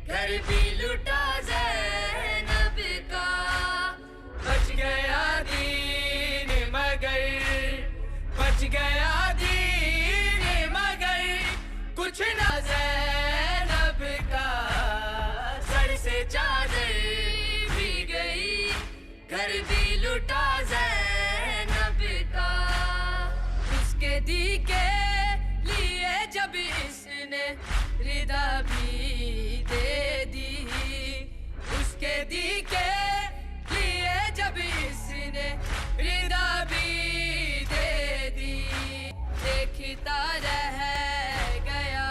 घर भी लुटा ज़ैनब का. दी के लिए जब इसने रिदा भी दे दी देखता रह गया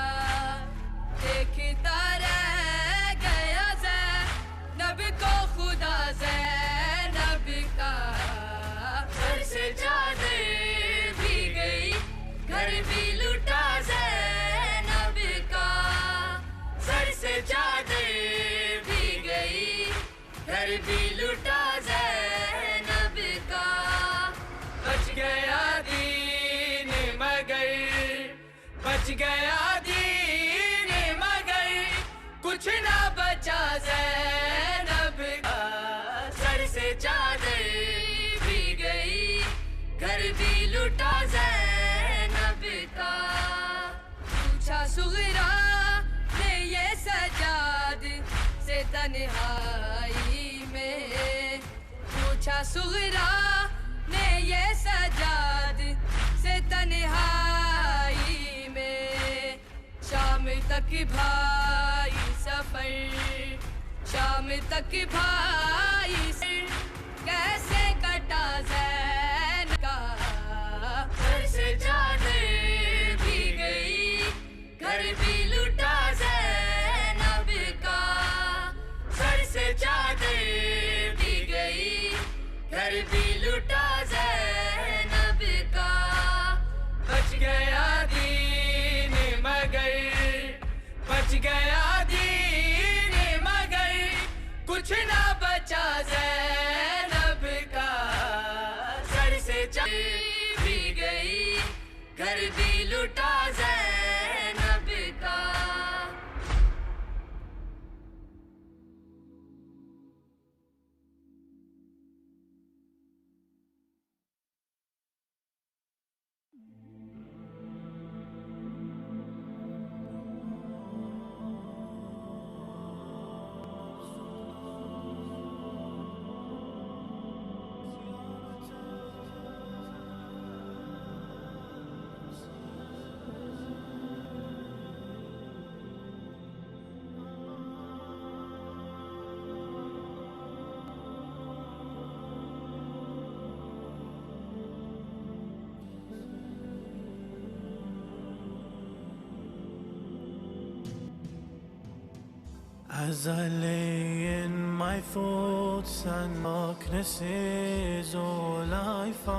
ज़ैनब को खुदा ज़ैनब का सर से चादर भी गई घर भी लुटा ज़ैनब का सर से चादर भी गई घर भी लुटा ज़ैनब का बच गया दीन मगर बच गया दीन मगर कुछ ना बचा ज़ैनब का सर से चादर भी गई घर भी लुटा ज़ैनब का पूछा सुगरा ने ये सजाद से तन्हाई में पूछा सुगरा ने ये सजाद से तन्हाई में शाम तक भाई सफर शाम तक भाई कैसे कटा ज़ैन का घर से चादर भी गई घर भी लुटा ज़ैनब का सर से चादर भी गई घर भी लुटा ज़ैनब का बच गया दीन मगर बच गया दीन मगर कुछ ना बचा ज़ैनब का सर से चादर भी गई घर भी लुटा ज़ैनब का As I lay in my thoughts and darkness is all I find,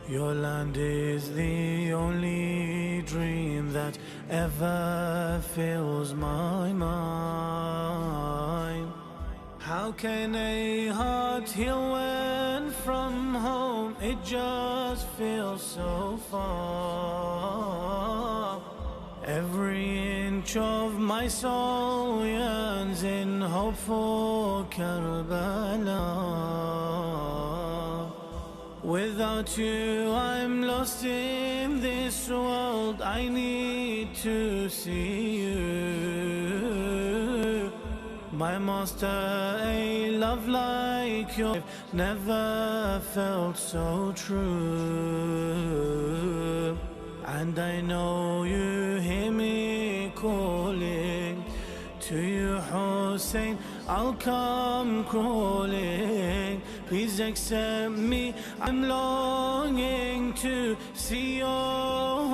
your land is the only dream that ever fills my mind. How can a heart heal when from home it just feels so far? Every inch of my soul yearns in hope for Karbala. Without you I'm lost in this world, I need to see you. My master, a love like yours never felt so true. And I know you hear me calling to you, Hussein, I'll come crawling. Please accept me, I'm longing to see your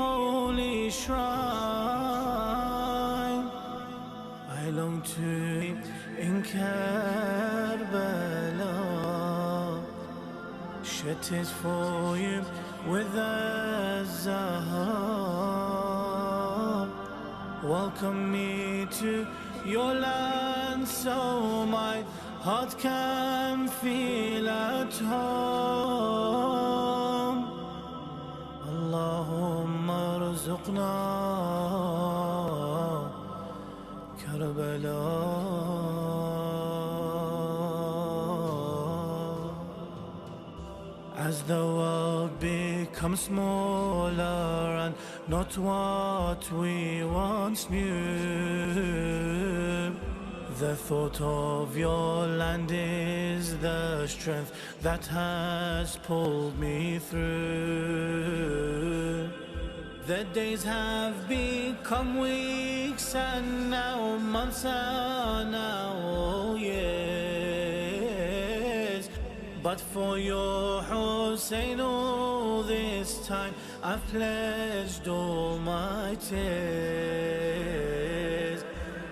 holy shrine. I long to be in Karbala, shed tears for you with a Ziyarah. Welcome me to your land so my heart can feel at home. Allahumma arzuqna Karbala. As the world becomes smaller and not what we once knew, the thought of your land is the strength that has pulled me through. The days have become weeks and now months are now years. But for your Hussein, all this time I've pledged all my tears.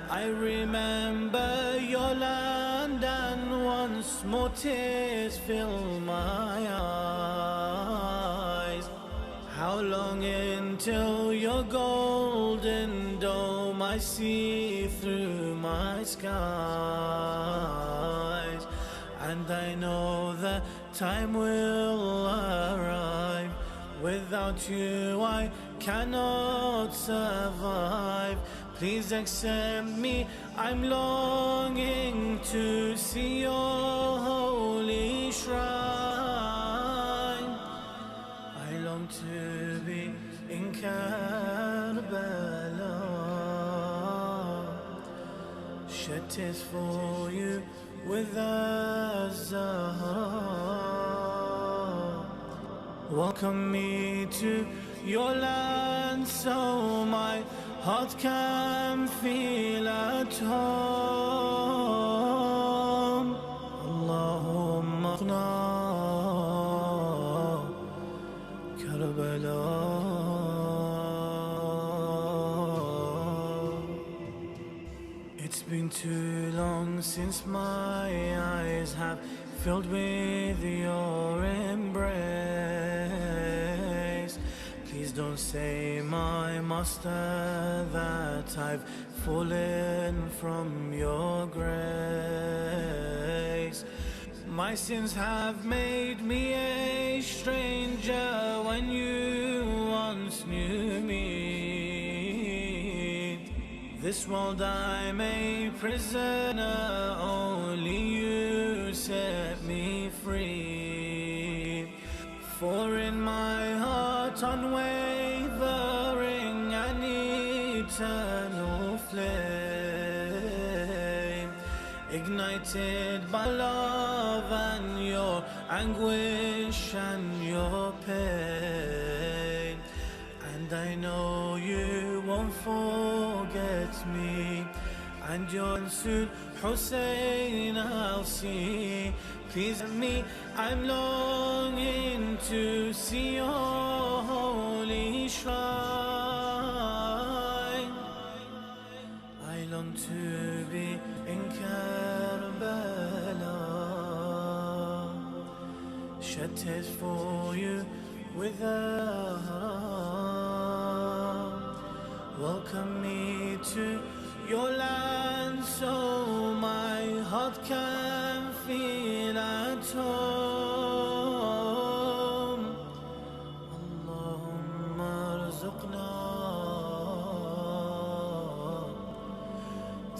I remember your land and once more tears fill my eyes. How long until your golden dome I see through my skies? And I know the time will arrive. Without you I cannot survive. Please accept me, I'm longing to see your holy shrine. I long to be in Karbala, shed tears for you with a Ziyarah. Welcome me to your land so my heart can feel at home. Allahumma aghna Karbala. It's been too long since my eyes have filled with your embrace. Please don't say, my master, that I've fallen from your grace. My sins have made me a stranger when you once knew me. This world I'm a prisoner, only you set me free. For in my heart unwavering an eternal flame, ignited by love and your anguish and your pain. And I know you won't forget me, and your soon Hussein I'll see. Please let me, I'm longing to see your holy shrine. I long to be in Karbala, shed tears for you with a haram. Welcome me to your land so my heart can feel at home. Allahumma arzuqna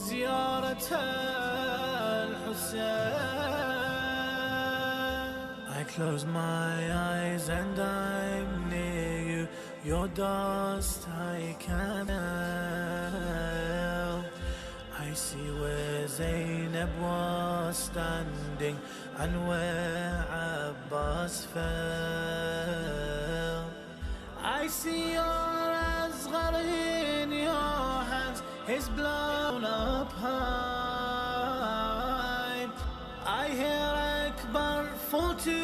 Ziyarah al-Hussein. I close my eyes and I'm near you. Your dust I can smell. I see where Zainab was standing and where Abbas fell. I see your Asghar in your hands, his blown up high. I hear Akbar fall to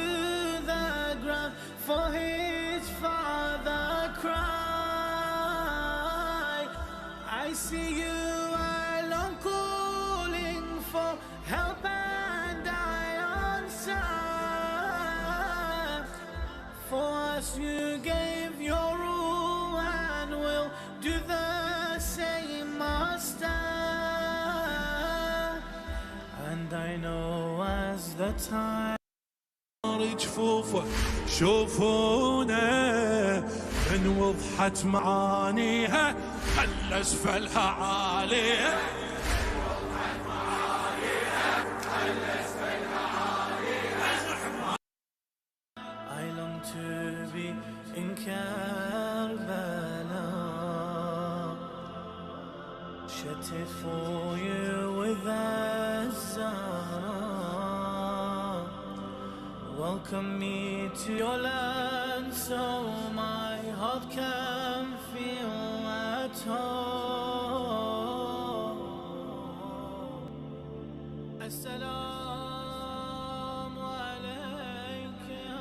the ground for his father cry. I see you alone calling for help and I answer. For us you gave your rule and will do the same, Master. And I know as the time جفوفه شوفونا من وضحت معانيها خل اسفلها عاليه. I long to be in Karbala, shed tears for you with a Ziyarah. Welcome me to your land so my heart can feel at home. Assalamu alayka ya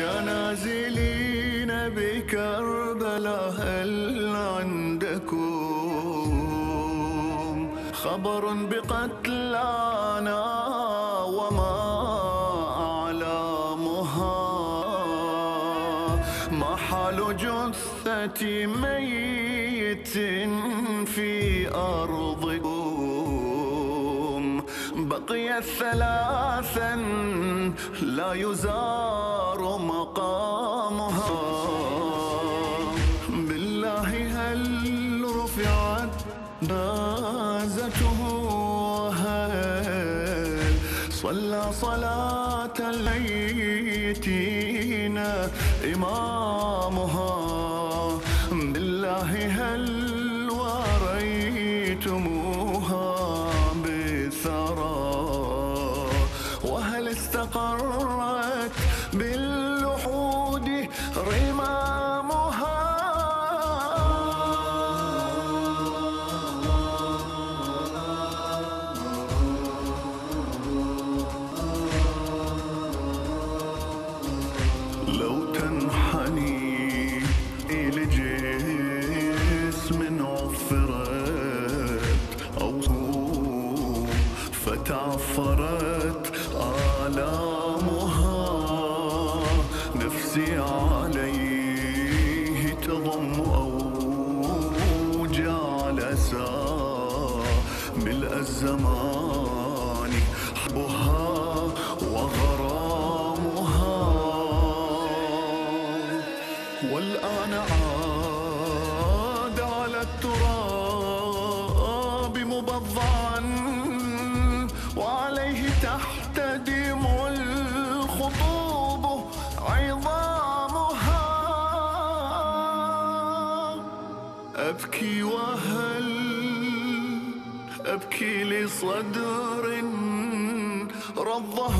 يا نازلين بكربلاء هل عندكم خبر بقتلانا وما أعلامها ما حال جثة ميت في أرضكم بقي ثلاثا لا يزار مقامها بالله هل رفعت جنازته وهل صلى صلاة الميتين إمامها بالله هل وريتموها بالثرى وهل استقرت باللحود رمامها لو تنحني إلى جسم عفرت أو فتعفرت آلامها نفسي عليه تضم أوجع الأسى ملء الزمان حبها وغرامها والآن عاد على التراب مبضعا وعليه تحتدم الخطوب عظامها أبكي وهل أبكي لصدر رضه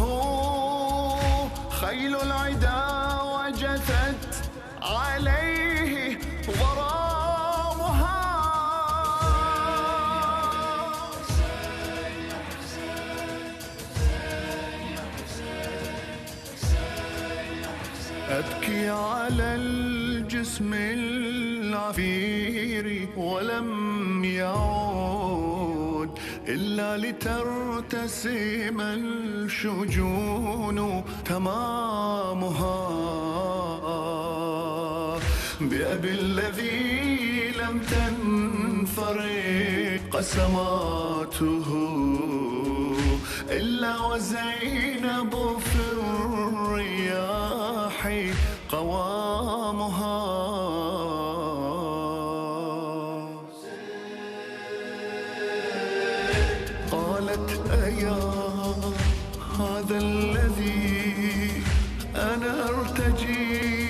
خيل العدا وجثت عليه غرامها أبكي على الجسم العفير ولم يعود إلا لترتسم الشجون تمامها بأبي الذي لم تنفرد قسماته إلا وزينب في الرياح قوامها قالت أيا هذا الذي أنا أرتجي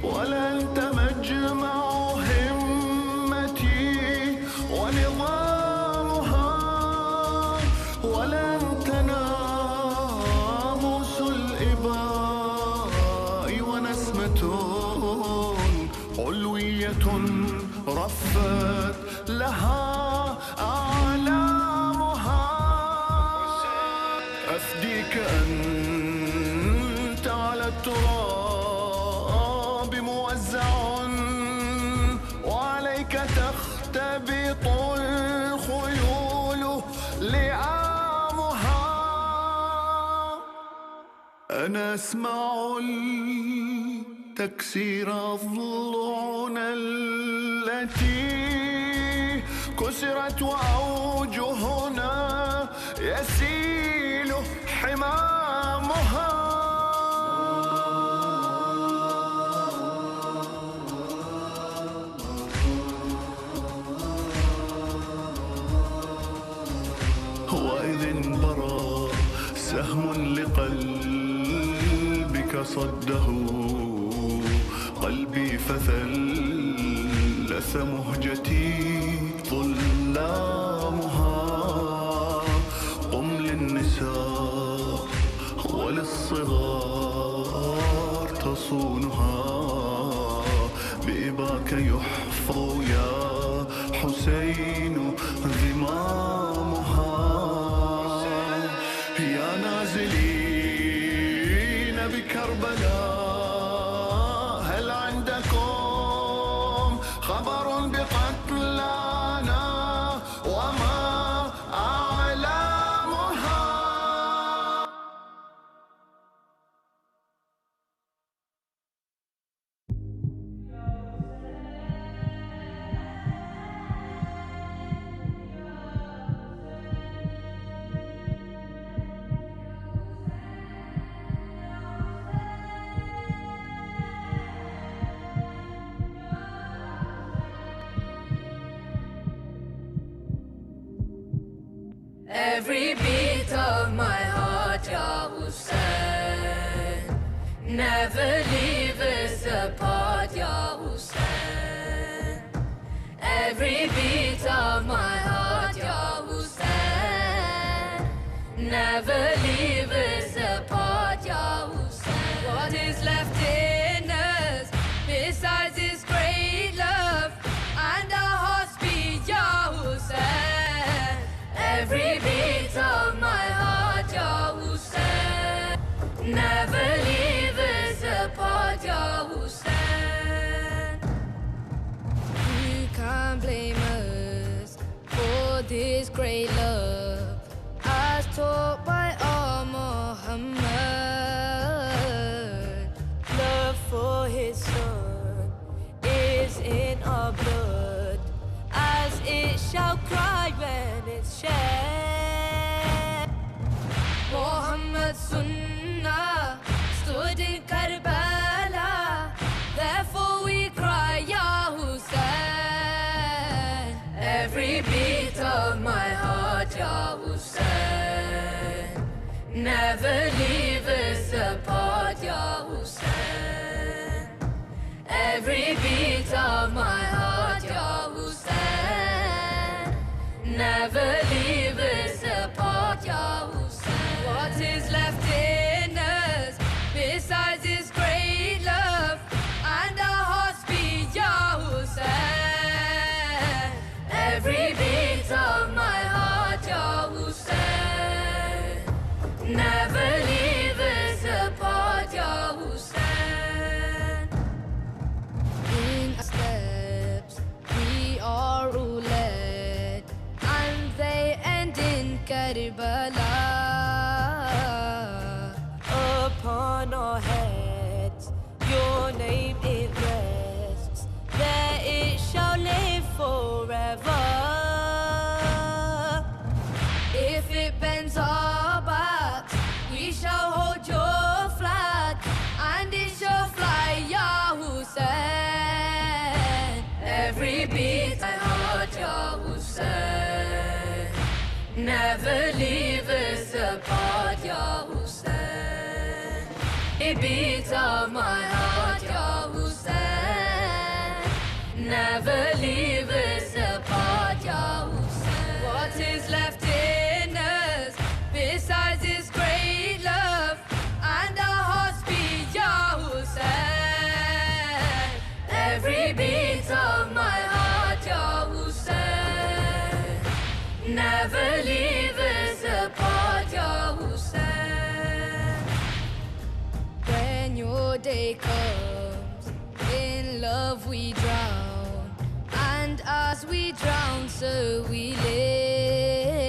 ولا أنت مجمع همتي ونظامها ولا أنت نار دنية رفت لها أعلامها أفديك أنت على التراب موزع وعليك تختبط الخيول لعامها أنا أسمع تكسير ضلوعنا التي كسرت وأوجهنا يسيل حمامها وإذ انبرى سهم لقلبك صده قلبي فثلث مهجتي ظلامها قم للنساء وللصغار تصونها بإباك يحفظ يا حسين ذمامها يا نازلين بكربلاء هل عندكم خبر بقتلانا وما أعلامها Every beat of my heart, Ya Hussein, never leave us apart, Ya Hussein. Every beat of my heart, Ya Hussein, never leave us apart, Ya Hussein. What is left in us besides this great love and our hearts beat, Ya Hussein. Every beat of my heart, Ya Hussein, never leave us apart, Ya Hussein. You can't blame us for this great love, as taught by our Muhammad. Love for his son is in our blood, as it shall cry when it's shed. Muhammad's sunnah stood in Karbala, therefore we cry, Ya Hussein. Every beat of my heart, Ya Hussein, never leave us apart, Ya Hussein. Every beat of my heart, Ya Hussein, never leave us apart, Ya Hussein. What is left in us besides this great love and our hearts beat, Ya Hussein. Every beat of my heart, Ya Hussein, never leave us apart, Ya Hussein. In our steps we are all led, and they end in Karbala. Upon our heads your name it rests, there it shall live forever. If it bends our backs, we shall hold your flag, and it shall fly, Ya Hussein. Every beat my heart, Ya Hussein, never leave us apart, Ya Hussein. A beat of my heart, Ya Hussein, never leave us apart, Ya Hussein. What is left in us besides this great love and our hearts beat, Ya Hussein. Every beat of day comes, in love we drown, and as we drown, so we live.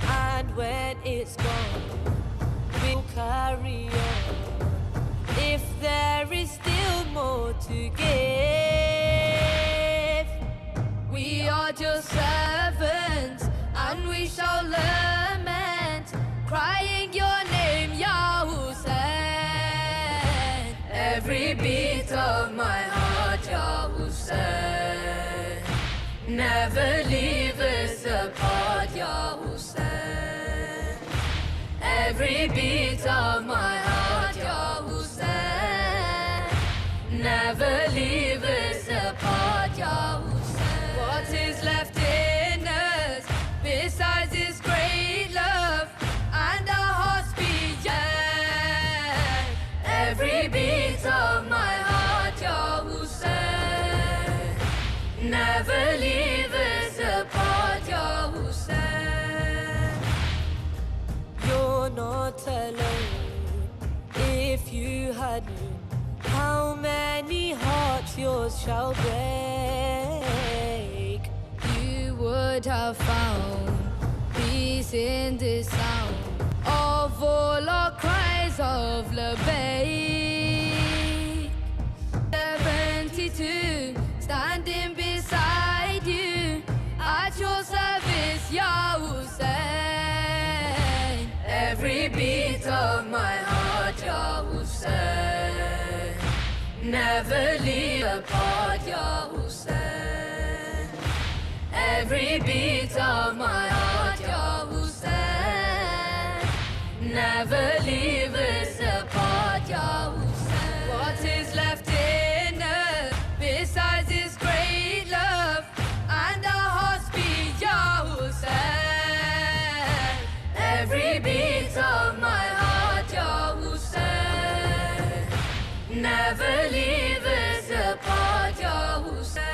And when it's gone, we'll carry on. If there is still more to give, we are just servants, and we shall lament, crying your name, Ya Hussein. Every beat of my heart, Ya Hussein. Never leave us apart, Ya Hussein. Every beat of my heart, Ya Hussein. Never leave us apart, Ya Hussein. What is left in us besides this great love and our hearts beat? Every beat of my heart, Ya Hussein. Never leave us apart, Ya Hussein. you're not alone. If you had known how many hearts yours shall break, you would have found peace in the sound of all our cries of labbaik. 72 standing beside you at your service, Ya Hussein. Every beat of my heart, Ya Hussein. Never leave apart, Ya Hussein. Every beat of my heart, Ya Hussein. Never leave us apart, Ya Hussein. What is left in us besides this great love and our hearts beat, Ya Hussein. Every beat of my heart, Ya Hussein. Never leave us apart, Ya Hussein.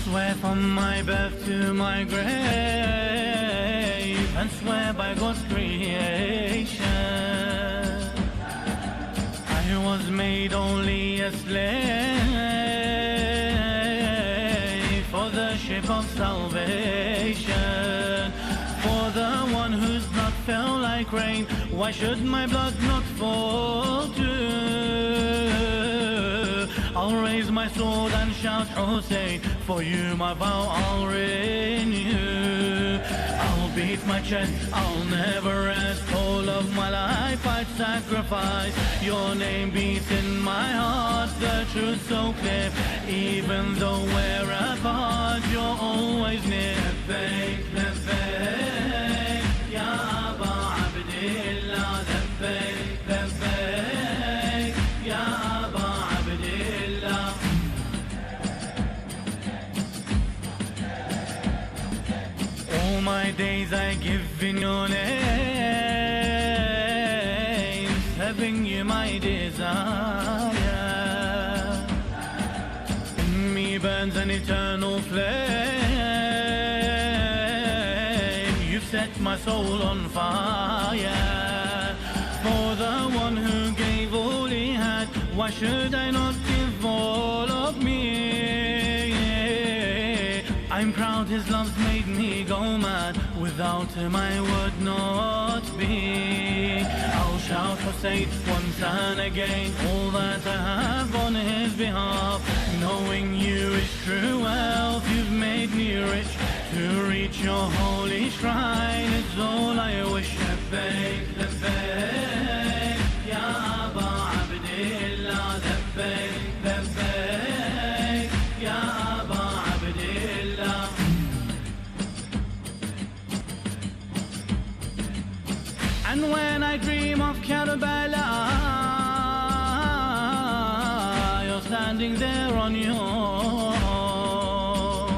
Swear from my birth to my grave, and swear by God's creation, I was made only a slave for the ship of salvation, for the one whose blood fell like rain. Why should my blood not fall too? I'll raise my sword and shout Hussein, for you my vow I'll renew. I'll beat my chest, I'll never rest, all of my life I'd sacrifice. Your name beats in my heart, the truth so clear, even though we're apart, you're always near. Labbaik, labbaik, ya Aba Abdillah. Labbaik, labbaik, ya Aba Abdillah. All my days I give in your name, serving you my desire. In me burns an eternal flame, you've set my soul on fire. For the one who gave all he had, why should I not give all of me? I'm proud his love's made me go mad, without him I would not be. I'll shout Hussein once and again, all that I have on his behalf. Knowing you is true wealth, you've made me rich. To reach your holy shrine is all I wish. Labbaik, labbaik, ya Aba Abdillah. Labbaik, labbaik. Karbala, you're standing there on your own.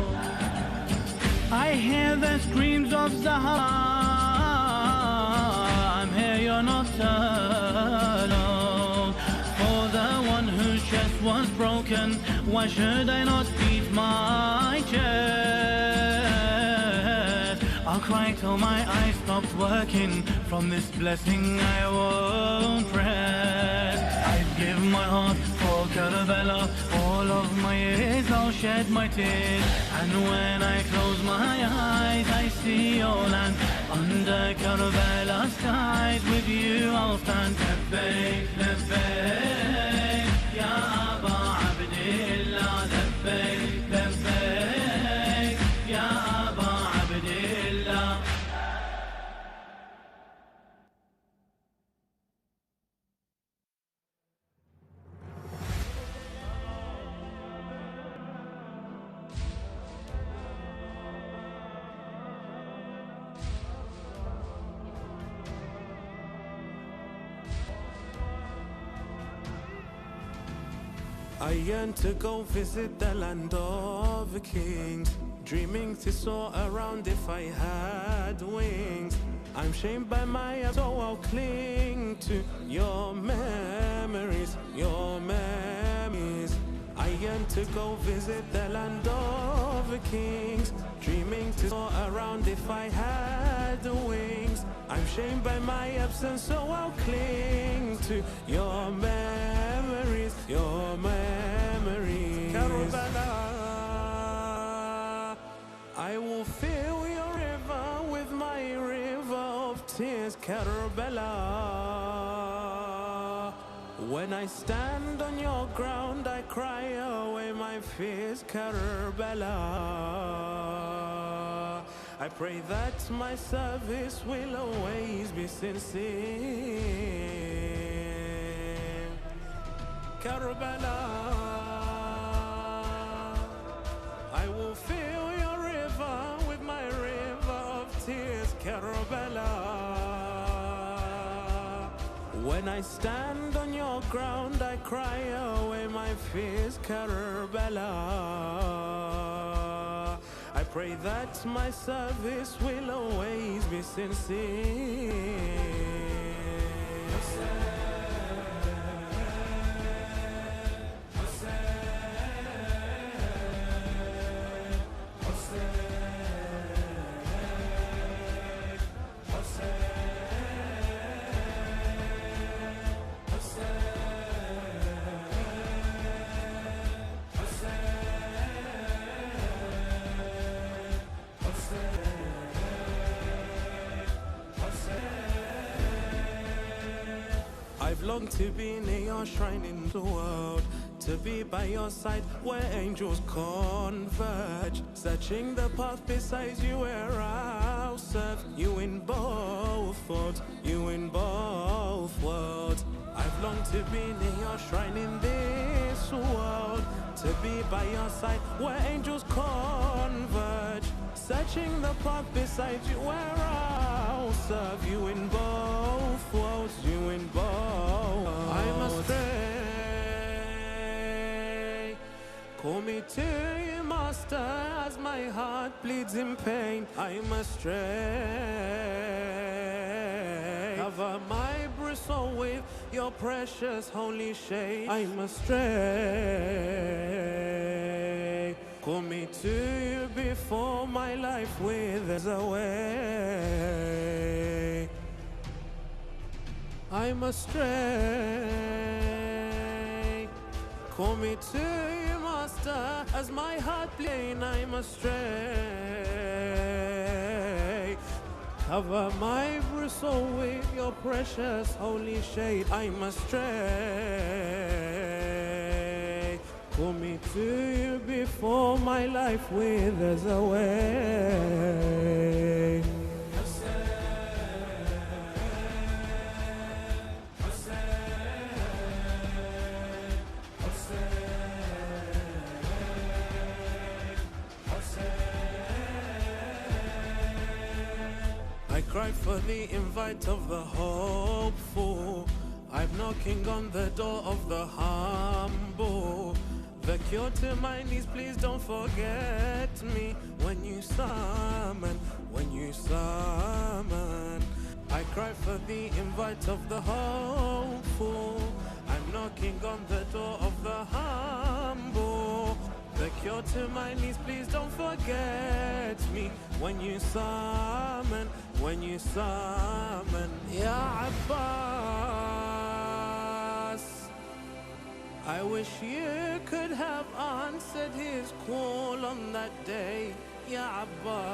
I hear the screams of Zahra. I'm here, you're not alone. For the one whose chest was broken, why should I not beat my chest? I'll cry till my eyes stop working. From this blessing I won't rest. I'd give my heart for Karbala. All of my years I'll shed my tears. And when I close my eyes I see your land. Under Karbala skies with you I'll stand. Labbaik, labbaik, ya Aba Abdillah. Labbaik, labbaik, ya Aba Abdillah. I yearn to go visit the land of the kings, dreaming to soar around if I had wings. I'm shamed by my so I'll cling to your memories, your memories. I yearn to go visit the land of the kings, dreaming to soar around if I had wings. I'm shamed by my absence, so I'll cling to your memories, your memories. Karbala, I will fill your river with my river of tears. Karbala, when I stand on your ground, I cry away my fears. Karbala, I pray that my service will always be sincere. Karbala, I will fill your river with my river of tears. Karbala, when I stand on your ground, I cry away my fears. Karbala, I pray that my service will always be sincere. I've longed to be near your shrine in the world, to be by your side where angels converge, searching the path beside you where I'll serve you in both worlds, you in both worlds. I've longed to be near your shrine in this world, to be by your side where angels converge, searching the path beside you where I'll serve you in both worlds, you in both. I'm astray. Call me to you, Master, as my heart bleeds in pain. I'm astray. Cover my bristle with your precious holy shade. I'm astray. Call me to you before my life withers away. I'm astray. Call me to you, Master, as my heart plain. I'm astray. Cover my bristle with your precious holy shade. I'm astray. Call me to you before my life withers away. I cry for the invite of the hopeful. I'm knocking on the door of the humble. The cure to my needs, please don't forget me when you summon, when you summon. I cry for the invite of the hopeful. I'm knocking on the door of the humble. The cure to my needs, please don't forget me when you summon, when you summon. Ya Abbas, I wish you could have answered his call on that day. Ya Abbas,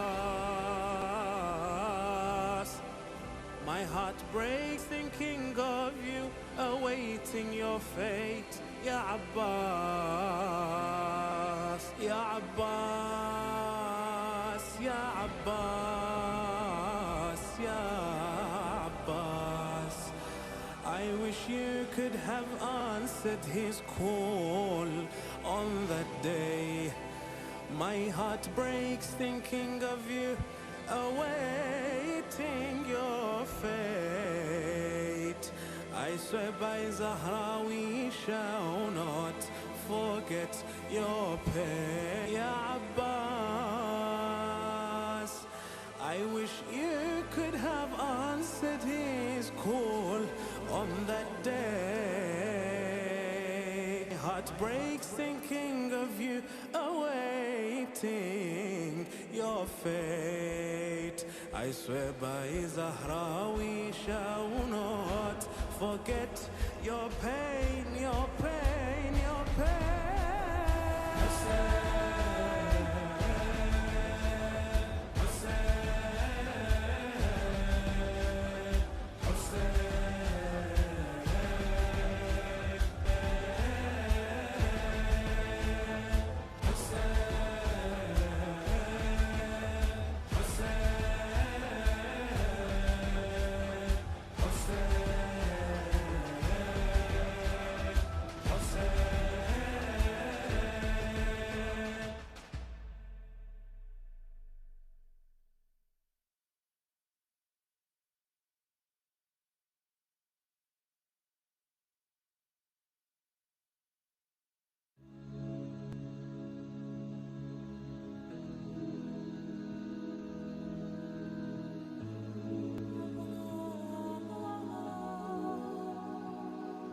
my heart breaks thinking of you, awaiting your fate. Ya Abbas, Ya Abbas, Ya Abbas, Ya Abbas. I wish you could have answered his call on that day. My heart breaks thinking of you, awaiting your fate. I swear by Zahra we shall not forget your pain. Ya Abbas, I wish you could have answered his call on that day. Heart breaks thinking of you, awaiting your fate. I swear by Zahra we shall not forget your pain, your pain, your pain.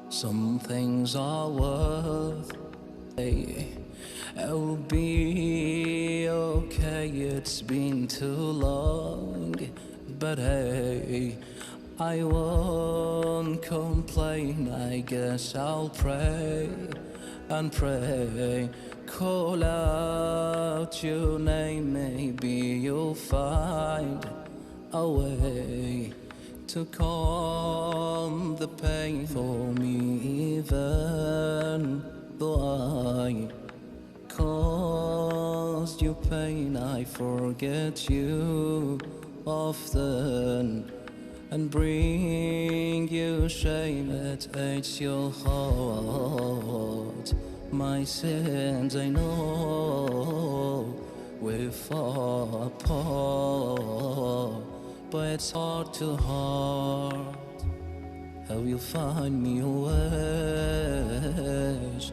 Some things are worth I'll be okay, it's been too long. But hey, I won't complain, I guess I'll pray and pray. Call out your name, maybe you'll find a way to calm the pain for me, even though I caused you pain. I forget you often and bring you shame. It aches your heart. My sins, I know we're far apart, but it's heart to heart. How you find me ways,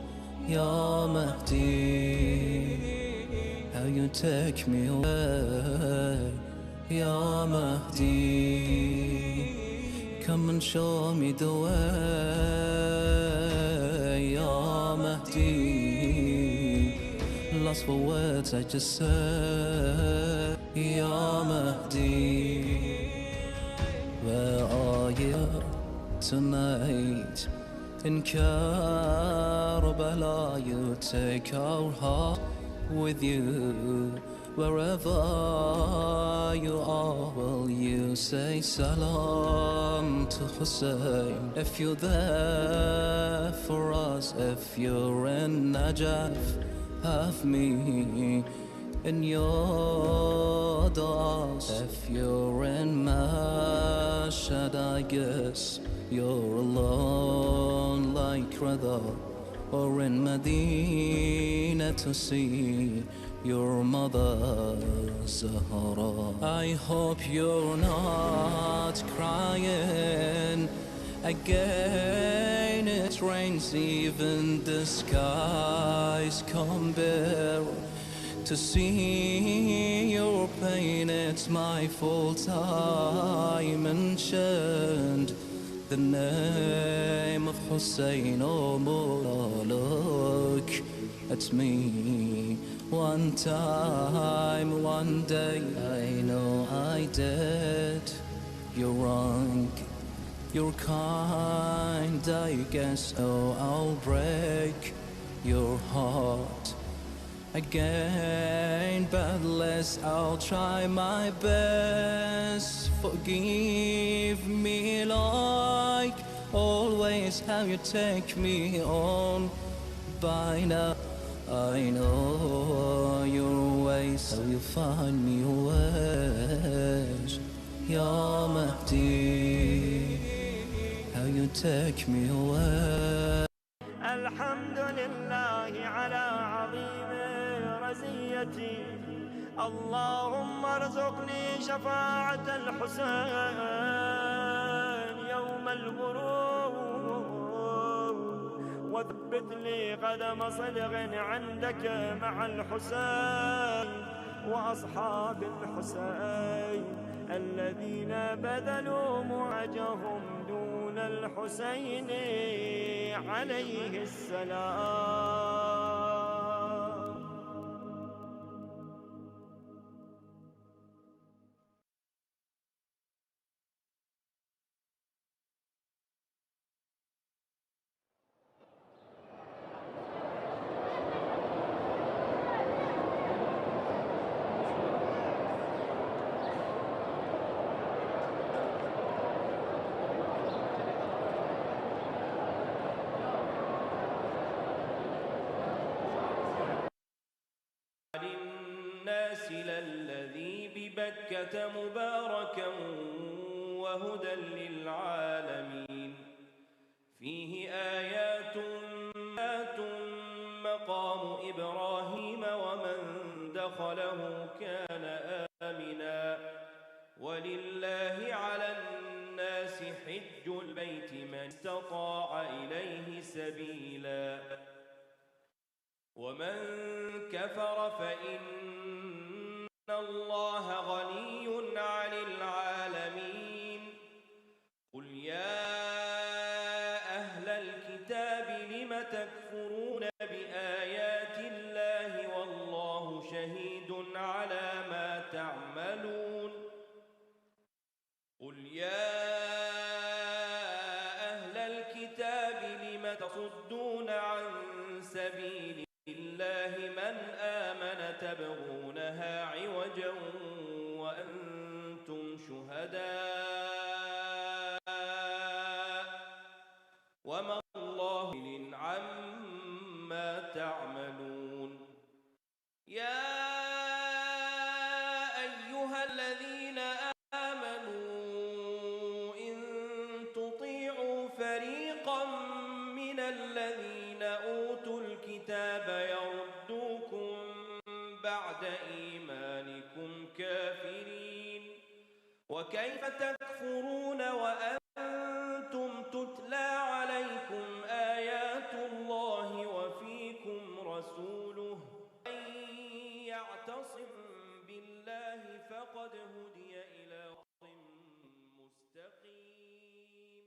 Ya Mahdi. How you take me away, Ya Mahdi. Come and show me the way, Ya Mahdi. Lost for words, I just said, Ya Mahdi. Where are you tonight? In Karbala, you take our heart with you. Wherever you are, will you say salam to Hussein? If you're there for us, if you're in Najaf, have me in your du'as. If you're in Mashhad, I guess you're alone like Rada, or in Medina to see your mother. Zahra. I hope you're not crying again. It rains, even the skies come bare. To see your pain, it's my fault. I mentioned the name of Hussein. Oh, Mawla, look at me one time, one day. I know I did you wrong. You're kind, I guess. Oh, I'll break your heart again, but less. I'll try my best. Forgive me like always how you take me on. By now I know your ways, how you find me ways. Ya Mahdi, how you take me away. الحمد لله على عظيم رزيتي. اللهم ارزقني شفاعة الحسين يوم الغروب، وثبت لي قدم صدق عندك مع الحسين وأصحاب الحسين الذين بذلوا معجهم دون الحسين عليه السلام. للناس للذي ببكة مباركا وهدى للعالمين. فيه آيات مقام إبراهيم ومن دخله كان آمنا. ولله على الناس حج البيت من استطاع إليه سبيلا. ومن كفر فإن الله غني عن العالمين. قل يا أهل الكتاب لم تكفرون بآيات الله والله شهيد على ما تعملون. قل يا أهل الكتاب لم تصدون عن سبيل الله من آمن تبغونها عوجا وأنتم شهداء وما الله غافل عما تعملون. يا أيها الذين آمنوا إن تطيعوا فريقا من الذين أوتوا الكتاب يردوكم بعد إيمانكم كافرين. وكيف تكفرون وأنتم تتلى عليكم آيات الله وفيكم رسوله. من يعتصم بالله فقد هدي إلى صراط مستقيم.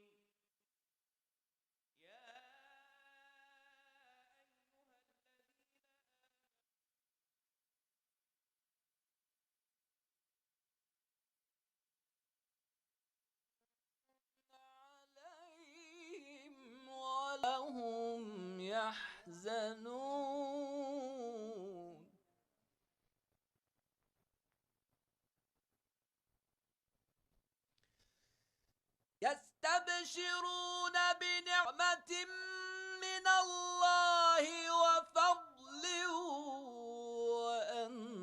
وهم يحزنون. يستبشرون بنعمة